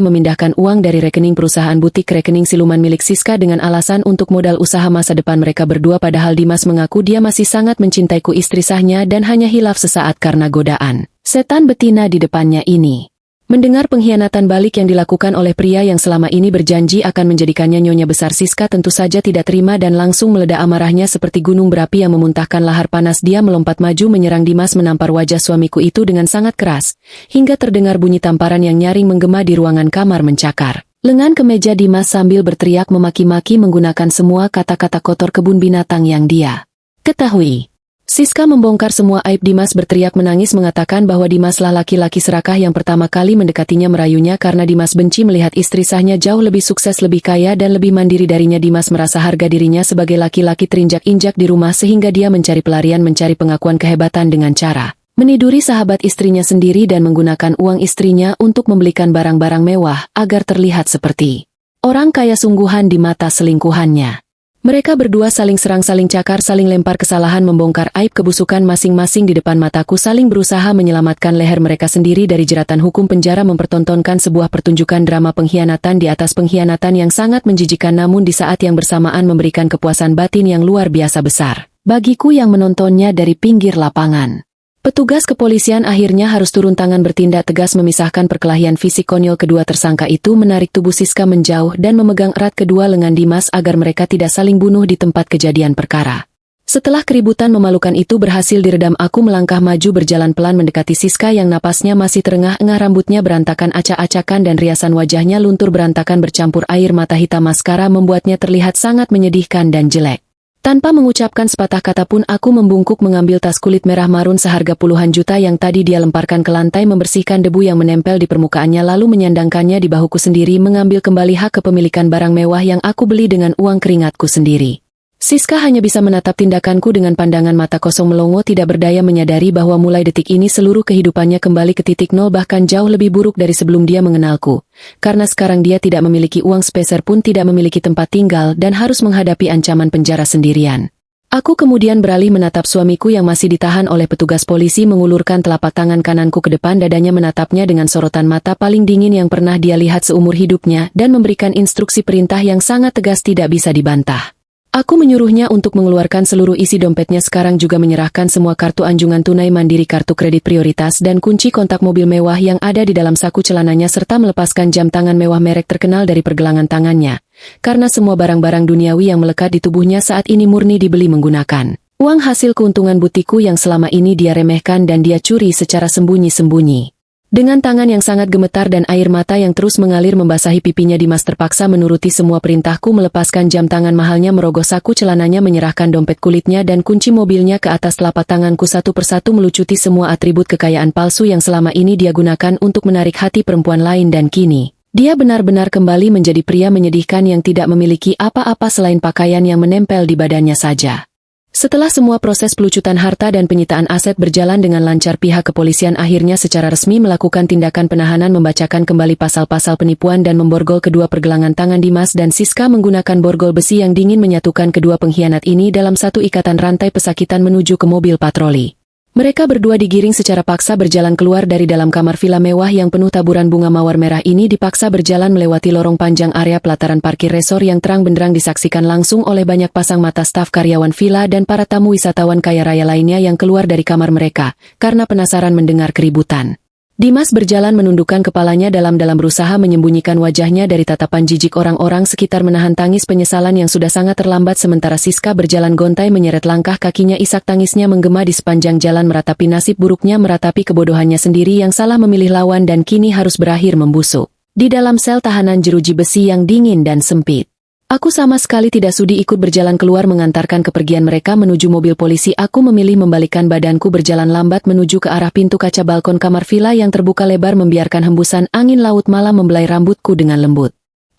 memindahkan uang dari rekening perusahaan butik ke rekening siluman milik Siska dengan alasan untuk modal usaha masa depan mereka berdua, padahal Dimas mengaku dia masih sangat mencintaiku istri sahnya dan hanya hilaf sesaat karena godaan setan betina di depannya ini. Mendengar pengkhianatan balik yang dilakukan oleh pria yang selama ini berjanji akan menjadikannya nyonya besar, Siska tentu saja tidak terima dan langsung meledak amarahnya seperti gunung berapi yang memuntahkan lahar panas. Dia melompat maju menyerang Dimas, menampar wajah suamiku itu dengan sangat keras, hingga terdengar bunyi tamparan yang nyaring menggema di ruangan kamar. Mencakar lengan ke meja Dimas sambil berteriak memaki-maki menggunakan semua kata-kata kotor kebun binatang yang dia ketahui. Siska membongkar semua aib Dimas, berteriak menangis mengatakan bahwa Dimaslah laki-laki serakah yang pertama kali mendekatinya, merayunya karena Dimas benci melihat istri sahnya jauh lebih sukses, lebih kaya dan lebih mandiri darinya. Dimas merasa harga dirinya sebagai laki-laki terinjak-injak di rumah sehingga dia mencari pelarian, mencari pengakuan kehebatan dengan cara meniduri sahabat istrinya sendiri dan menggunakan uang istrinya untuk membelikan barang-barang mewah agar terlihat seperti orang kaya sungguhan di mata selingkuhannya. Mereka berdua saling serang, saling cakar, saling lempar kesalahan, membongkar aib kebusukan masing-masing di depan mataku, saling berusaha menyelamatkan leher mereka sendiri dari jeratan hukum penjara, mempertontonkan sebuah pertunjukan drama pengkhianatan di atas pengkhianatan yang sangat menjijikan, namun di saat yang bersamaan memberikan kepuasan batin yang luar biasa besar bagiku yang menontonnya dari pinggir lapangan. Petugas kepolisian akhirnya harus turun tangan bertindak tegas memisahkan perkelahian fisik konyol kedua tersangka itu, menarik tubuh Siska menjauh dan memegang erat kedua lengan Dimas agar mereka tidak saling bunuh di tempat kejadian perkara. Setelah keributan memalukan itu berhasil diredam, aku melangkah maju berjalan pelan mendekati Siska yang napasnya masih terengah-engah, rambutnya berantakan acak-acakan dan riasan wajahnya luntur berantakan bercampur air mata hitam maskara membuatnya terlihat sangat menyedihkan dan jelek. Tanpa mengucapkan sepatah kata pun aku membungkuk mengambil tas kulit merah marun seharga puluhan juta yang tadi dia lemparkan ke lantai, membersihkan debu yang menempel di permukaannya lalu menyandangkannya di bahuku sendiri, mengambil kembali hak kepemilikan barang mewah yang aku beli dengan uang keringatku sendiri. Siska hanya bisa menatap tindakanku dengan pandangan mata kosong melongo, tidak berdaya menyadari bahwa mulai detik ini seluruh kehidupannya kembali ke titik nol, bahkan jauh lebih buruk dari sebelum dia mengenalku. Karena sekarang dia tidak memiliki uang sepeser pun, tidak memiliki tempat tinggal dan harus menghadapi ancaman penjara sendirian. Aku kemudian beralih menatap suamiku yang masih ditahan oleh petugas polisi, mengulurkan telapak tangan kananku ke depan dadanya, menatapnya dengan sorotan mata paling dingin yang pernah dia lihat seumur hidupnya dan memberikan instruksi perintah yang sangat tegas tidak bisa dibantah. Aku menyuruhnya untuk mengeluarkan seluruh isi dompetnya, sekarang juga menyerahkan semua kartu anjungan tunai mandiri, kartu kredit prioritas dan kunci kontak mobil mewah yang ada di dalam saku celananya, serta melepaskan jam tangan mewah merek terkenal dari pergelangan tangannya. Karena semua barang-barang duniawi yang melekat di tubuhnya saat ini murni dibeli menggunakan uang hasil keuntungan butikku yang selama ini dia remehkan dan dia curi secara sembunyi-sembunyi. Dengan tangan yang sangat gemetar dan air mata yang terus mengalir membasahi pipinya, Dimas terpaksa menuruti semua perintahku, melepaskan jam tangan mahalnya, merogoh saku celananya, menyerahkan dompet kulitnya dan kunci mobilnya ke atas telapak tanganku, satu persatu melucuti semua atribut kekayaan palsu yang selama ini dia gunakan untuk menarik hati perempuan lain, dan kini dia benar-benar kembali menjadi pria menyedihkan yang tidak memiliki apa-apa selain pakaian yang menempel di badannya saja. Setelah semua proses pelucutan harta dan penyitaan aset berjalan dengan lancar, pihak kepolisian akhirnya secara resmi melakukan tindakan penahanan, membacakan kembali pasal-pasal penipuan dan memborgol kedua pergelangan tangan Dimas dan Siska menggunakan borgol besi yang dingin, menyatukan kedua pengkhianat ini dalam satu ikatan rantai pesakitan menuju ke mobil patroli. Mereka berdua digiring secara paksa berjalan keluar dari dalam kamar villa mewah yang penuh taburan bunga mawar merah ini, dipaksa berjalan melewati lorong panjang area pelataran parkir resor yang terang benderang disaksikan langsung oleh banyak pasang mata staf karyawan villa dan para tamu wisatawan kaya raya lainnya yang keluar dari kamar mereka karena penasaran mendengar keributan. Dimas berjalan menundukkan kepalanya dalam-dalam berusaha menyembunyikan wajahnya dari tatapan jijik orang-orang sekitar, menahan tangis penyesalan yang sudah sangat terlambat, sementara Siska berjalan gontai menyeret langkah kakinya, isak tangisnya menggema di sepanjang jalan, meratapi nasib buruknya, meratapi kebodohannya sendiri yang salah memilih lawan dan kini harus berakhir membusuk di dalam sel tahanan jeruji besi yang dingin dan sempit. Aku sama sekali tidak sudi ikut berjalan keluar mengantarkan kepergian mereka menuju mobil polisi. Aku memilih membalikkan badanku berjalan lambat menuju ke arah pintu kaca balkon kamar villa yang terbuka lebar, membiarkan hembusan angin laut malam membelai rambutku dengan lembut.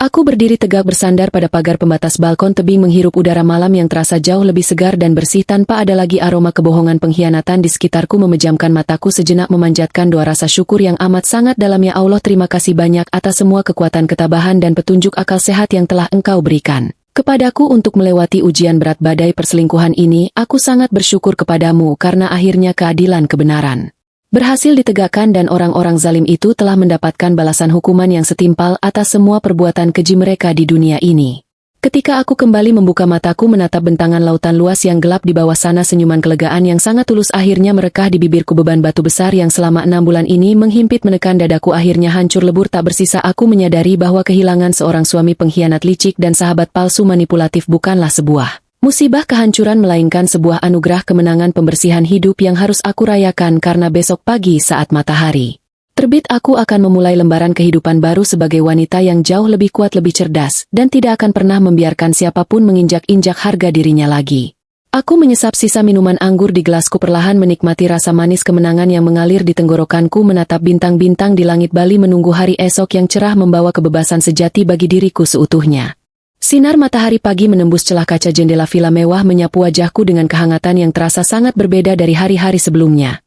Aku berdiri tegak bersandar pada pagar pembatas balkon tebing menghirup udara malam yang terasa jauh lebih segar dan bersih tanpa ada lagi aroma kebohongan pengkhianatan di sekitarku. Memejamkan mataku sejenak memanjatkan doa rasa syukur yang amat sangat dalam. Ya Allah, terima kasih banyak atas semua kekuatan ketabahan dan petunjuk akal sehat yang telah Engkau berikan kepadaku untuk melewati ujian berat badai perselingkuhan ini. Aku sangat bersyukur kepadamu karena akhirnya keadilan kebenaran berhasil ditegakkan dan orang-orang zalim itu telah mendapatkan balasan hukuman yang setimpal atas semua perbuatan keji mereka di dunia ini. Ketika aku kembali membuka mataku menatap bentangan lautan luas yang gelap di bawah sana, senyuman kelegaan yang sangat tulus akhirnya merekah di bibirku. Beban batu besar yang selama 6 bulan ini menghimpit menekan dadaku akhirnya hancur lebur tak bersisa. Aku menyadari bahwa kehilangan seorang suami pengkhianat licik dan sahabat palsu manipulatif bukanlah sebuah musibah kehancuran, melainkan sebuah anugerah kemenangan pembersihan hidup yang harus aku rayakan karena besok pagi saat matahari terbit aku akan memulai lembaran kehidupan baru sebagai wanita yang jauh lebih kuat, lebih cerdas, dan tidak akan pernah membiarkan siapapun menginjak-injak harga dirinya lagi. Aku menyesap sisa minuman anggur di gelasku, perlahan menikmati rasa manis kemenangan yang mengalir di tenggorokanku, menatap bintang-bintang di langit Bali menunggu hari esok yang cerah membawa kebebasan sejati bagi diriku seutuhnya. Sinar matahari pagi menembus celah kaca jendela villa mewah menyapu wajahku dengan kehangatan yang terasa sangat berbeda dari hari-hari sebelumnya.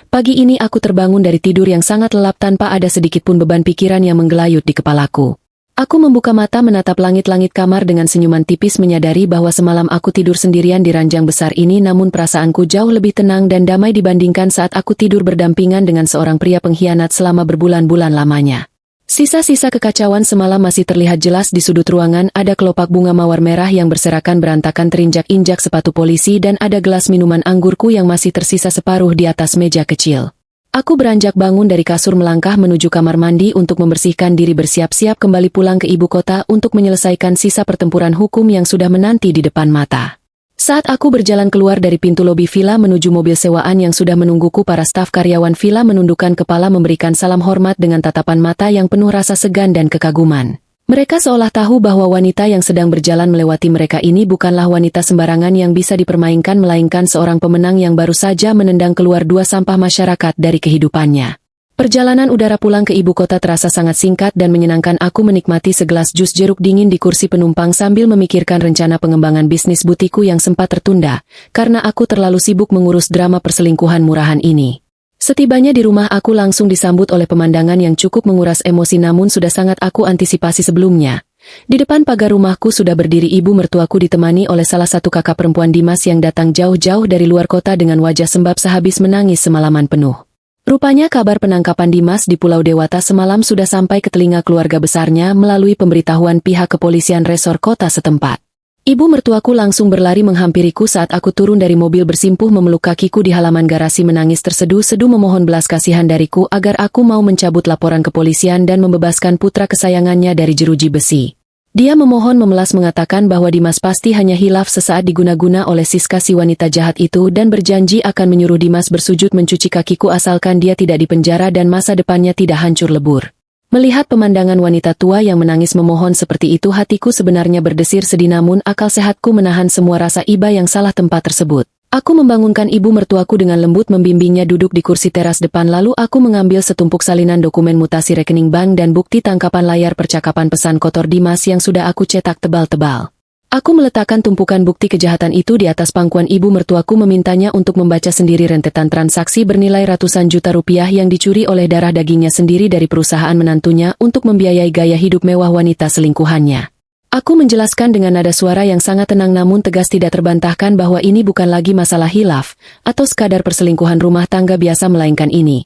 Pagi ini aku terbangun dari tidur yang sangat lelap tanpa ada sedikitpun beban pikiran yang menggelayut di kepalaku. Aku membuka mata menatap langit-langit kamar dengan senyuman tipis, menyadari bahwa semalam aku tidur sendirian di ranjang besar ini, namun perasaanku jauh lebih tenang dan damai dibandingkan saat aku tidur berdampingan dengan seorang pria pengkhianat selama berbulan-bulan lamanya. Sisa-sisa kekacauan semalam masih terlihat jelas di sudut ruangan. Ada kelopak bunga mawar merah yang berserakan berantakan terinjak-injak sepatu polisi, dan ada gelas minuman anggurku yang masih tersisa separuh di atas meja kecil. Aku beranjak bangun dari kasur, melangkah menuju kamar mandi untuk membersihkan diri, bersiap-siap kembali pulang ke ibu kota untuk menyelesaikan sisa pertempuran hukum yang sudah menanti di depan mata. Saat aku berjalan keluar dari pintu lobi villa menuju mobil sewaan yang sudah menungguku, para staf karyawan villa menundukkan kepala memberikan salam hormat dengan tatapan mata yang penuh rasa segan dan kekaguman. Mereka seolah tahu bahwa wanita yang sedang berjalan melewati mereka ini bukanlah wanita sembarangan yang bisa dipermainkan, melainkan seorang pemenang yang baru saja menendang keluar 2 sampah masyarakat dari kehidupannya. Perjalanan udara pulang ke ibu kota terasa sangat singkat dan menyenangkan. Aku menikmati segelas jus jeruk dingin di kursi penumpang sambil memikirkan rencana pengembangan bisnis butikku yang sempat tertunda, karena aku terlalu sibuk mengurus drama perselingkuhan murahan ini. Setibanya di rumah, aku langsung disambut oleh pemandangan yang cukup menguras emosi, namun sudah sangat aku antisipasi sebelumnya. Di depan pagar rumahku sudah berdiri ibu mertuaku ditemani oleh salah satu kakak perempuan Dimas yang datang jauh-jauh dari luar kota dengan wajah sembab sehabis menangis semalaman penuh. Rupanya kabar penangkapan Dimas di Pulau Dewata semalam sudah sampai ke telinga keluarga besarnya melalui pemberitahuan pihak kepolisian resor kota setempat. Ibu mertuaku langsung berlari menghampiriku saat aku turun dari mobil, bersimpuh memeluk kakiku di halaman garasi, menangis terseduh-seduh memohon belas kasihan dariku agar aku mau mencabut laporan kepolisian dan membebaskan putra kesayangannya dari jeruji besi. Dia memohon memelas, mengatakan bahwa Dimas pasti hanya hilaf sesaat diguna-guna oleh Siska, si wanita jahat itu, dan berjanji akan menyuruh Dimas bersujud mencuci kakiku asalkan dia tidak dipenjara dan masa depannya tidak hancur lebur. Melihat pemandangan wanita tua yang menangis memohon seperti itu, hatiku sebenarnya berdesir sedih, namun akal sehatku menahan semua rasa iba yang salah tempat tersebut. Aku membangunkan ibu mertuaku dengan lembut, membimbingnya duduk di kursi teras depan, lalu aku mengambil setumpuk salinan dokumen mutasi rekening bank dan bukti tangkapan layar percakapan pesan kotor Dimas yang sudah aku cetak tebal-tebal. Aku meletakkan tumpukan bukti kejahatan itu di atas pangkuan ibu mertuaku, memintanya untuk membaca sendiri rentetan transaksi bernilai ratusan juta rupiah yang dicuri oleh darah dagingnya sendiri dari perusahaan menantunya untuk membiayai gaya hidup mewah wanita selingkuhannya. Aku menjelaskan dengan nada suara yang sangat tenang namun tegas, tidak terbantahkan, bahwa ini bukan lagi masalah hilaf atau sekadar perselingkuhan rumah tangga biasa, melainkan ini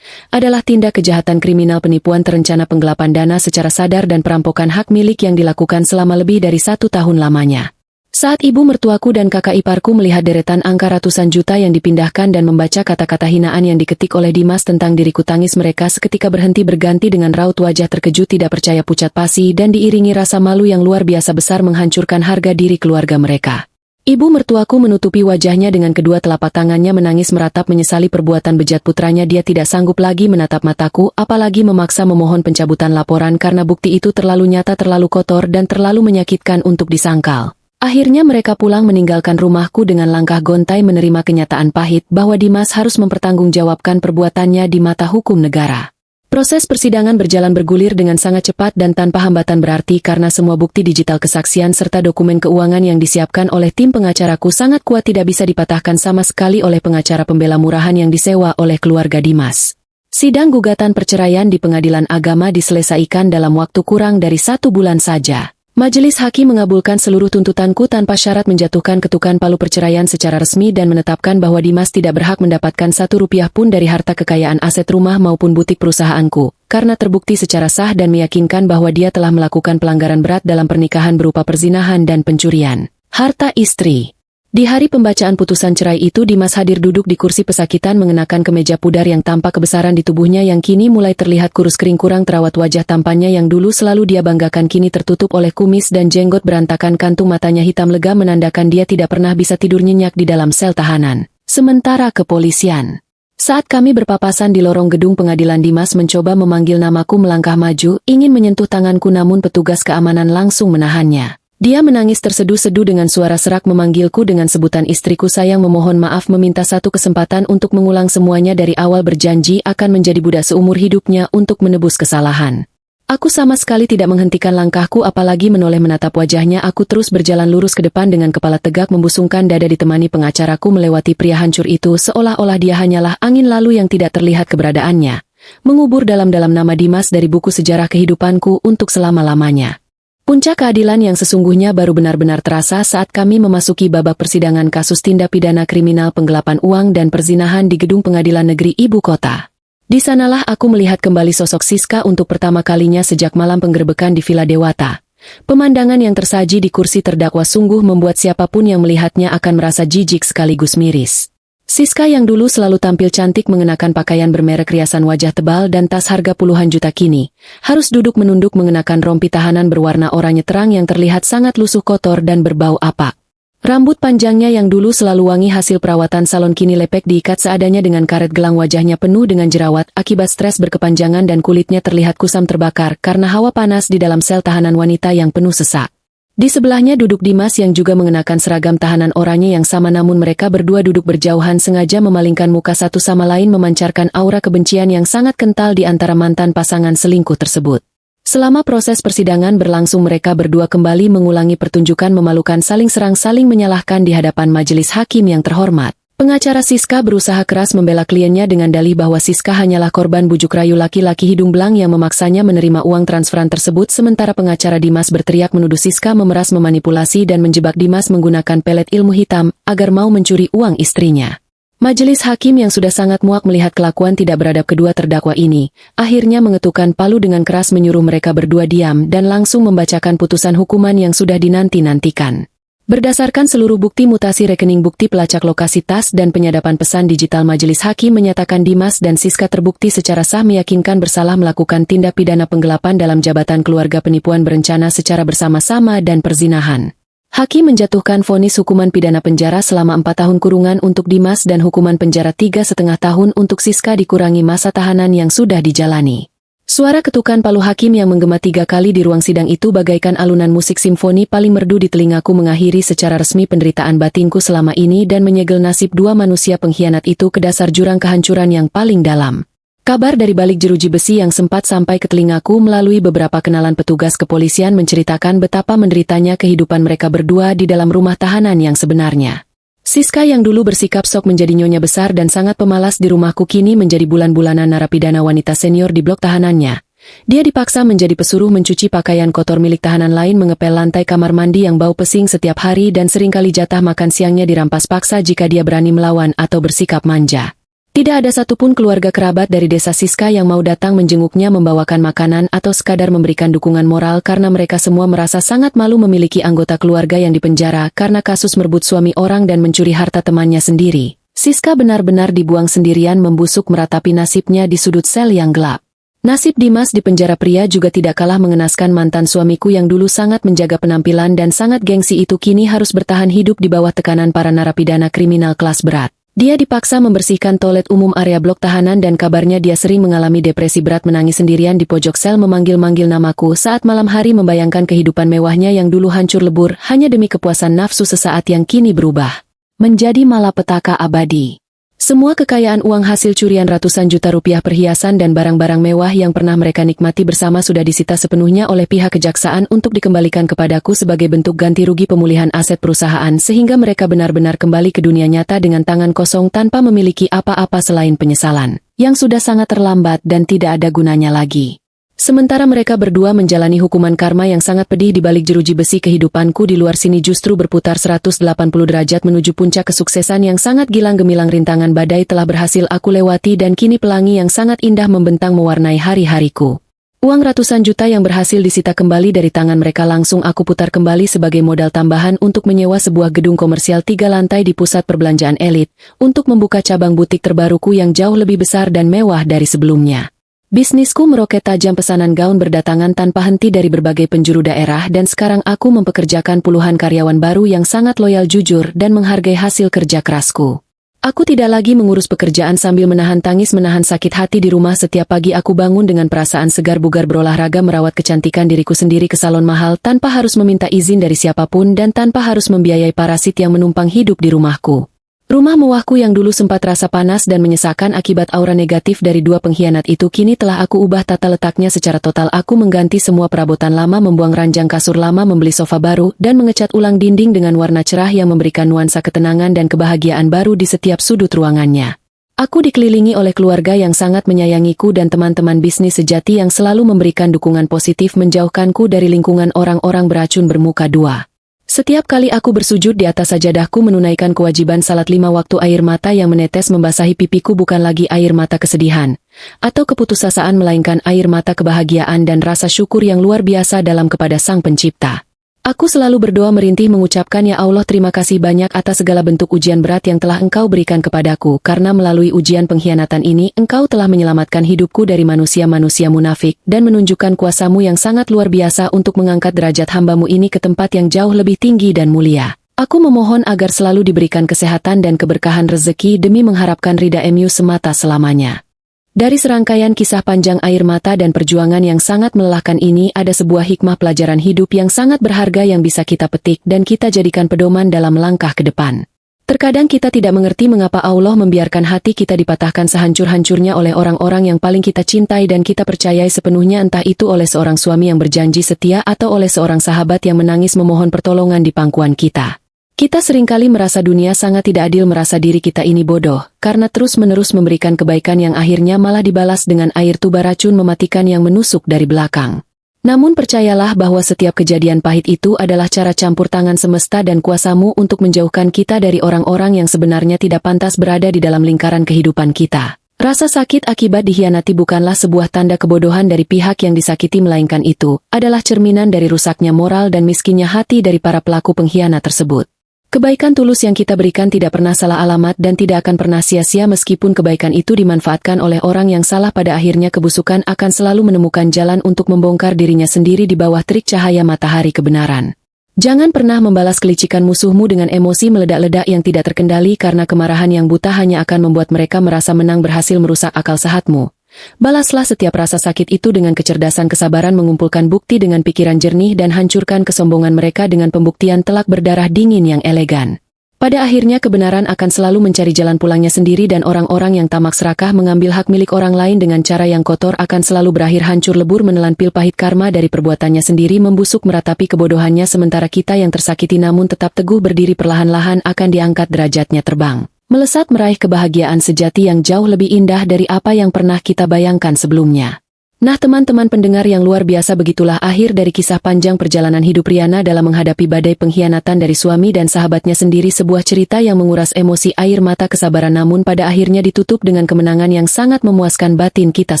adalah tindak kejahatan kriminal, penipuan terencana, penggelapan dana secara sadar, dan perampokan hak milik yang dilakukan selama lebih dari 1 tahun lamanya. Saat ibu mertuaku dan kakak iparku melihat deretan angka ratusan juta yang dipindahkan dan membaca kata-kata hinaan yang diketik oleh Dimas tentang diriku, tangis mereka seketika berhenti, berganti dengan raut wajah terkejut, tidak percaya, pucat pasi, dan diiringi rasa malu yang luar biasa besar menghancurkan harga diri keluarga mereka. Ibu mertuaku menutupi wajahnya dengan kedua telapak tangannya, menangis meratap, menyesali perbuatan bejat putranya. Dia tidak sanggup lagi menatap mataku, apalagi memaksa memohon pencabutan laporan karena bukti itu terlalu nyata, terlalu kotor, dan terlalu menyakitkan untuk disangkal. Akhirnya mereka pulang meninggalkan rumahku dengan langkah gontai, menerima kenyataan pahit bahwa Dimas harus mempertanggungjawabkan perbuatannya di mata hukum negara. Proses persidangan berjalan bergulir dengan sangat cepat dan tanpa hambatan berarti karena semua bukti digital kesaksian serta dokumen keuangan yang disiapkan oleh tim pengacaraku sangat kuat tidak bisa dipatahkan sama sekali oleh pengacara pembela murahan yang disewa oleh keluarga Dimas. Sidang gugatan perceraian di Pengadilan Agama diselesaikan dalam waktu kurang dari 1 bulan saja. Majelis hakim mengabulkan seluruh tuntutanku tanpa syarat menjatuhkan ketukan palu perceraian secara resmi dan menetapkan bahwa Dimas tidak berhak mendapatkan 1 rupiah pun dari harta kekayaan aset rumah maupun butik perusahaanku, karena terbukti secara sah dan meyakinkan bahwa dia telah melakukan pelanggaran berat dalam pernikahan berupa perzinahan dan pencurian harta istri. Di hari pembacaan putusan cerai itu Dimas hadir duduk di kursi pesakitan mengenakan kemeja pudar yang tampak kebesaran di tubuhnya yang kini mulai terlihat kurus kering kurang terawat wajah tampannya yang dulu selalu dia banggakan kini tertutup oleh kumis dan jenggot berantakan kantung matanya hitam lega menandakan dia tidak pernah bisa tidur nyenyak di dalam sel tahanan. Sementara kepolisian. Saat kami berpapasan di lorong gedung pengadilan Dimas mencoba memanggil namaku melangkah maju, ingin menyentuh tanganku namun petugas keamanan langsung menahannya. Dia menangis terseduh-seduh dengan suara serak memanggilku dengan sebutan istriku sayang memohon maaf meminta 1 kesempatan untuk mengulang semuanya dari awal berjanji akan menjadi budak seumur hidupnya untuk menebus kesalahan. Aku sama sekali tidak menghentikan langkahku apalagi menoleh menatap wajahnya aku terus berjalan lurus ke depan dengan kepala tegak membusungkan dada ditemani pengacaraku melewati pria hancur itu seolah-olah dia hanyalah angin lalu yang tidak terlihat keberadaannya. Mengubur dalam-dalam nama Dimas dari buku sejarah kehidupanku untuk selama-lamanya. Puncak keadilan yang sesungguhnya baru benar-benar terasa saat kami memasuki babak persidangan kasus tindak pidana kriminal penggelapan uang dan perzinahan di Gedung Pengadilan Negeri Ibu Kota. Di sanalah aku melihat kembali sosok Siska untuk pertama kalinya sejak malam penggerebekan di Villa Dewata. Pemandangan yang tersaji di kursi terdakwa sungguh membuat siapapun yang melihatnya akan merasa jijik sekaligus miris. Siska yang dulu selalu tampil cantik mengenakan pakaian bermerek riasan wajah tebal dan tas harga puluhan juta kini, harus duduk menunduk mengenakan rompi tahanan berwarna oranye terang yang terlihat sangat lusuh kotor dan berbau apak. Rambut panjangnya yang dulu selalu wangi hasil perawatan salon kini lepek diikat seadanya dengan karet gelang wajahnya penuh dengan jerawat akibat stres berkepanjangan dan kulitnya terlihat kusam terbakar karena hawa panas di dalam sel tahanan wanita yang penuh sesak. Di sebelahnya duduk Dimas yang juga mengenakan seragam tahanan oranye yang sama namun mereka berdua duduk berjauhan sengaja memalingkan muka satu sama lain memancarkan aura kebencian yang sangat kental di antara mantan pasangan selingkuh tersebut. Selama proses persidangan berlangsung mereka berdua kembali mengulangi pertunjukan memalukan saling serang saling menyalahkan di hadapan majelis hakim yang terhormat. Pengacara Siska berusaha keras membela kliennya dengan dalih bahwa Siska hanyalah korban bujuk rayu laki-laki hidung belang yang memaksanya menerima uang transferan tersebut sementara pengacara Dimas berteriak menuduh Siska memeras memanipulasi dan menjebak Dimas menggunakan pelet ilmu hitam agar mau mencuri uang istrinya. Majelis hakim yang sudah sangat muak melihat kelakuan tidak beradab kedua terdakwa ini, akhirnya mengetukkan palu dengan keras menyuruh mereka berdua diam dan langsung membacakan putusan hukuman yang sudah dinanti-nantikan. Berdasarkan seluruh bukti mutasi rekening bukti pelacak lokasi tas dan penyadapan pesan digital majelis hakim menyatakan Dimas dan Siska terbukti secara sah meyakinkan bersalah melakukan tindak pidana penggelapan dalam jabatan keluarga penipuan berencana secara bersama-sama dan perzinahan. Hakim menjatuhkan vonis hukuman pidana penjara selama 4 tahun kurungan untuk Dimas dan hukuman penjara 3,5 tahun untuk Siska dikurangi masa tahanan yang sudah dijalani. Suara ketukan palu hakim yang menggema 3 kali di ruang sidang itu bagaikan alunan musik simfoni paling merdu di telingaku mengakhiri secara resmi penderitaan batinku selama ini dan menyegel nasib 2 manusia pengkhianat itu ke dasar jurang kehancuran yang paling dalam. Kabar dari balik jeruji besi yang sempat sampai ke telingaku melalui beberapa kenalan petugas kepolisian menceritakan betapa menderitanya kehidupan mereka berdua di dalam rumah tahanan yang sebenarnya. Siska yang dulu bersikap sok menjadi nyonya besar dan sangat pemalas di rumahku kini menjadi bulan-bulanan narapidana wanita senior di blok tahanannya. Dia dipaksa menjadi pesuruh mencuci pakaian kotor milik tahanan lain mengepel lantai kamar mandi yang bau pesing setiap hari dan seringkali jatah makan siangnya dirampas paksa jika dia berani melawan atau bersikap manja. Tidak ada satupun keluarga kerabat dari desa Siska yang mau datang menjenguknya membawakan makanan atau sekadar memberikan dukungan moral karena mereka semua merasa sangat malu memiliki anggota keluarga yang dipenjara karena kasus merebut suami orang dan mencuri harta temannya sendiri. Siska benar-benar dibuang sendirian membusuk meratapi nasibnya di sudut sel yang gelap. Nasib Dimas di penjara pria juga tidak kalah mengenaskan mantan suamiku yang dulu sangat menjaga penampilan dan sangat gengsi itu kini harus bertahan hidup di bawah tekanan para narapidana kriminal kelas berat. Dia dipaksa membersihkan toilet umum area blok tahanan dan kabarnya dia sering mengalami depresi berat menangis sendirian di pojok sel memanggil-manggil namaku saat malam hari membayangkan kehidupan mewahnya yang dulu hancur lebur hanya demi kepuasan nafsu sesaat yang kini berubah menjadi malapetaka abadi. Semua kekayaan uang hasil curian ratusan juta rupiah perhiasan dan barang-barang mewah yang pernah mereka nikmati bersama sudah disita sepenuhnya oleh pihak kejaksaan untuk dikembalikan kepadaku sebagai bentuk ganti rugi pemulihan aset perusahaan sehingga mereka benar-benar kembali ke dunia nyata dengan tangan kosong tanpa memiliki apa-apa selain penyesalan, yang sudah sangat terlambat dan tidak ada gunanya lagi. Sementara mereka berdua menjalani hukuman karma yang sangat pedih di balik jeruji besi kehidupanku di luar sini justru berputar 180 derajat menuju puncak kesuksesan yang sangat gilang gemilang rintangan badai telah berhasil aku lewati dan kini pelangi yang sangat indah membentang mewarnai hari-hariku. Uang ratusan juta yang berhasil disita kembali dari tangan mereka langsung aku putar kembali sebagai modal tambahan untuk menyewa sebuah gedung komersial 3 lantai di pusat perbelanjaan elit, untuk membuka cabang butik terbaruku yang jauh lebih besar dan mewah dari sebelumnya. Bisnisku meroket tajam, pesanan gaun berdatangan tanpa henti dari berbagai penjuru daerah dan sekarang aku mempekerjakan puluhan karyawan baru yang sangat loyal, jujur, dan menghargai hasil kerja kerasku. Aku tidak lagi mengurus pekerjaan sambil menahan tangis, menahan sakit hati di rumah. Setiap pagi aku bangun dengan perasaan segar bugar, berolahraga, merawat kecantikan diriku sendiri ke salon mahal tanpa harus meminta izin dari siapapun dan tanpa harus membiayai parasit yang menumpang hidup di rumahku. Rumah mewahku yang dulu sempat rasa panas dan menyesakan akibat aura negatif dari dua pengkhianat itu kini telah aku ubah tata letaknya secara total. Aku mengganti semua perabotan lama, membuang ranjang kasur lama, membeli sofa baru, dan mengecat ulang dinding dengan warna cerah yang memberikan nuansa ketenangan dan kebahagiaan baru di setiap sudut ruangannya. Aku dikelilingi oleh keluarga yang sangat menyayangiku dan teman-teman bisnis sejati yang selalu memberikan dukungan positif menjauhkanku dari lingkungan orang-orang beracun bermuka dua. Setiap kali aku bersujud di atas sajadahku menunaikan kewajiban salat 5 waktu, air mata yang menetes membasahi pipiku bukan lagi air mata kesedihan atau keputusasaan, melainkan air mata kebahagiaan dan rasa syukur yang luar biasa dalam kepada Sang Pencipta. Aku selalu berdoa merintih mengucapkan, ya Allah, terima kasih banyak atas segala bentuk ujian berat yang telah Engkau berikan kepadaku, karena melalui ujian pengkhianatan ini Engkau telah menyelamatkan hidupku dari manusia-manusia munafik dan menunjukkan kuasa-Mu yang sangat luar biasa untuk mengangkat derajat hamba-Mu ini ke tempat yang jauh lebih tinggi dan mulia. Aku memohon agar selalu diberikan kesehatan dan keberkahan rezeki demi mengharapkan ridha-Mu semata selamanya. Dari serangkaian kisah panjang air mata dan perjuangan yang sangat melelahkan ini ada sebuah hikmah pelajaran hidup yang sangat berharga yang bisa kita petik dan kita jadikan pedoman dalam langkah ke depan. Terkadang kita tidak mengerti mengapa Allah membiarkan hati kita dipatahkan sehancur-hancurnya oleh orang-orang yang paling kita cintai dan kita percayai sepenuhnya, entah itu oleh seorang suami yang berjanji setia atau oleh seorang sahabat yang menangis memohon pertolongan di pangkuan kita. Kita seringkali merasa dunia sangat tidak adil, merasa diri kita ini bodoh, karena terus-menerus memberikan kebaikan yang akhirnya malah dibalas dengan air tuba racun mematikan yang menusuk dari belakang. Namun percayalah bahwa setiap kejadian pahit itu adalah cara campur tangan semesta dan kuasa-Mu untuk menjauhkan kita dari orang-orang yang sebenarnya tidak pantas berada di dalam lingkaran kehidupan kita. Rasa sakit akibat dikhianati bukanlah sebuah tanda kebodohan dari pihak yang disakiti, melainkan itu adalah cerminan dari rusaknya moral dan miskinnya hati dari para pelaku pengkhianat tersebut. Kebaikan tulus yang kita berikan tidak pernah salah alamat dan tidak akan pernah sia-sia meskipun kebaikan itu dimanfaatkan oleh orang yang salah. Pada akhirnya kebusukan akan selalu menemukan jalan untuk membongkar dirinya sendiri di bawah terik cahaya matahari kebenaran. Jangan pernah membalas kelicikan musuhmu dengan emosi meledak-ledak yang tidak terkendali, karena kemarahan yang buta hanya akan membuat mereka merasa menang berhasil merusak akal sehatmu. Balaslah setiap rasa sakit itu dengan kecerdasan, kesabaran, mengumpulkan bukti dengan pikiran jernih dan hancurkan kesombongan mereka dengan pembuktian telak berdarah dingin yang elegan. Pada akhirnya kebenaran akan selalu mencari jalan pulangnya sendiri dan orang-orang yang tamak serakah mengambil hak milik orang lain dengan cara yang kotor akan selalu berakhir hancur lebur menelan pil pahit karma dari perbuatannya sendiri, membusuk meratapi kebodohannya, sementara kita yang tersakiti namun tetap teguh berdiri perlahan-lahan akan diangkat derajatnya terbang. Melesat meraih kebahagiaan sejati yang jauh lebih indah dari apa yang pernah kita bayangkan sebelumnya. Nah teman-teman pendengar yang luar biasa, begitulah akhir dari kisah panjang perjalanan hidup Riana dalam menghadapi badai pengkhianatan dari suami dan sahabatnya sendiri, sebuah cerita yang menguras emosi, air mata, kesabaran, namun pada akhirnya ditutup dengan kemenangan yang sangat memuaskan batin kita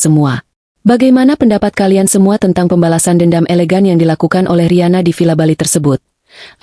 semua. Bagaimana pendapat kalian semua tentang pembalasan dendam elegan yang dilakukan oleh Riana di Villa Bali tersebut?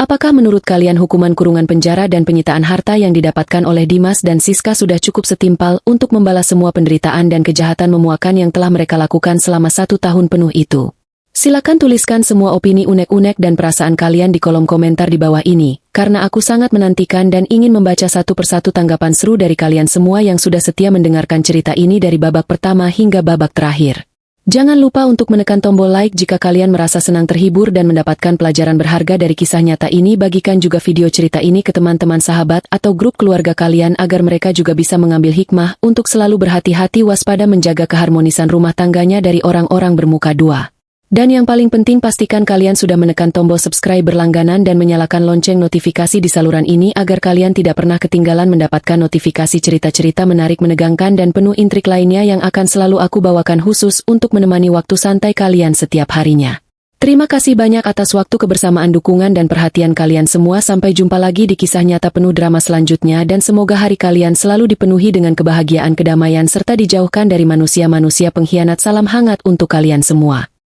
Apakah menurut kalian hukuman kurungan penjara dan penyitaan harta yang didapatkan oleh Dimas dan Siska sudah cukup setimpal untuk membalas semua penderitaan dan kejahatan memuakan yang telah mereka lakukan selama 1 tahun penuh itu? Silakan tuliskan semua opini unek-unek dan perasaan kalian di kolom komentar di bawah ini, karena aku sangat menantikan dan ingin membaca satu persatu tanggapan seru dari kalian semua yang sudah setia mendengarkan cerita ini dari babak pertama hingga babak terakhir. Jangan lupa untuk menekan tombol like jika kalian merasa senang terhibur dan mendapatkan pelajaran berharga dari kisah nyata ini. Bagikan juga video cerita ini ke teman-teman sahabat atau grup keluarga kalian agar mereka juga bisa mengambil hikmah untuk selalu berhati-hati waspada menjaga keharmonisan rumah tangganya dari orang-orang bermuka dua. Dan yang paling penting pastikan kalian sudah menekan tombol subscribe berlangganan dan menyalakan lonceng notifikasi di saluran ini agar kalian tidak pernah ketinggalan mendapatkan notifikasi cerita-cerita menarik, menegangkan dan penuh intrik lainnya yang akan selalu aku bawakan khusus untuk menemani waktu santai kalian setiap harinya. Terima kasih banyak atas waktu kebersamaan, dukungan dan perhatian kalian semua. Sampai jumpa lagi di kisah nyata penuh drama selanjutnya dan semoga hari kalian selalu dipenuhi dengan kebahagiaan, kedamaian serta dijauhkan dari manusia-manusia pengkhianat. Salam hangat untuk kalian semua.